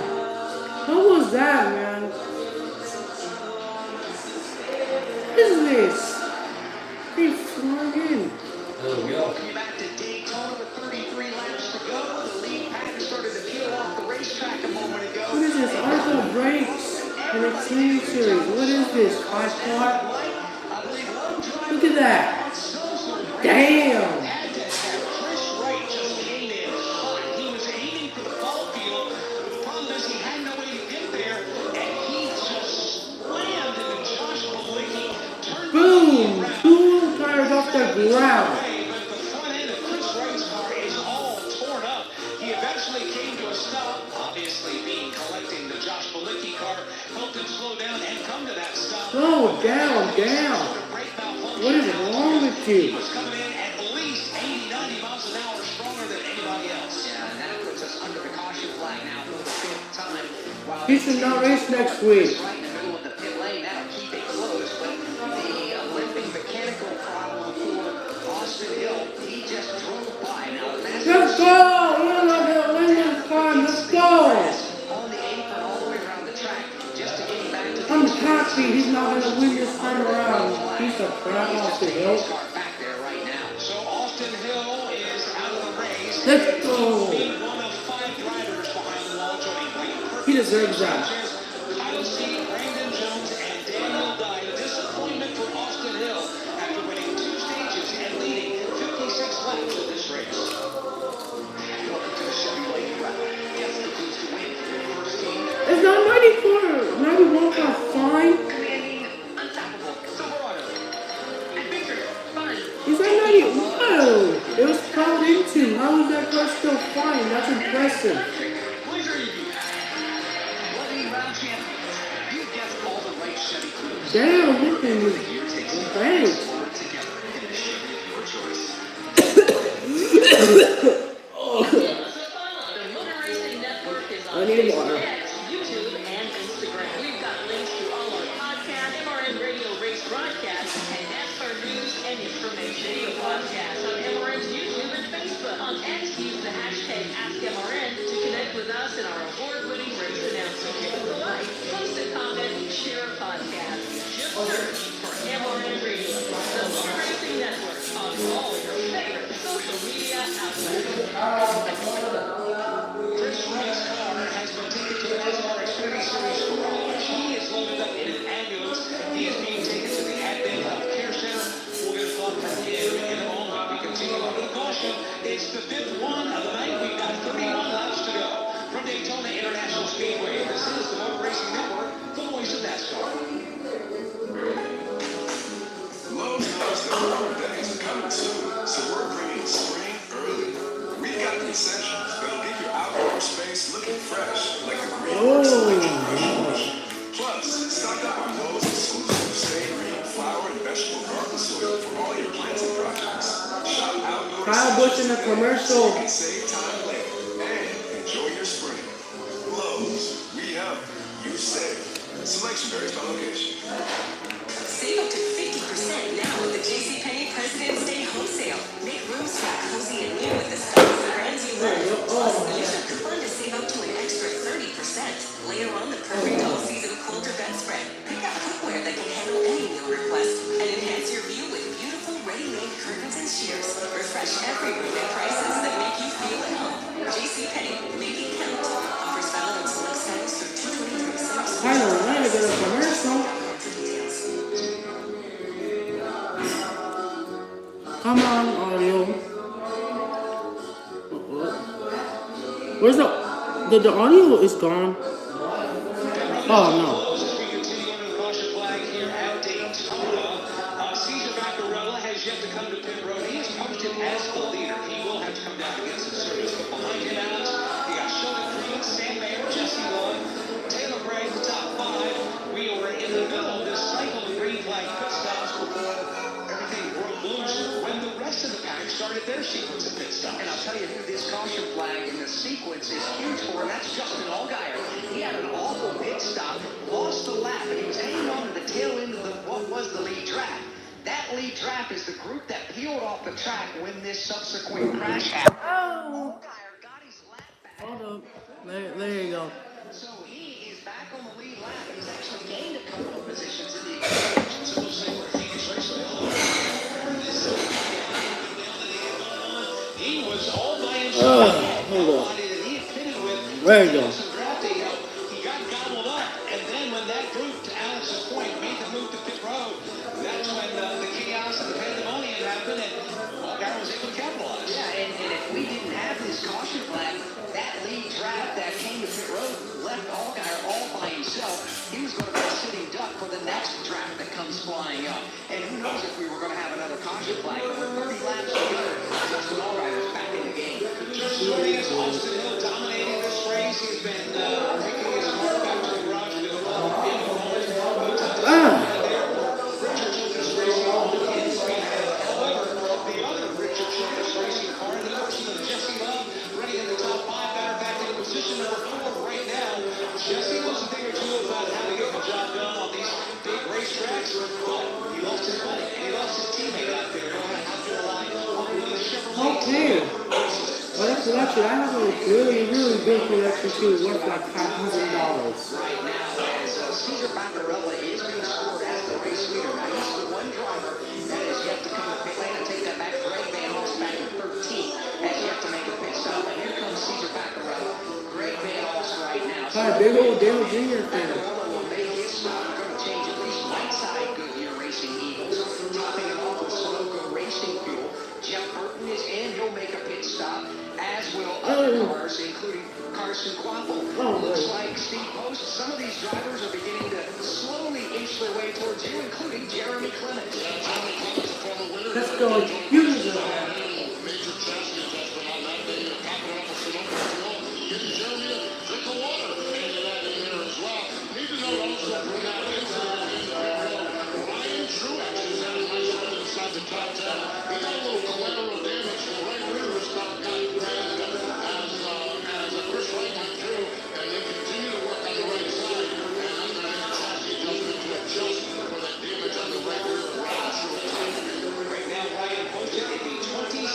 What was that, man? What is this? He flew in. Welcome you back to Daytona with 33 laps to go. The lead pack started to peel off the racetrack a moment ago. What is this? Arthur Brakes in Xfinity Series. What is this? 5-part? Look at that. Damn. Chris Wright just came in hot. He was aiming for the ball field, but the problem is he had no way to get there, and he just slammed into Josh Malicki. Boom. 2 tires off the ground. But the front end of Chris Wright's car is all torn up. He eventually came to a stop. Obviously, collecting the Josh Malicki car helped him slow down and come to that stop. Slow down. What is wrong with you? He was coming in at least 80, 90 miles an hour stronger than anybody else. Yeah, and that puts us under the caution flag now for the 5th time. While He should not race next week. right in the middle of the pit lane, that'll keep it close. But the limping mechanical problem for Austin Hill, he just drove by. Now, Let's go! We're not gonna win this time. Let's go! on the apron all the way around the track just to get him back to the I'm happy he's not gonna win this time around. He's a crap Austin Hill. back there right now. So Austin Hill is out of the race. Let's go! Being one of 5 drivers behind the wall, joining Wayne He deserves that. Kyle C., Brandon Jones, and Daniel Dye. Disappointment for Austin Hill after winning 2 stages and leading 56 laps of this race. Welcome to the Chevy Lake Route. Yes, the clues to win. First team. Is that 91 car fine? Commanding unstoppable. Silverado. Adventure. Fun. Is that 90? Whoa! It was plowed into. How is that car still fine? That's impressive. Pleasure you. Lucky round champions. You guessed all the right Chevy clues. Damn, look at me. Thanks. Together in the Chevy of your choice. The Motor Racing Network is on I need water. X, YouTube, and Instagram. We've got links to all our podcasts, MRN Radio race broadcasts, and NASCAR news and information. Video podcasts on MRN's YouTube and Facebook. On X, use the hashtag AskMRN to connect with us in our award-winning race announcement. Give us a like, post a comment, share a podcast. Just search for MRN Radio, the Motor Racing Network, on all your favorite social media outlets. Chris Wright's car has been taken to the NASCAR Xfinity Series garage. He is loaded up in an ambulance. He is being taken to the Advent Health Care Center. We'll get a thought from him in a moment. We continue on with caution. It's the 5th one of the night. We've got 31 laps to go. From Daytona all your plans and projects. Shop outdoor Kyle Busch in the commercial. save time later and enjoy your spring. Lowe's, we help, you save. Selection varies by location. Save up to 50% now with the JCPenney President's Day home sale. Make rooms feel cozy and new with the styles and brands you love. Plus, use your coupon to save up to an extra 30%. Later on, the perfect all-season quilter bedspread. Pick up cookware that can handle any meal request and enhance your view with beautiful ready-made curtains and shears. Refresh every room at prices that make you feel at home. JCPenney, make it count. Offers valid on select styles through 2/23. I don't want to go to commercial. Come on, audio. Where's the audio is gone? Oh no. As we continue under the caution flag here at Daytona, Cesar Vaccarella has yet to come to pit road. He is posted as the leader. He will have to come down to get some service. But behind him, Alex, you got Sheldon Creed, Sam Mayer, Jesse Love, Taylor Gray, the top five. We were in the middle of this cycle of green flag pit stops before everything broke loose when the rest of the pack started their sequence of pit stops. And I'll tell you who this caution flag in the sequence is huge for, and that's Justin Allgaier. He had an awful pit stop, lost the lap, and he was hanging on to the tail end of what was the lead track. That lead track is the group that peeled off the track when this subsequent crash happened. Oh. Allgaier got his lap back. Hold up. There you go. So he is back on the lead lap, and he's actually gained a couple of positions in the equation. So we'll say where Phoenix Raceway. He was all by himself. Hold on. He had pitted with. There you go. He got gobbled up, and then when that group, to Alex's point, made the move to pit road, that's when the chaos and the pandemonium happened, and Allgaier was able to capitalize. Yeah, and if we didn't have this caution flag, that lead draft that came to pit road left Allgaier all by himself. He was going to be a sitting duck for the next draft that comes flying up. And who knows if we were going to have another caution flag. But with 30 laps to go, Justin Allgaier is back in the game. Just joining us, Austin Hill dominating this race. He's been taking his car back to the garage with a Richard Childress Racing on the in-speed ahead. However, the other Richard Childress Racing car, the person of Jesse Love, running in the top five, matter of fact, in position number 4 right now. Jesse knows a thing or two about how to get the job done on these big racetracks, but he lost his buddy, and he lost his teammate out there. He'll have to rely on the Chevrolet. Okay. Well, that collection, I have a really big collection too, worth like $500. Right now, as Cesar Vaccarella is being scored as the race leader. Now, he's the one driver that has yet to come to pit lane. I take that back. Greg Van Hoss back in 13 has yet to make a pit stop. And here comes Cesar Vaccarella. Greg Van Hoss right now. Hi, big old Dale Jr. fan. Vaccarella will make his stop. Going to change at least one side Goodyear Racing Eagles. Topping him off with Sunoco Racing Fuel. Jeff Burton is in. He'll make a pit stop, as will other cars, including Carson Quapple. Looks like Steve Post. Some of these drivers are beginning to slowly inch their way towards you, including Jeremy Clements. Let's go. You deserve that. Major chassis adjustment on that day. Topping off with Sunoco fuel. Getting Jeremy a drink of water. Hanging that in there as well. Need to note also from that incident, Ryan Truex has had a nice run inside the top 10. He got a little collateral damage. The right rear was got grazed as Chris Wright went through, and they continue to work on the right side. And I'm going to make a chassis adjustment to adjust for that damage on the right rear. Ryan Truex. Right now, Ryan posted in the 27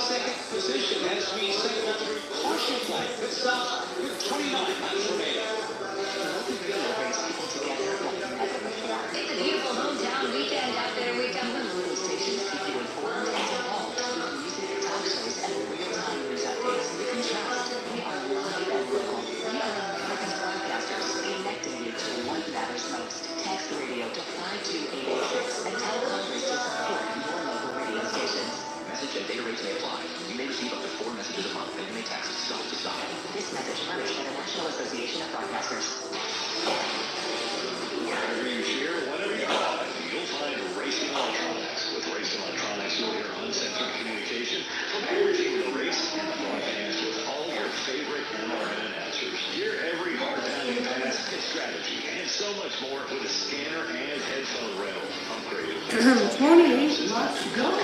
much more with a scanner and headphone rental. Upgraded. 28 laps to go. All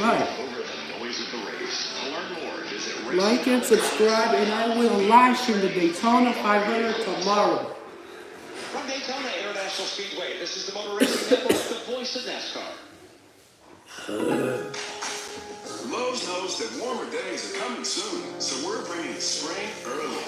right. Over the noise of the race. To learn more, visit Like and subscribe, and I will live stream the Daytona 500 tomorrow. From Daytona International Speedway, this is the Motor Racing Network, the voice of NASCAR. Lowe's knows that warmer days are coming soon, so we're bringing spring early.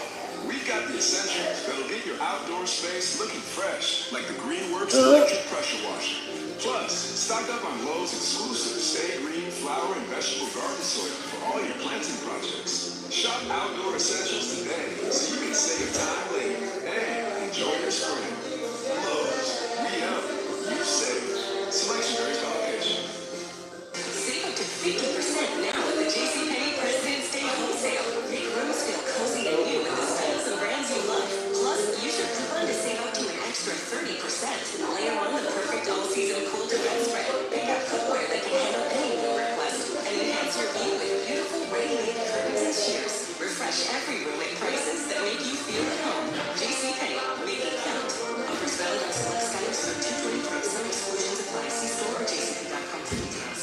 We've got the essentials that'll get your outdoor space looking fresh, like the Greenworks electric pressure washer. Plus, stock up on Lowe's exclusive Stay Green flower and vegetable garden soil for all your planting projects. Shop outdoor essentials today so you can save time later and enjoy your spring. Lowe's, we help, you save. Selection varies by location. Save up to 50% now at the JCPenney President's Day home sale. Make rooms feel cozy and new with the styles and brands you love. Plus, use your coupon to save up to an extra 30%. Layer on the perfect all-season cool to bedspread. Pick up footwear that can handle any new request. And enhance your view with beautiful ready-made curtains and shears. Refresh every room at prices that make you feel at home. JCPenney, make it count. Offers valid on select styles through 2/23. Some exclusions apply. See store or jcp.com for details.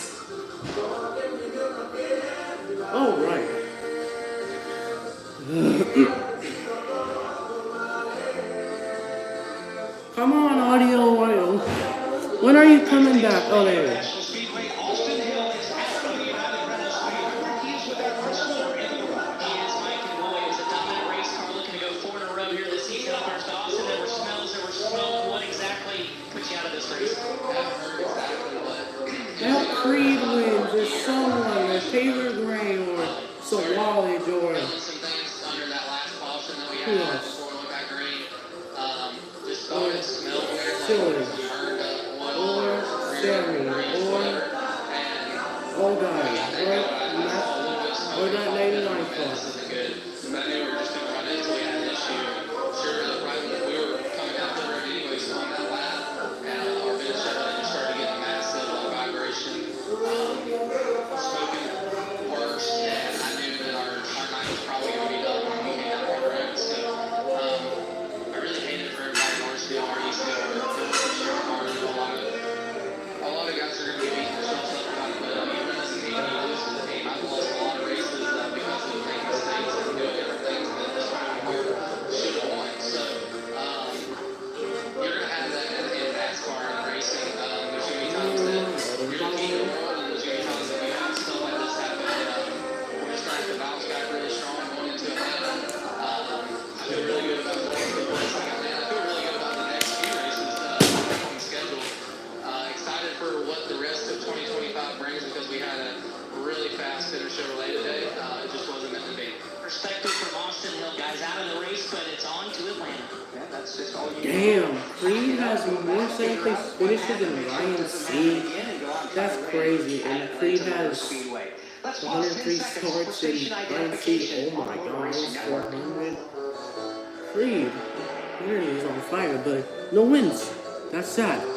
All right. Come on, audio. When are you coming back? Oh, there. National Speedway, Austin Hill is after the United Rentals Speedway. He is with their Chris Miller in the garage. He is, Mike, and boy, it was a dominant race car looking to go 4 in a row here this season. Up there's Austin. There were smells, there were smoke. What exactly put you out of this race? I haven't heard exactly what. Elk Creed wins. There's someone, or Taylor Gray, or Sawalage, or Some things under that last caution that we who had else? before we went back green. Just thought it smelled weird, like Silly. it was burned up oil Or Sammy, or Old Guy, or that 99 This club. isn't good. But I knew we were just going to run into we had an issue. Sure enough, right when we were coming out the road anyways on that lap, and our bench just started getting massive vibration, smoking worse, and I knew that our night was probably going to be done when we came out the road. So I really hated it for everybody in Northfield, our East Field, our Field, our a lot of guys are going to be beating themselves up about it, but you win as a team, you lose as a team. I've lost a lot of races because of making mistakes and doing different things that this one we should have won. So you're going to have that in NASCAR and racing. There's going to be times that you're the king of the world, and there's going to be times that you have stuff like this happen. We're just going to have to bounce back really strong going into Atlanta. I feel really good about the race like Atlanta. I feel really good about the next few races on the schedule. Excited for what the rest of 2025 brings because we had a really fast finish Chevrolet today. It just wasn't meant to be. Perspective from Austin Hill, guys, out of the race, but it's on to Atlanta. Yeah, that's just all you Damn, Creed has more second place finishes than Ryan C. That's crazy. And Creed has 103 starts and Ryan C. Oh my god, almost 400. Creed, literally is on fire, but no wins. That's sad.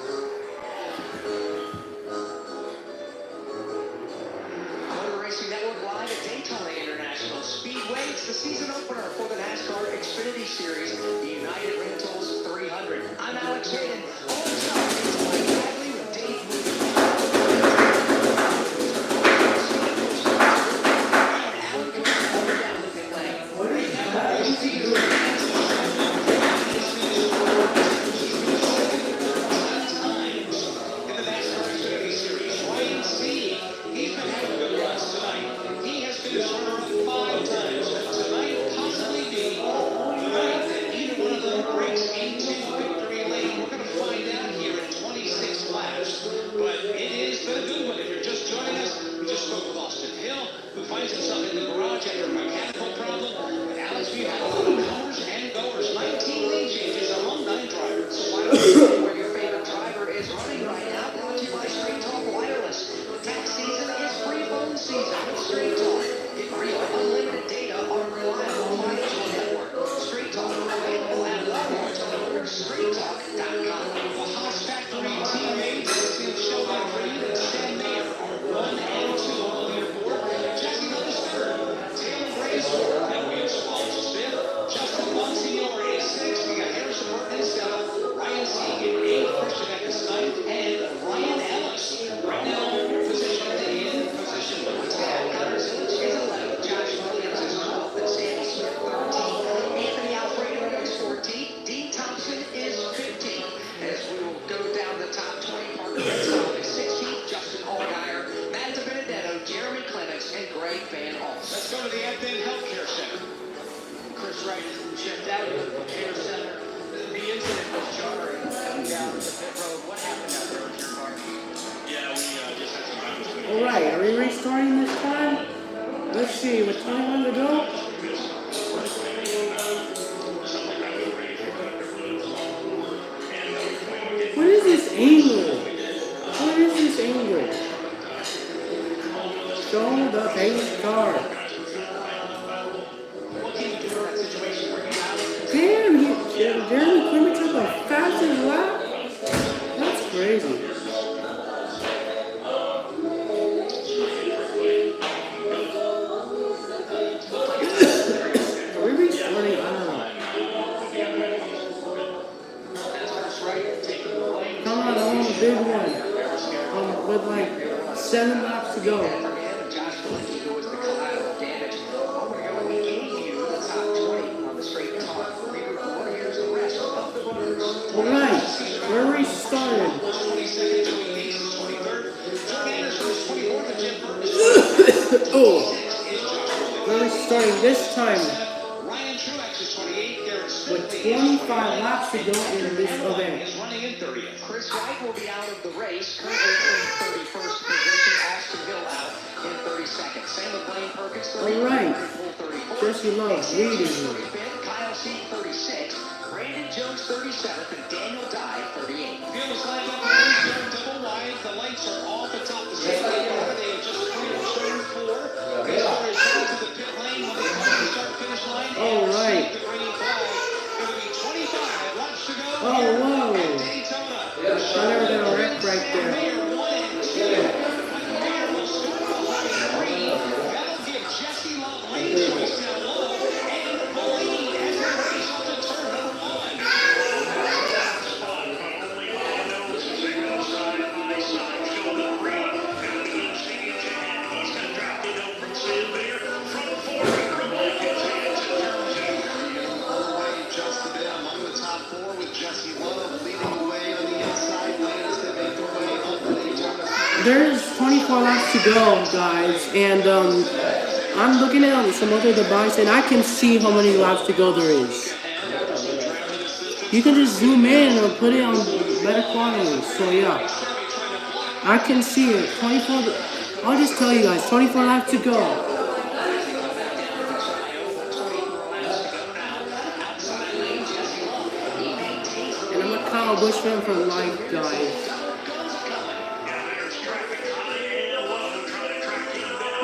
Motor Racing Network live at Daytona International Speedway. It's the season opener for the NASCAR Xfinity Series, the United Rentals 300. I'm Alex Hayden. Alongside Mike Bradley with Dave Movie. starting this time? Let's see, with 21 to go. What is this angle? What is this angle? Show the pace car. Damn, Jeremy Clement took the fastest lap? That's crazy. Are we restarting? I don't know. Come on, I want a big one. With like 7 laps to go. Alright, we're restarting. Oh, we're restarting this time with 25 laps to go in this event. Chris Wright will be out of the race, currently in 31st position. Austin Hill out in 32nd. Same with Blaine Perkins, 30th. Alright, Jesse Love leading here. Kyle Seat, 36th. Brandon Jones, 37th. And Daniel Dye, 38th. Field is lined up in double wide. The lights are off atop the safety car. They have just cleared turn 4. This car is headed to the pit lane when they come to the start-finish line. Alright. The green flag. It'll be 25 laps to go. Oh, whoa. Daytona. I never got a wreck right there. That'll give Jesse Love lane choice now low and the lead as they race up to turn number 1. Just a bit among the top 4 with Jesse Love leading the way on the inside lane as they make their way up the Daytona. There's 24 laps to go, guys, and I'm looking at some other device, and I can see how many laps to go there is. You can just zoom in or put it on better quality. So yeah, I can see it. 24. I'll just tell you guys, 24 laps to go. And I'm a Kyle Busch fan for life, guys.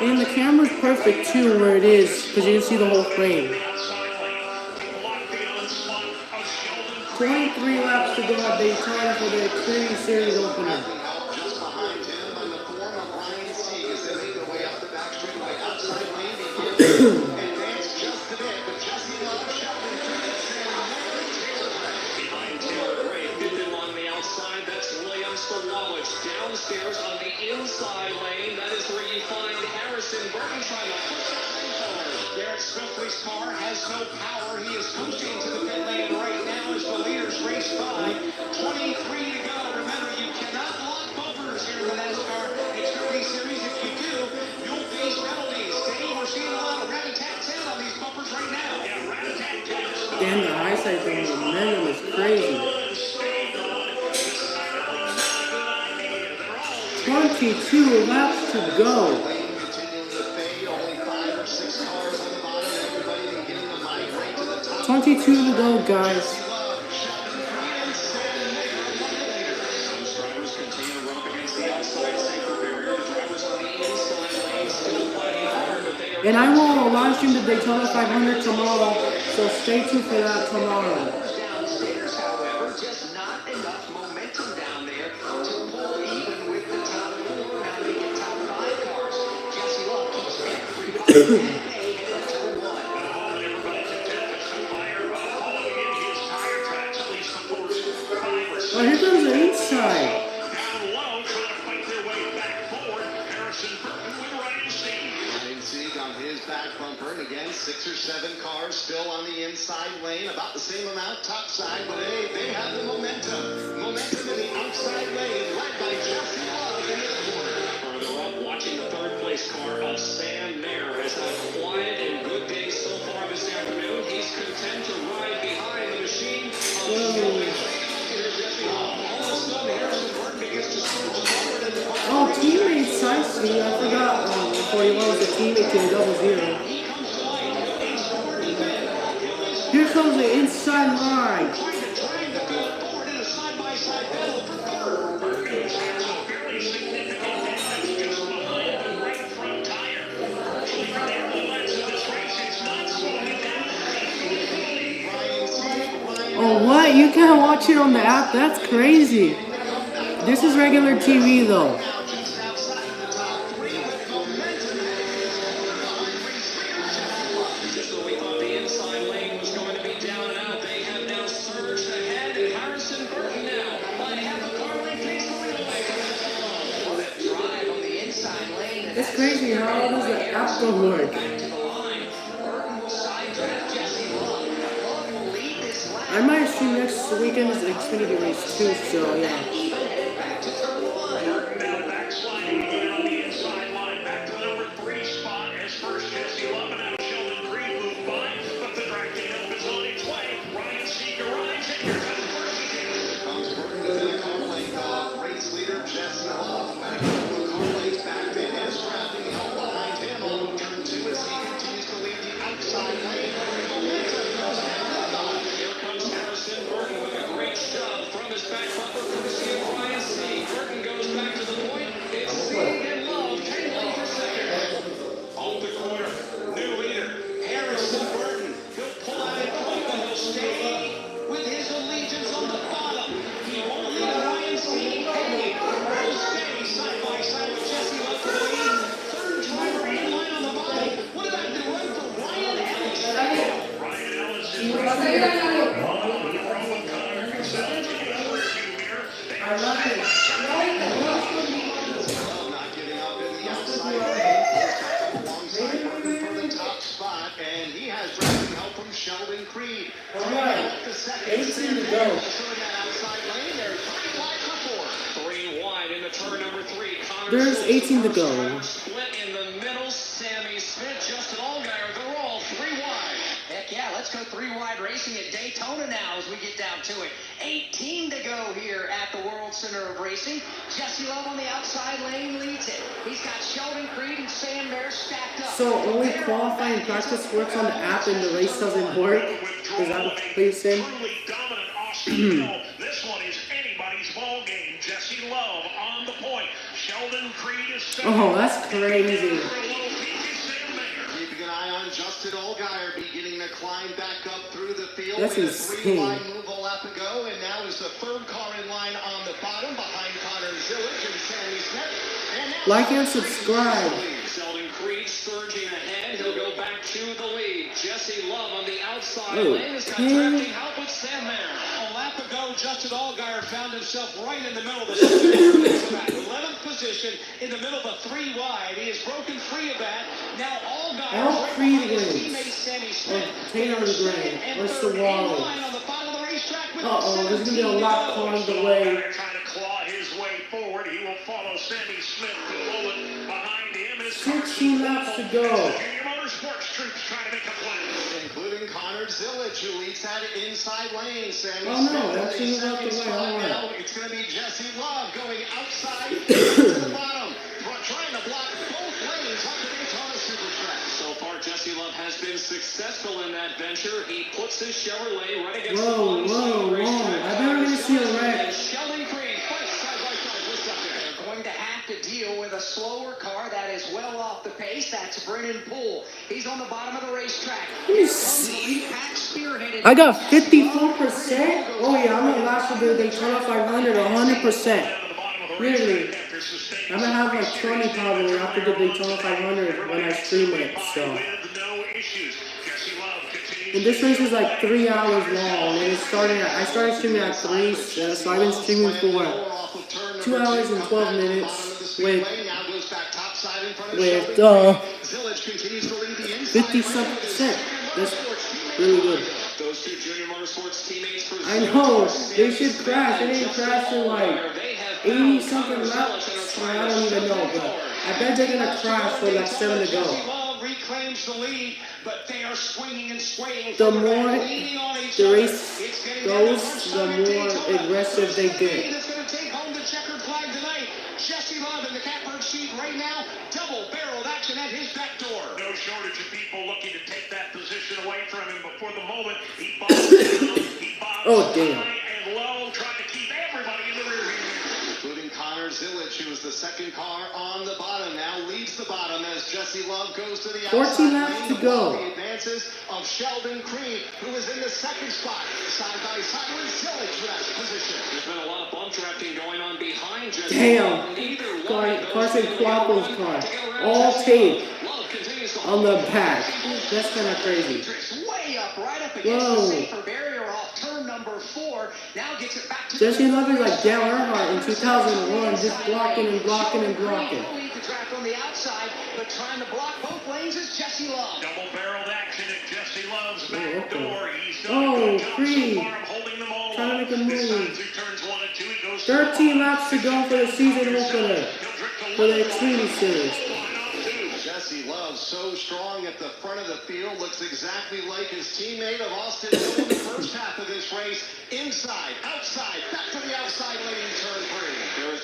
And the camera's perfect too where it is, because you can see the whole frame. 23 laps to go at Daytona for the Xfinity Series opener. Just behind him in the form of Ryan Sieg as they make their way up the back straightaway. Outside lane begins advance just a bit, but Jesse Love shouting Behind Taylor Gray, fifth along the outside. That's Williams for Wallach. Downstairs on the inside lane, that is where you find Harrison Burton trying to push that thing forward. Garrett Swiftly's car has no power. He is coasting to the pit lane right now as the leaders race by. 23 to go. Remember, you cannot block bumpers here in the NASCAR Xfinity Series. If you do, you'll face penalties. Dave, we're seeing a lot of rat-a-tat-tat on these bumpers right now. Yeah, rat-a-tat-tat. Damn, the eyesight of the momentum is crazy. 22 laps to go. 22 to go, guys. And I will live stream the Daytona 500 tomorrow, so stay tuned for that tomorrow. Downstairs, however, just not enough momentum down there to pull even with the top 4. Now they get top 5 cars. Jesse Love keeps everybody at bay headed to turn 1. Oh, here comes the inside. Down low, trying to fight their way back forward. Harrison Burton with Ryan Sieg. Ryan Sieg on his back bumper, and again, 6 or 7 cars still on the inside lane, about the same amount top side, but hey, they have the momentum. Momentum in the outside lane, led by Jesse Love in this corner. Further up, watching the third place car of Sam Mayer has had a quiet and good day so far this afternoon. He's content to ride behind the machine of Oh, teammate Sicey, I forgot. 41 was a teammate to the 00. Here comes the inside line. Oh, what? You can't watch it on the app? That's crazy. This is regular TV, though. Just when we thought the inside lane was going to be down and out, they have now surged ahead. And Harrison Burton now by half a car length pace going away. What a drive on the inside lane. It's crazy. How does the app don't work? I might stream next weekend's Xfinity race too, so yeah. Now backsliding again on the inside line. Back to the number 3 spot as first Jesse Love and now Sheldon Creed moved by. But the drafting help is on its way. Ryan Seeger rides and here comes Burton. Comes Burton to the car lane. Race leader Jesse Love. Back to the car lane. Back to his drafting help behind him on turn 2 as he continues to lead the outside lane. Momentum goes down to the bottom. Here comes Harrison Burton with a great shove from his back bumper courtesy of Ryan C. Burton goes back to the point. It's C and Love tangling for second. Off the corner, new leader, Harrison Burton. He'll pull out in front, but he'll stay with his allegiance on the bottom. He won't leave Ryan C. Hey, will stay side by side with Jesse Love for the lead. Third driver in line on the bottom. What about the run for Ryan Ellis? Ryan Ellis is right there. On the front with Connor Consell to his rearview mirror. I love it. Not giving up in the outside lane. Alongside Burton for the top spot, and he has driving help from Sheldon Creed. Alright, 18 to go. So in that outside lane, they're 3 wide for 4. 3 wide into turn number 3. Connor There's Silver 18 to go. Split in the middle. Sammy Smith, Justin Allgaier, they're all 3 wide. Heck yeah, let's go 3 wide racing at Daytona now as we get down to it. 18 to go here at the World Center of Racing. Jesse Love on the outside lane leads it. He's got Sheldon Creed and Sam Mayer stacked up. So only qualifying practice works on the app and the race doesn't work? Is that what you're saying? Truly dominant Austin Hill. This one is anybody's ball game. Jesse Love on the point. Sheldon Creed is second. Oh, that's crazy. Keeping an eye on Justin Allgaier beginning to climb back up through the field. That's with insane. a 3 wide move a lap ago, and now is the third car in line on the bottom behind Connor Zillage and Sammy Smith. And now Like and subscribe. Sheldon Creed surging ahead. He'll go back to the lead. Jesse Love on the outside Oh, lane has got okay. drafting help with Sam Mayer. A lap ago, Justin Allgaier found himself right in the middle of the 11th position in the middle of the 3 wide. He has broken free of that. Now Allgaier All right Creed behind his wins. teammate Sammy Smith. Oh, Taylor Gray. And What's third the in wall? line on the bottom of the racetrack with Uh-oh, there's gonna be a 17 lot to go. on the way. Trying to claw his way forward. He will follow Sammy Smith to bullet behind him. 16 laps to go. Junior Motorsports troops trying to make a play. including Connor Zillage, who leads that inside lane. Sammy Oh, no, Smith that's in the who's out the second way. spot All right. now. It's going to be Jesse Love going outside to the bottom, trying to block both lanes up the Daytona Supertrack. So far, Jesse Love has been successful in that venture. He puts his Chevrolet right against the Whoa, long side of the racetrack. I bet we're gonna see a wreck. And Sheldon Creed fights side by side with Tucker. They're going to have to deal with a slower car that is well off the pace. That's Brennan Poole. He's on the bottom of the racetrack. I got 54%. Oh yeah, I'm gonna last for the Daytona 500 100%. Really, I'm gonna have like 20 probably after the Daytona 500 when I stream it. So, and this race is like 3 hours long, and I started streaming at 3, so I've been streaming for 2 hours and 12 minutes with 50-something%. That's really good. Those two Junior Motorsports teammates for I know, they should crash. They didn't crash in like 80-something laps. I don't even know, but I bet they're gonna crash with like 7 to go. Reclaims the lead, but they are swinging and swaying. The more the race goes, the more aggressive they get. That's going to take home the checkered flag tonight. Jesse Love in the catbird seat right now. Double barrel that action at his back door. No shortage of people looking to take that position away from him, but for the moment, he bobbs down, he bobs Oh, damn. high and low, trying to keep everybody in the rear view. Including Connor Zilic, who was the second car on the bottom, now leads the bottom as Jesse Love goes to the 14 outside laps lane to to go. block the advances of Sheldon Creed, who is in the second spot, side by side with Zilic for that position. There's been a lot of bump drafting going on behind Jesse. Damn. Carson Quapple's car. All tape on the back. That's kind of crazy. Way up, right up against the safer barrier off turn number 4. Now gets it back to Jesse Love is like Dale Earnhardt in 2001, just blocking and blocking and blocking. Lead the track on the outside, but trying to block both lanes is Jesse Love. Double-barreled action at Jesse Love's back door. He's done a Oh, good job Creed. so far of holding them all Trying to off. make a This time move. through turns 1 and 2, he goes 13 laps to go for the season opener for the Xfinity Series. Jesse Love so strong at the front of the field, looks exactly like his teammate of Austin Hill in the first half of this race. Inside, outside, back to the outside lane, turn 3. There's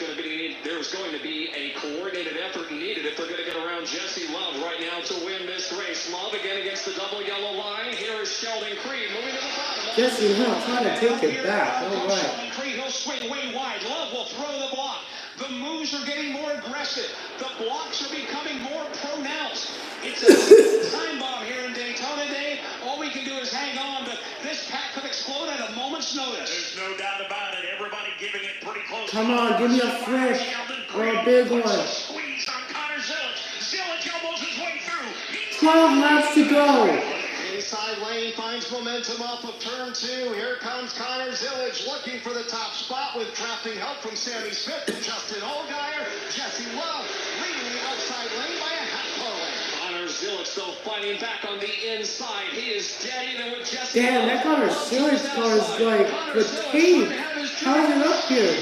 going to be a coordinated effort needed if they're going to get around Jesse Love right now to win this race. Love again against the double yellow line. Here is Sheldon Creed moving to the bottom. Jesse Love trying to take it back. All right. Sheldon Creed, he'll swing way wide. Love will throw the block. The moves are getting more aggressive. The blocks are becoming more pronounced. It's a time bomb here in Daytona, Dave. All we can do is hang on, but this pack could explode at a moment's notice. There's no doubt about it. Everybody giving it pretty close. Come on, give me a flip or a big one. Squeeze on Connor Zilic. Zilic elbows his way through. 12 laps to go. Inside lane finds momentum off of turn 2. Here comes Connor Zilic looking for the top spot with trapping help from Sammy Smith and Justin Allgaier. Jesse Love leading the outside lane by a half car length. Connor Zilic still fighting back on the inside. He is dead even with Jesse Love. Damn, that Connor Zilic car is like with tape. How is it up here?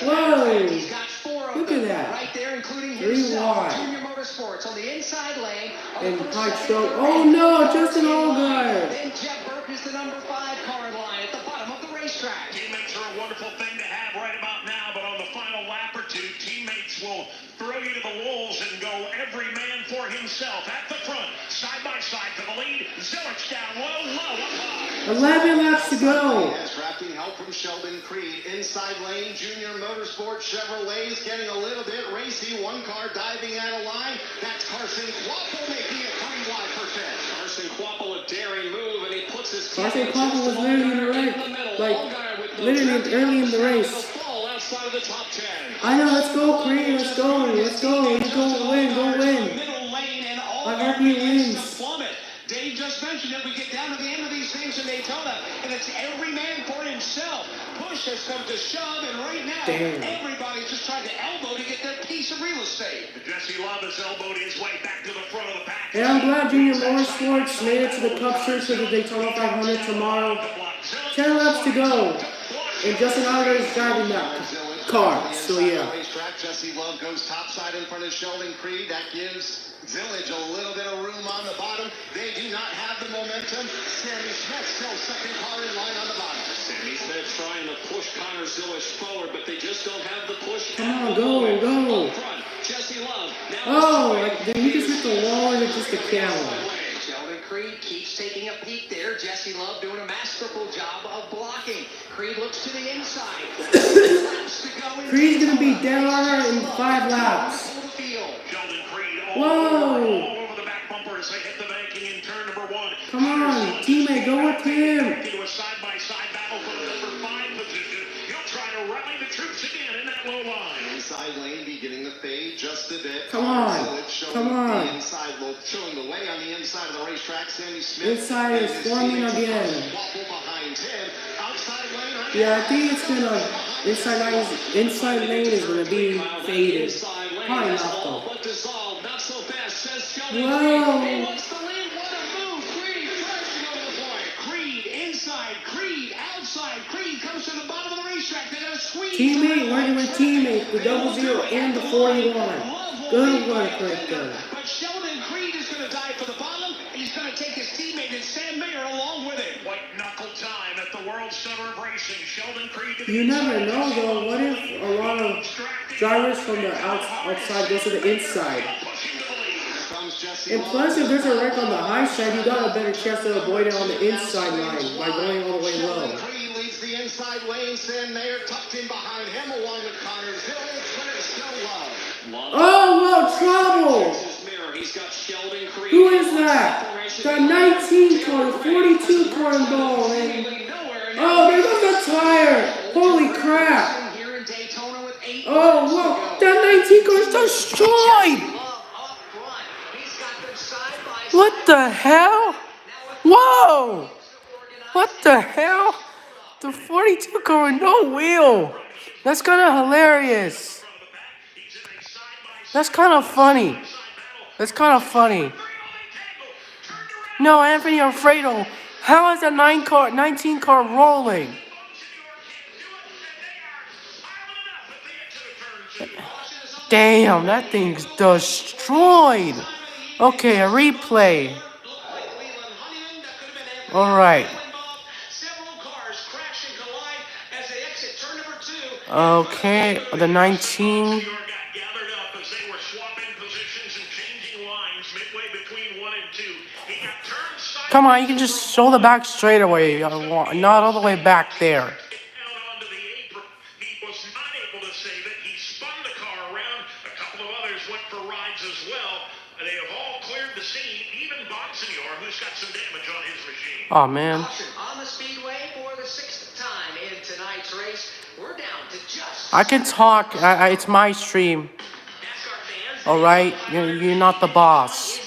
Whoa. He's got 4 of Look them at that. right there, including 3 himself. wide. Junior Motorsports on the inside lane. And Pike Stroke. Oh no, Justin Allgaier. Then Jeff Burke is the number 5 car line at the bottom of the racetrack. Teammates are a wonderful thing to have right about now, but on the final lap or 2, teammates will throw you to the wolves and go every man for himself. At the front, side by side to the lead. Zilic down low, up high. 11 laps to go. Yes, wrapping help from Sheldon Creed. Inside lane, Junior Motorsports Chevrolet's getting a little bit racy. One car diving out of line. That's Carson Quappel making it 3 wide for 5th. Carson Quappel, a daring move, and he puts his Carson Quappel was literally in the race. Like, literally early in the race. Outside of the top 10. I know, let's go, Creed. Let's go. Let's go. Let's go win. Go win. Middle lane and all I hope he begins wins. to plummet. Dave just mentioned it. We get down to the end of these things in Daytona, and it's every man for himself. Push has come to shove, and right now, Damn. everybody's just trying to elbow to get their piece of real estate. Jesse Love has elbowed his way back to the front of the pack. And I'm glad Junior Motorsports made it to the Cup Series for the Daytona 500 tomorrow. 10 laps to go. And Justin Allgaier is driving that car. So yeah. Racetrack, Jesse Love goes topside in front of Sheldon Creed. That gives Zilic a little bit of room on the bottom. They do not have the momentum. Sammy Smith still second car in line on the bottom. Sammy Smith trying to push Connor Zilic forward, but they just don't have the push. Come on, go. Up front, Jesse Love. Now Oh, did he just hit the wall or is it just the camera? Sheldon Creed keeps taking a peek there. Jesse Love doing a masterful job of blocking. Creed looks to the inside. Creed's gonna be dead on her in 5 laps. Sheldon Creed Whoa. all over the back bumper as they hit the banking in turn number 1. Come on, teammate, go with him. Into a side-by-side battle for the number 5 position. He'll try to rally the troops again in that low line. Inside lane beginning to fade just a bit. Come on. Come on. The inside look, showing the way on the inside of the racetrack. Sammy Smith. Inside is forming again. Behind him. Outside lane right Yeah, I think it's gonna inside lane is gonna be faded. Probably not though. But dissolved, not so fast, says Sheldon Whoa. Creed. He wants to lead. What a move. Creed crashing over the point. Creed inside, Creed outside. Creed comes to the bottom of the racetrack. They're going to squeeze. Teammate, working with teammate, the 00 and the 41. Good work right there. But Sheldon Creed is going to dive for the bottom, and he's going to take his teammate and Sam Mayer along with him. White knuckle time at the World Center of Racing. Sheldon Creed to the You never inside. know though, what if a lot of drivers from the outside go to the inside? Pushing to the And plus, if there's a wreck on the high side, you got a better chance to avoid it on the inside line by going all the way low. Leads the inside lane. Sam Mayer tucked in behind him along with Connor Zillage, but it's still low. Oh, well, trouble! Who is that? The 19 car, 42 car ball, man. Oh, there goes the tire! Holy crap! Oh, whoa! That 19 car is destroyed! What the hell? Whoa! What the hell? The 42 car with no wheel. That's kind of hilarious. That's kind of funny. That's kind of funny. No, Anthony Alfredo, how is a 19 car rolling? Damn, that thing's destroyed. Okay, a replay. All right. Okay, the 19. Come on, you can just show the back straight away, not all the way back there. Oh man. On the speedway for the 6th time in tonight's race. We're down to just. I can talk. It's my stream. All right, you're not the boss.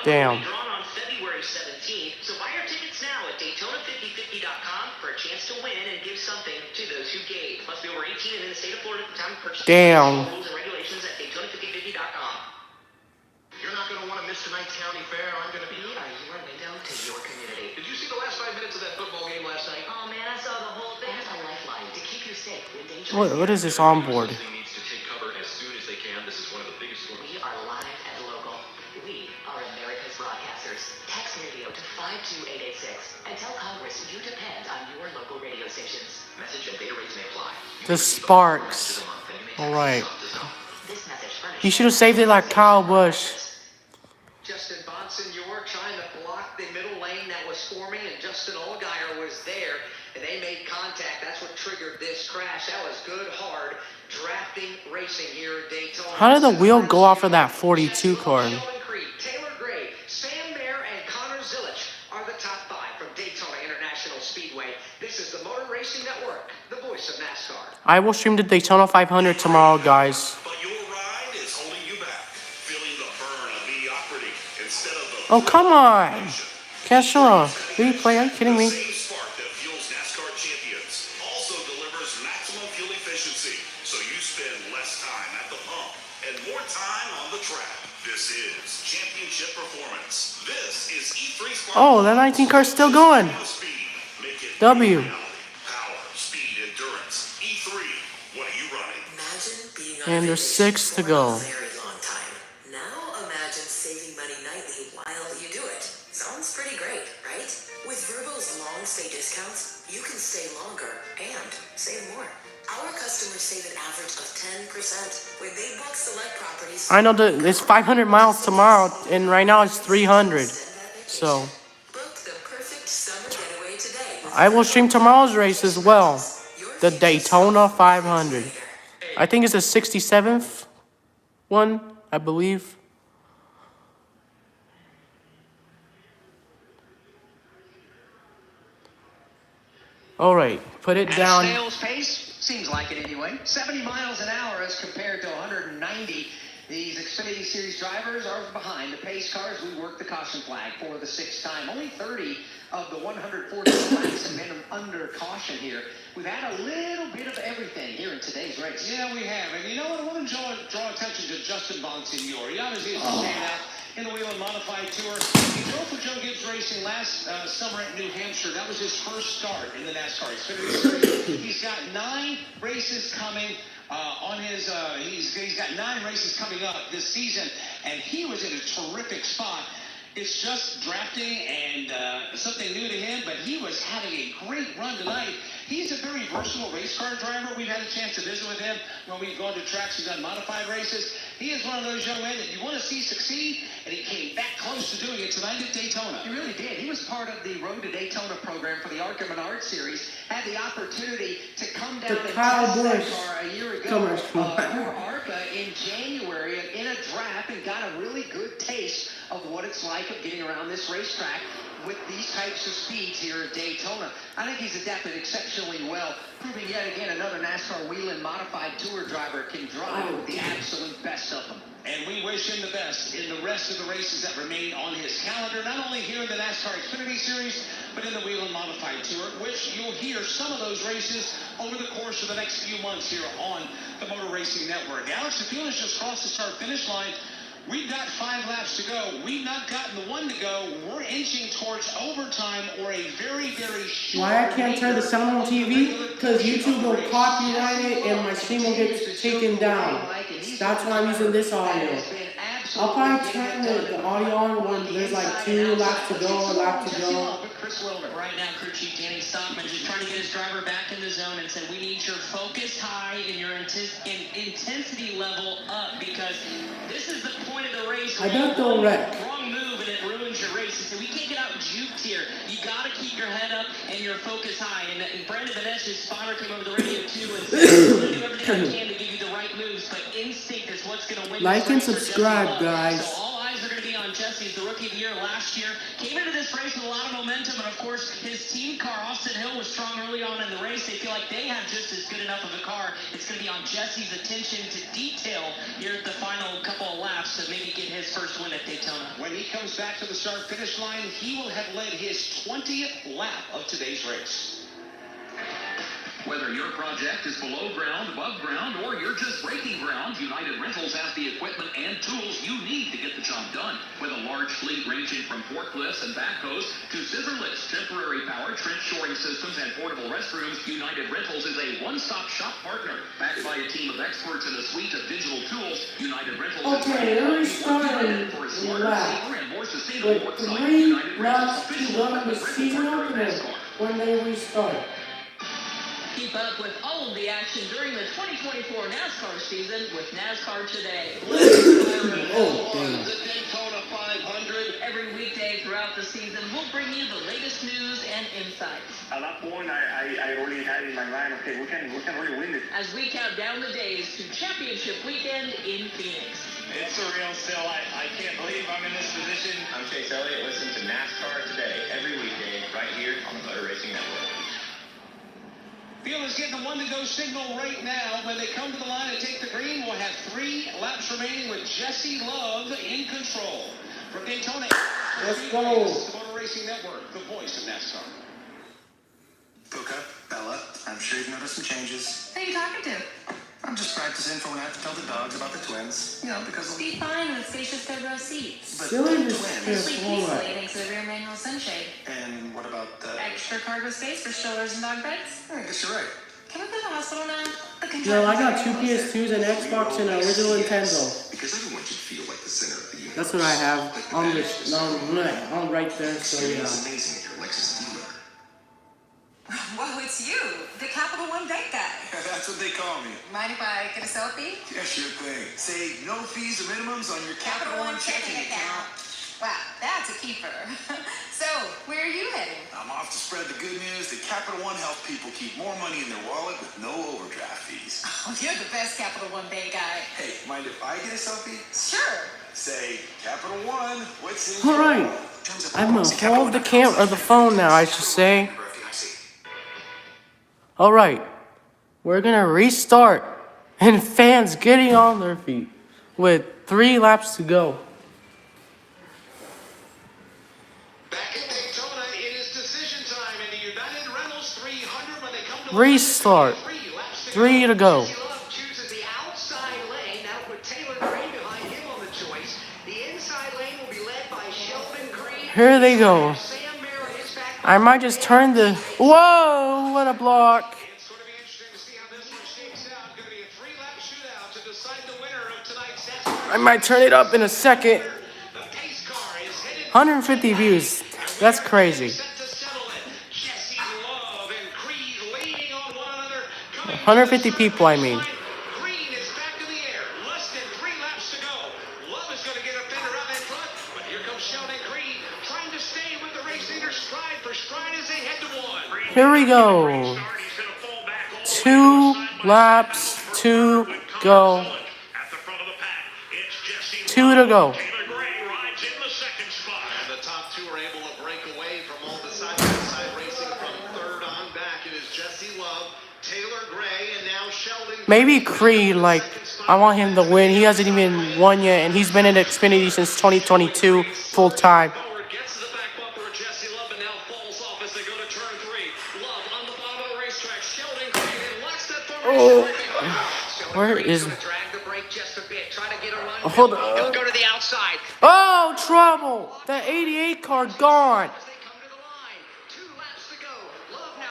Damn. Drawn on February 17th. So buy your tickets now at Daytona5050.com for a chance to win and give something to those who gave. Must be over 18 and in the state of Florida at the time of purchase. Damn. Rules and regulations at Daytona5050.com. You're not going to want to miss tonight's county fair. I'm going to be. We are your window to your community. Did you see the last 5 minutes of that football game last night? Oh man, I saw the whole thing. There's a lifeline to keep you safe when dangerous. What is this on board? Needs to take cover as soon as they can. This is one of the biggest storms. We are live and local. We are America's broadcasters. Text radio to 52886 and tell Congress you depend on your local radio stations. Message and data rates may apply. The Sparks. All right. This message furnished. You should have saved it like Kyle Busch. Justin Bonson York trying to block the middle lane that was forming, and Justin Allgaier was there, and they made contact. That's what triggered this crash. That was good, hard drafting racing here at Daytona. How did the wheel go off of that 42 car? Taylor Gray, Sam Mayer, and Connor Zillage are the top 5 from Daytona International Speedway. This is the Motor Racing Network, the voice of NASCAR. I will stream the Daytona 500 tomorrow, guys. Oh, come on. Can't show a replay. Are you kidding me? Oh, that 19 car's still going. W. And there's 6 to go. You can stay longer and save more. Our customers save an average of 10% when they book select properties. I know that it's 500 miles tomorrow, and right now it's 300. So Book the perfect summer getaway today. I will stream tomorrow's race as well. The Daytona 500. I think it's the 67th one, I believe. All right, put it down. At a snail's pace, seems like it anyway. 70 miles an hour as compared to 190. These Xfinity Series drivers are behind the pace cars. We work the caution flag for the 6th time. Only 30 of the 114 laps have been under caution here. We've had a little bit of everything here in today's race. Yeah, we have. And you know what? I want to draw attention to Justin Bonson York. He obviously is a standout in the Wheel and Modified Tour. He drove for Joe Gibbs Racing last summer at New Hampshire. That was his first start in the NASCAR Xfinity Series. He's got 9 races coming on his. He's got 9 races coming up this season, and he was in a terrific spot. It's just drafting and something new to him, but he was having a great run tonight. He's a very versatile race car driver. We've had a chance to visit with him when we've gone to tracks. He's done modified races. He is one of those young men that you want to see succeed, and he came back close to doing it tonight at Daytona. He really did. He was part of the Road to Daytona program for the ARCA Menard Series. Had the opportunity to come down and test that car a year ago for ARCA in January in a draft and got a really good taste of what it's like of getting around this racetrack with these types of speeds here at Daytona. I think he's adapted exceptionally well, proving yet again another NASCAR Whelen modified tour driver can drive with the absolute best of them. And we wish him the best in the rest of the races that remain on his calendar, not only here in the NASCAR Xfinity Series, but in the Whelen Modified Tour, which you'll hear some of those races over the course of the next few months here on the Motor Racing Network. Alex, the field has just crossed the start-finish line. We've got 5 laps to go. We've not gotten the 1 to go. We're inching towards overtime or a very, very short... Why I can't turn the sound on TV? Because YouTube will copyright it and my stream will get taken down. That's why I'm using this audio. I'll probably turn the audio on when there's like 2 laps to go, a lap to go. Right now, crew chief Danny Stockman just trying to get his driver back in the zone and said, we need your focus high and your intensity level up, because this is the point of the race. I bet they'll wreck. Wrong move and it ruins your race. He said, we can't get out juked here. You got to keep your head up and your focus high. And Brandon Vanessa's spotter came over the radio too and said, I'm going to do everything I can to give you the right moves, but instinct is what's going to win. Like and subscribe, guys. So all eyes are going to be on Jesse. He's the rookie of the year last year. Came into this race with a lot of momentum, and of course, his team car, Austin Hill, was strong early on in the race. They feel like they have just as good enough of a car. It's going to be on Jesse's attention to detail here at the final couple of laps to maybe get his first win at Daytona. When he comes back to the start-finish line, he will have led his 20th lap of today's race. Whether your project is below ground, above ground, or you're just breaking ground, United Rentals has the equipment and tools you need to get the job done. With a large fleet ranging from forklifts and backhoes to scissor lifts, temporary power, trench shoring systems, and portable restrooms, United Rentals is a one-stop shop partner. Backed by a team of experts and a suite of digital tools, United Rentals is ready let me start in lap with 3 laps to go in the season opener when they restart. Keep up with all of the action during the 2024 NASCAR season with NASCAR Today. Oh, damn. The Daytona 500. Every weekday throughout the season, we'll bring you the latest news and insights. At that point, I already had in my mind, okay, we can really win it. As we count down the days to championship weekend in Phoenix. It's surreal still. I can't believe I'm in this position. I'm Chase Elliott. Listen to NASCAR Today every weekday right here on the Motor Racing Network. Field is getting the 1 to go signal right now. When they come to the line and take the green, we'll have 3 laps remaining with Jesse Love in control. From Daytona, let's go. The Motor Racing Network, the voice of NASCAR. Puka, Bella, I'm sure you've noticed some changes. Who are you talking to? I'm just practicing for when I have to tell the dogs about the twins. You know, because... Be fine with spacious third row seats. But Silly the is twins... Sleep peacefully thanks to the rear manual sunshade. And what about the... Extra cargo space for strollers and dog beds? I guess you're right. Can we go to the hospital now? Yo, I got 2 PS2s, an Xbox, and an original Nintendo. Because everyone should feel like the center of the universe. That's what I have on this, on right there, so yeah. It's amazing at your Lexus dealer. Whoa, it's you, the Capital One bank guy. That's what they call me. Mind if I get a selfie? Yeah, sure thing. Say no fees or minimums on your Capital One checking account. Wow, that's a keeper. So, where are you heading? I'm off to spread the good news that Capital One helps people keep more money in their wallet with no overdraft fees. Oh, you're the best Capital One bank guy. Hey, mind if I get a selfie? Sure. Say, Capital One, what's in Alright, I'm gonna hold the camera, or the phone now, I should say. Alright, we're gonna restart, and fans getting on their feet with 3 laps to go. Back at Daytona, it is decision time in the United Rentals 300 when they come to Restart. 3 to go. Chooses the outside lane. Now put Taylor Green behind him on the choice. The inside lane will be led by Sheldon Green. Here they go. I might just turn the... Whoa, what a block. It's going to be interesting to see how this one shakes out. Going to be a 3-lap shootout to decide the winner of tonight's NASCAR. I might turn it up in a second. The pace car is headed 150 views. That's crazy. 150 people, I mean. Green is back in the air. Less than 3 laps to go. Love is going to get a fender out in front, but here comes Sheldon Creed trying to stay with the race leader stride for stride as they head to 1. Here we go. 2 laps to go. 2 to go. And the top two are able to break away from all the side-by-side racing from third on back. It is Jesse Love, Taylor Gray, and now Sheldon. Maybe Creed, like, I want him to win. He hasn't even won yet, and he's been in Xfinity since 2022 full time. Gets to the back bumper of Jesse Love and now falls off as they go to turn 3. Love on the bottom of the racetrack. Sheldon Creed and lets that Where is... Drag the brake just a bit. Try to get a run. Hold on. He'll go to the outside. Oh, trouble! That 88 car gone.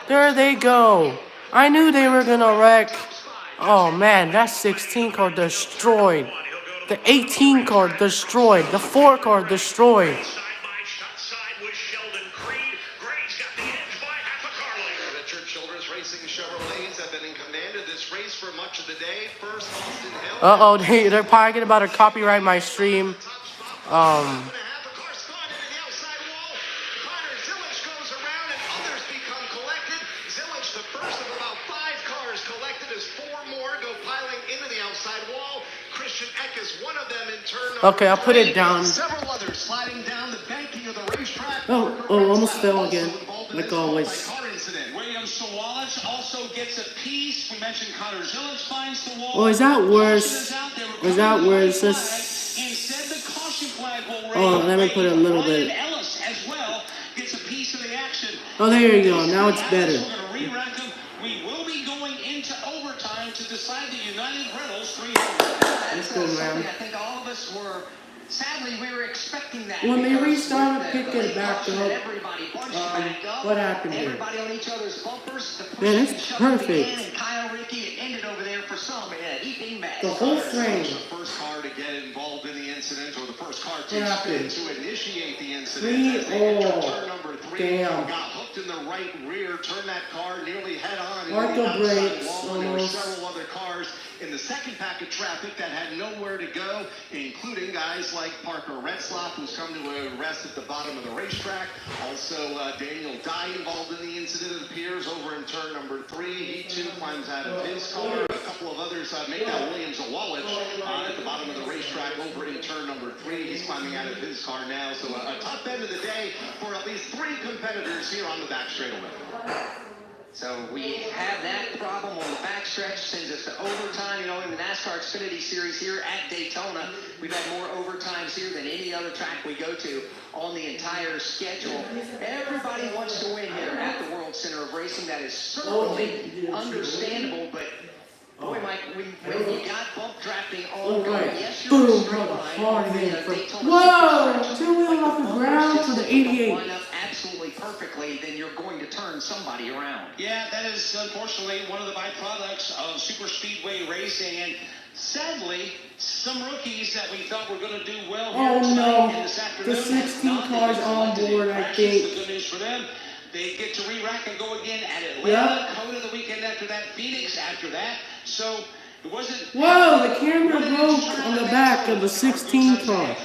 There they go. I knew they were gonna wreck. Oh man, that 16 car destroyed. The 18 car destroyed. The 4 car destroyed. Uh-oh, they're probably about to copyright my stream. Okay, I'll put it down. Oh, almost fell again, like always. Also gets a piece. We mentioned Connor Zillage finds the wall. Oh, is that worse? Is that worse? Oh, let me put it a little bit. Oh, there you go. Now it's better. We will be going into overtime to decide the United Rentals 3. Let's go, man. I think all of us were. Sadly, we were expecting that. When they restarted, pick it back up. What happened here? Everybody on each other's bumpers. Man, it's perfect. And Kyle Rickey, it ended over there for some. The whole frame. The first car to get involved in the incident, or the first car to initiate the incident. Turn number 3. Damn. Got hooked in the right rear, turned that car nearly head on. Marco brakes. There were several other cars in the second pack of traffic that had nowhere to go, including guys like Parker Retzlaff, who's come to a rest at the bottom of the racetrack. Also, Daniel Dye involved in the incident, it appears, over in turn number 3. He too climbs out of his car. A couple of others make that Williams-Wallich at the bottom of the racetrack over in turn number 3. He's climbing out of his car now. So a top end of the day for at least 3 competitors here on the back straightaway. So we have that problem on the backstretch, sends us to overtime. You know, in the NASCAR Xfinity Series here at Daytona, we've had more overtimes here than any other track we go to on the entire schedule. Everybody wants to win here at the World Center of Racing. That is certainly understandable, but boy, Mike, when you got bump drafting ongoing, yes, you're Boom, hard hit. Whoa! 2-wheel off the ground to the 88. Line up absolutely perfectly, then you're going to turn somebody around. Yeah, that is unfortunately one of the byproducts of super speedway racing, and sadly, some rookies that we thought were going to do well here tonight and this afternoon. The 16 cars on board, I think. The good news for them. They get to re-rack and go again at Atlanta, Coda the weekend after that, Phoenix after that. So it wasn't. Whoa, the camera broke on the back of the 16 car.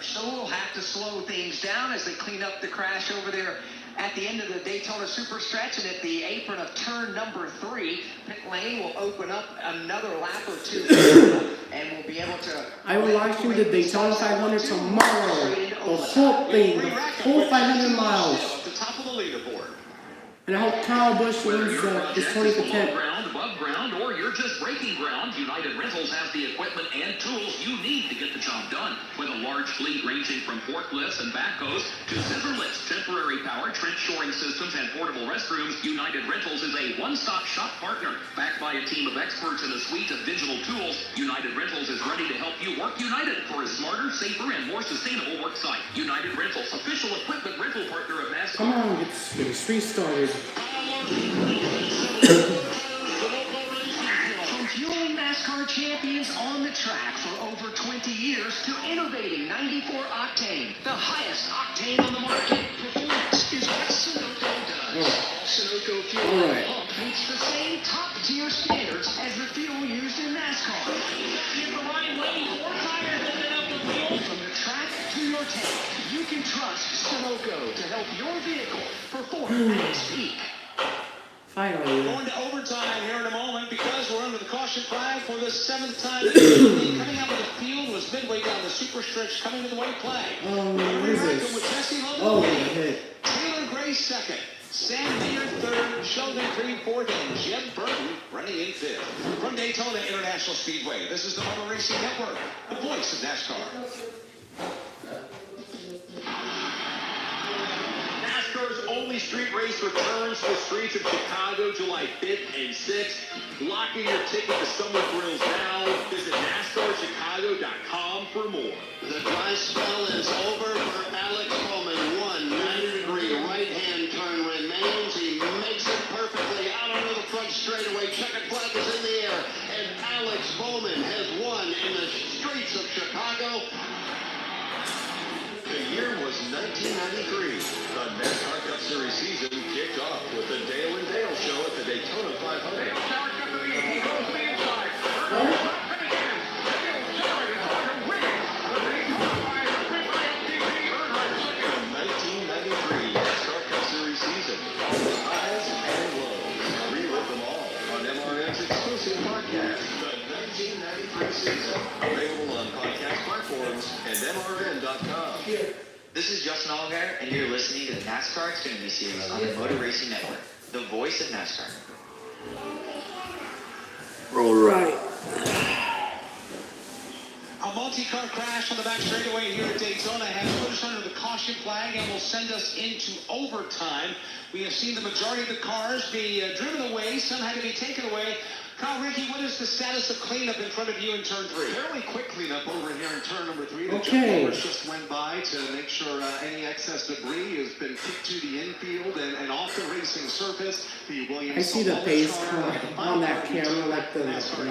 So we'll have to slow things down as they clean up the crash over there at the end of the Daytona Super Stretch, and at the apron of turn number 3, pit lane will open up another lap or 2, and we'll be able to. I will live stream the Daytona 500 tomorrow. The whole thing, the whole 500 miles. The top of the leaderboard. And I hope Kyle Busch wins this 20%. Above ground, or you're just breaking ground, United Rentals has the equipment and tools you need to get the job done. With a large fleet ranging from forklifts and backhoes to scissor lifts, temporary power, trench shoring systems, and portable restrooms, United Rentals is a one-stop shop partner. Backed by a team of experts and a suite of digital tools, United Rentals is ready to help you work united for a smarter, safer, and more sustainable work site. United Rentals, official equipment rental partner of NASCAR. Come on, get this From fueling NASCAR NASCAR champions on the track for over 20 years to innovating 94 octane, the highest octane on the market. Performance is what Sunoco does. All Sunoco fuel and pump meets the same top-tier standards as the fuel used in NASCAR. Get the right way, 4 tires and enough of fuel. From the track to your tank, you can trust Sunoco to help your vehicle perform at its peak. Finally. Going to overtime here in a moment because we're under the caution flag for the 7th time. Coming out of the field was midway down the super stretch coming to the white flag. What is this? With Jesse Love Oh, lead. hit. Taylor Gray second. Sam Mayer third. Sheldon Creed fourth. And Jeb Burton running in fifth. From Daytona International Speedway, this is the Motor Racing Network, the voice of NASCAR. NASCAR's only street race returns to the streets of Chicago July 5th and 6th. Lock in your ticket to Summer Thrills now. Visit NASCARChicago.com for more. The dry spell is over for Alex Bowman. 90-degree right-hand turn remains. He makes it perfectly out onto the front straightaway. Checkered flag is in the air. And Alex Bowman has won in the streets of Chicago. The year was 1993. The NASCAR Cup Series season kicked off with the Dale and Dale Show at the Daytona 500. The 1993 NASCAR Cup Series season. Highs and lows. Relive them all on MRN's exclusive podcast, The 1993 Season. Available on podcast platforms and MRN.com. This is Justin Allgaier, and you're listening to the NASCAR Xfinity Series on the Motor Racing Network, the voice of NASCAR. All right. A multi-car crash on the back straightaway here at Daytona has put us under the caution flag and will send us into overtime. We have seen the majority of the cars be driven away. Some had to be taken away. Kyle Rickey, what is the status of cleanup in front of you in turn 3? Fairly quick cleanup over here in turn number 3. The Okay. jump just went by to make sure any excess debris has been kicked to the infield and off the racing surface. The Williams I see the pace car, on that camera, like the lights going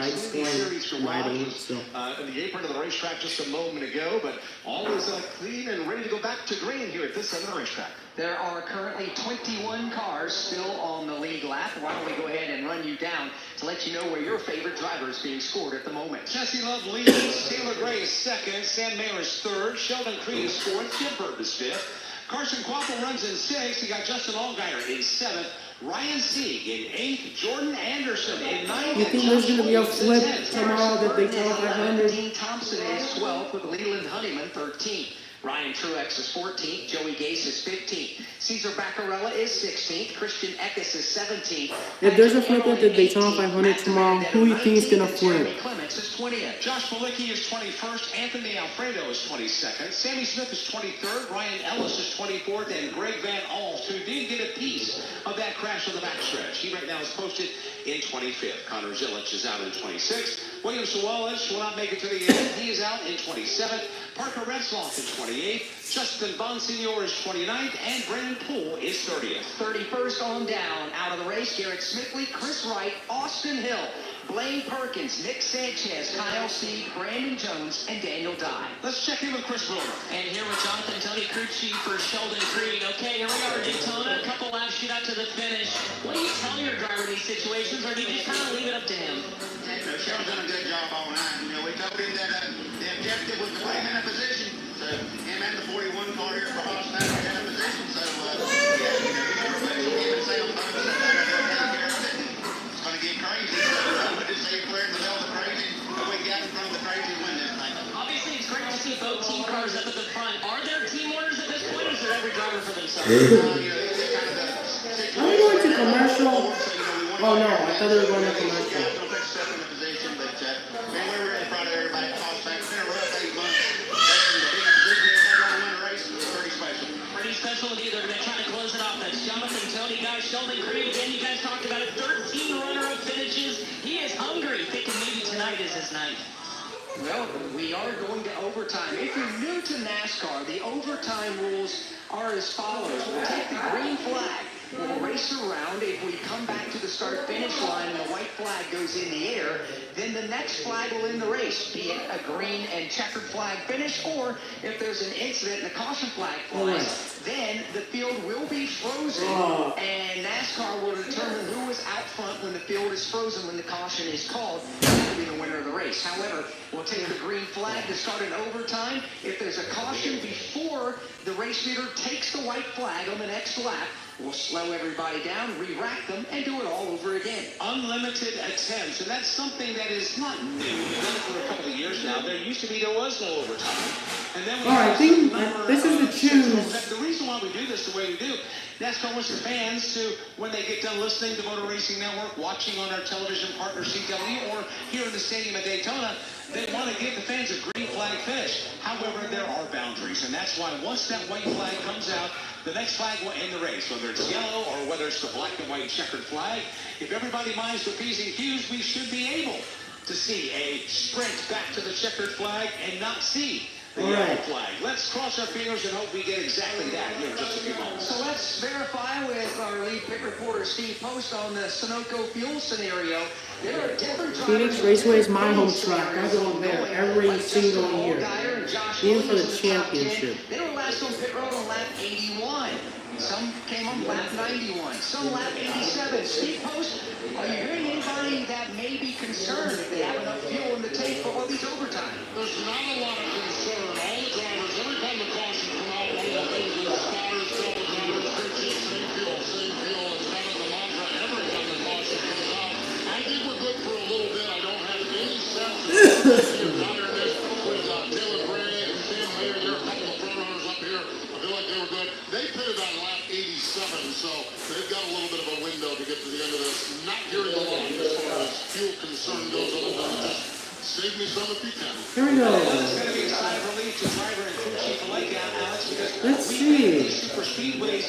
lighting. So. In the apron of the racetrack just a moment ago, but all is clean and ready to go back to green here at this end of the racetrack. There are currently 21 cars still on the lead lap. Why don't we go ahead and run you down to let you know where your favorite driver is being scored at the moment. Jesse Love leads. Taylor Gray is second. Sam Mayer is third. Sheldon Creed is fourth. Jim Burton is fifth. Carson Quapple runs in sixth. You got Justin Allgaier in seventh. Ryan Sieg in eighth. Jordan Anderson in ninth. You think there's going to be a flip tomorrow that they tell 500? Dean Thompson is 12th with Leland Honeyman 13th. Ryan Truex is 14th. Joey Gase is 15th. Cesar Baccarella is 16th. Christian Eckes is 17th. If there's a flip at the Daytona 500 tomorrow, who do you think is going to flip? Clements is 20th. Josh Malicki is 21st. Anthony Alfredo is 22nd. Sammy Smith is 23rd. Ryan Ellis is 24th. And Greg Van Alst, who did get a piece of that crash on the backstretch. He right now is posted in 25th. Connor Zilic is out in 26th. William Sawalich will not make it to the end. He is out in 27th. Parker Retzloff in 28th. Justin Bonsignor is 29th. And Brendan Poole is 30th. 31st on down. Out of the race, Garrett Smithley, Chris Wright, Austin Hill, Blaine Perkins, Nick Sanchez, Kyle Sieg, Brandon Jones, and Daniel Dye. Let's check in with Chris Wilmer. And here with Jonathan Tony crew chief for Sheldon Creed. Okay, here we are at Daytona. A couple laps shoot out to the finish. What do you tell your driver in these situations, or do you just kind of leave it up to him? Sheldon's done a good job all night. We told him that the objective was to put him in a position. So him and the 41 car here for Haas now are in a position. So everybody will give and say on purpose that they're going to take care of it. It's going to get crazy. So I would just say if we're in the middle of the crazy, but we get in front of the crazy and win this thing. Obviously, it's great to see both team cars up at the front. Are there team orders at this point, or is it every driver for themselves? Are we going to commercial? Oh no, I thought they were going to commercial. Pretty special indeed. They're going to try to close it off. That's Jonathan Tony, guys. Sheldon Creed, again, you guys talked about it. 13 runner-up finishes. He is hungry, thinking maybe tonight is his night. Well, we are going to overtime. If you're new to NASCAR, the overtime rules are as follows. We'll take the green flag. will race around. If we come back to the start-finish line and the white flag goes in the air, then the next flag will end the race, be it a green and checkered flag finish, or if there's an incident and a caution flag flies, then the field will be frozen, and NASCAR will determine who is out front when the field is frozen when the caution is called. That will be the winner of the race. However, we'll take the green flag to start an overtime. If there's a caution before the race leader takes the white flag on the next lap, we'll slow everybody down, re-rack them, and do it all over again. Unlimited attempts, and that's something that is not new. We've done it for a couple of years now. There was no overtime. And then we I think this is the choose. The reason why we do this the way we do, NASCAR wants the fans to, when they get done listening to Motor Racing Network, watching on our television partner CW, or here in the stadium at Daytona, they want to give the fans a green flag finish. However, there are boundaries, and that's why once that white flag comes out, the next flag will end the race, whether it's yellow or whether it's the black and white checkered flag. If everybody minds the P's and Q's, we should be able to see a sprint back to the checkered flag and not see the yellow flag. Let's cross our fingers and hope we get exactly that here in just a few moments. So let's verify with our lead pit reporter Steve Post on the Sunoco fuel scenario. There are different Phoenix Raceway is my home track. I go there every single year, even for the championship. They were last on pit road on lap 81. Some came on lap 91. Some lap 87. Steve Post, are you hearing anybody that may be concerned if they have enough fuel in the tank for all these overtime? There's not a lot of concern. All the drivers, every time the caution come out, one of the things is spotters, double drivers, crew chief, same fuel. It's kind of the mantra every time the caution comes out. I think we're good for a little bit. I don't have any sense of tiredness with Taylor Gray and Sam Mayer. There are a couple of front runners up here. I feel like they were good. They pitted on lap 87, so they've got a little bit of a window to get to the end of this. Not hearing a lot as far as fuel concern goes, other than just save me some if you can. Here we go. It's going to be a sigh of relief to driver and crew chief alike, Alex, because Let's we've see. been in these super speedways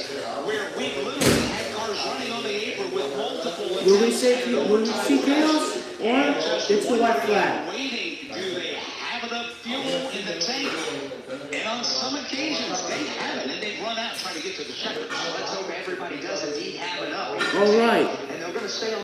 where we literally had cars running on the apron with multiple Will we see chaos or it's the white flag? waiting. Do they have enough fuel in the tank? And on some occasions, they haven't, and they've run out trying to get to the checker. So let's hope everybody does indeed have enough. All right. And they're going to stay on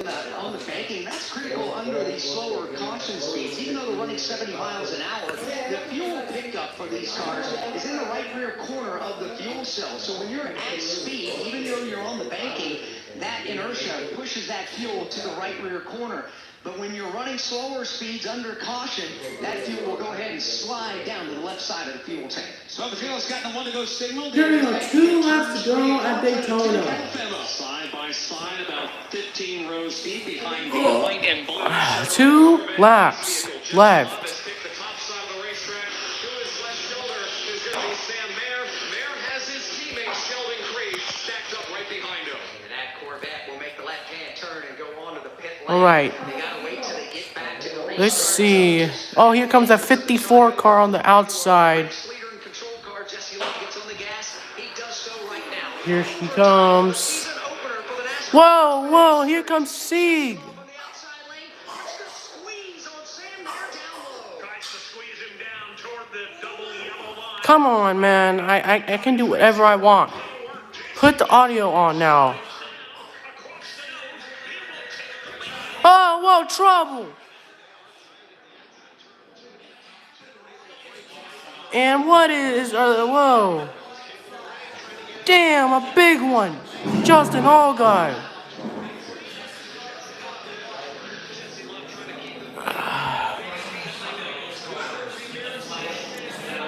the banking. That's critical under these slower caution speeds. Even though they're running 70 miles an hour, the fuel pickup for these cars is in the right rear corner of the fuel cell. So when you're at speed, even though you're on the banking, that inertia pushes that fuel to the right rear corner. But when you're running slower speeds under caution, that fuel will go ahead and slide down to the left side of the fuel tank. So the field's gotten the one-to-go signal. Here we go. 2 laps to go at Daytona. Side by side, about 15 rows deep behind the white and black. 2 laps left. The top side of the racetrack. To his left shoulder is going to be Sam Mayer. Mayer has his teammate Sheldon Creed stacked up right behind him. And that Corvette will make the left-hand turn and go on to the pit lane. All right. They got to wait till they get back to the race. Let's see. Oh, here comes a 54 car on the outside. Leader and control car, Jesse Love gets on the gas. He does so right now. Here she comes. Whoa, whoa, here comes Sieg. Come on, man. I can do whatever I want. Put the audio on now. Oh, whoa, trouble. And what is, whoa. Damn, a big one. Justin Allgaier.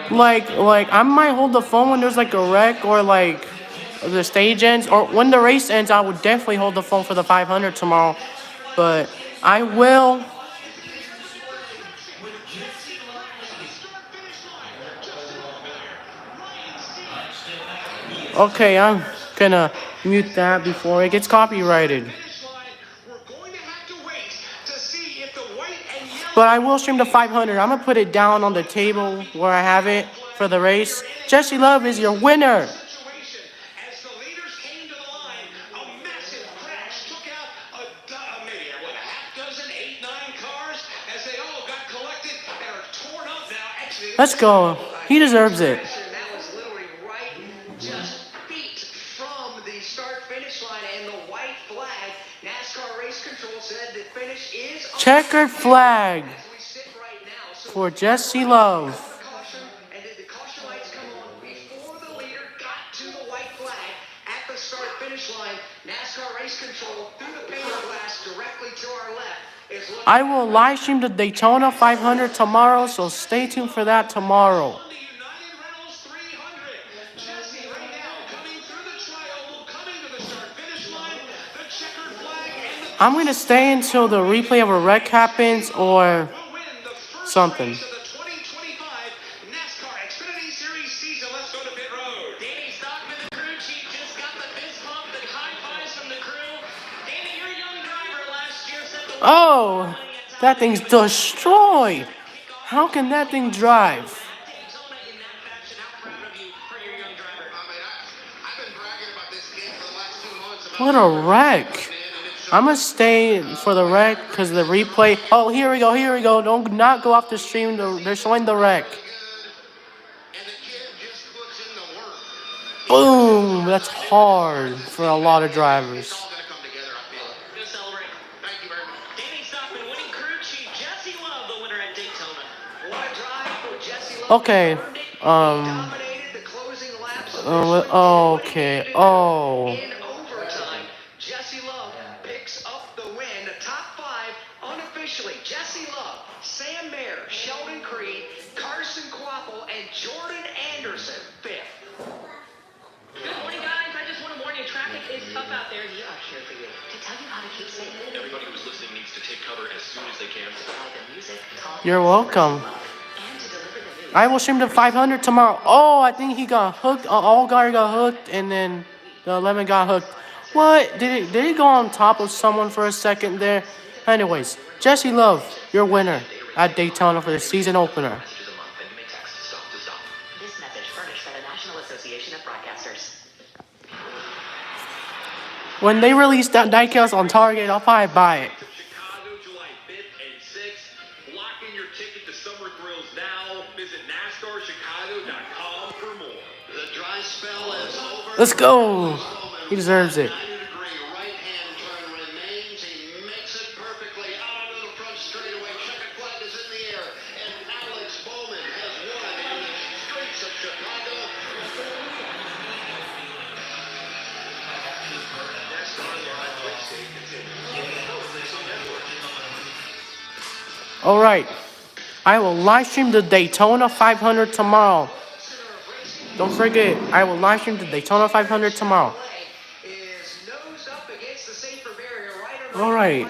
Like I might hold the phone when there's like a wreck or like the stage ends, or when the race ends. I would definitely hold the phone for the 500 tomorrow, but I will. Okay, I'm gonna mute that before it gets copyrighted. But I will stream the 500. I'm gonna put it down on the table where I have it for the race. Jesse Love is your winner. As the leaders came to the line, a massive crash took out maybe a half dozen, 8, 9 cars as they all got collected and are torn up now. Actually, Let's go. He deserves it. That was literally right just feet from the start-finish line checkered flag for Jesse Love. And did the caution lights come on before the leader got to the white flag at the start-finish line? NASCAR Race Control through the pane of glass directly to our left is looking. I will live stream the Daytona 500 tomorrow, so stay tuned for that tomorrow. I'm going to stay until the replay of a wreck happens or something. The 2025 NASCAR Xfinity Series season. Let's go to pit road. Danny Stockman, the crew chief, just got the fist bump, the high fives from the crew. Danny, your young driver last year said the Oh, that thing's destroyed. How can that thing drive? What a wreck. I'm going to stay for the wreck because the replay. Oh, here we go. Don't not go off the stream. They're showing the wreck. Boom. That's hard for a lot of drivers. Danny Stockman winning crew chief. Jesse Love, the winner at Daytona. What a drive for Jesse Love. Okay. Dominated the closing laps of Okay. in overtime. Jesse Love picks up the win. The top five unofficially. Jesse Love, Sam Mayer, Sheldon Creed, Carson Quapple, and Jordan Anderson fifth. Good morning, guys. I just want to warn you, traffic is tough out there. We are here for you to tell you how to keep safe. Everybody who's listening needs to take cover as soon as they can. You're welcome. I will stream the 500 tomorrow. Oh, I think he got hooked. Allgaier got hooked, and then the 11 got hooked. What? Did he go on top of someone for a second there? Anyways, Jesse Love, your winner at Daytona for the season opener. This message furnished by the National Association of Broadcasters. When they release that diecast on Target, I'll probably buy it. Chicago, July 5th and 6th. Lock in your ticket to Summer Thrills now. Visit NASCARChicago.com for more. The dry spell is over. Let's go. He deserves it. Right-hand turn remains. He makes it perfectly out of the front straightaway. Checkered flag is in the air. And Alex Bowman has won in the streets of Chicago. All right. I will live stream the Daytona 500 tomorrow. Don't forget, I will live stream the Daytona 500 tomorrow. All right.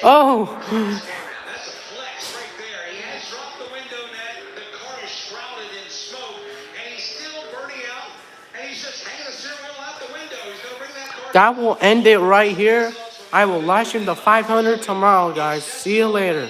Oh. That's a flex right there. He has dropped the window net. The car is shrouded in smoke, and he's still burning out. And he's just hanging the steering wheel out the window. He's going to bring that car. That will end it right here. I will live stream the 500 tomorrow, guys. See you later.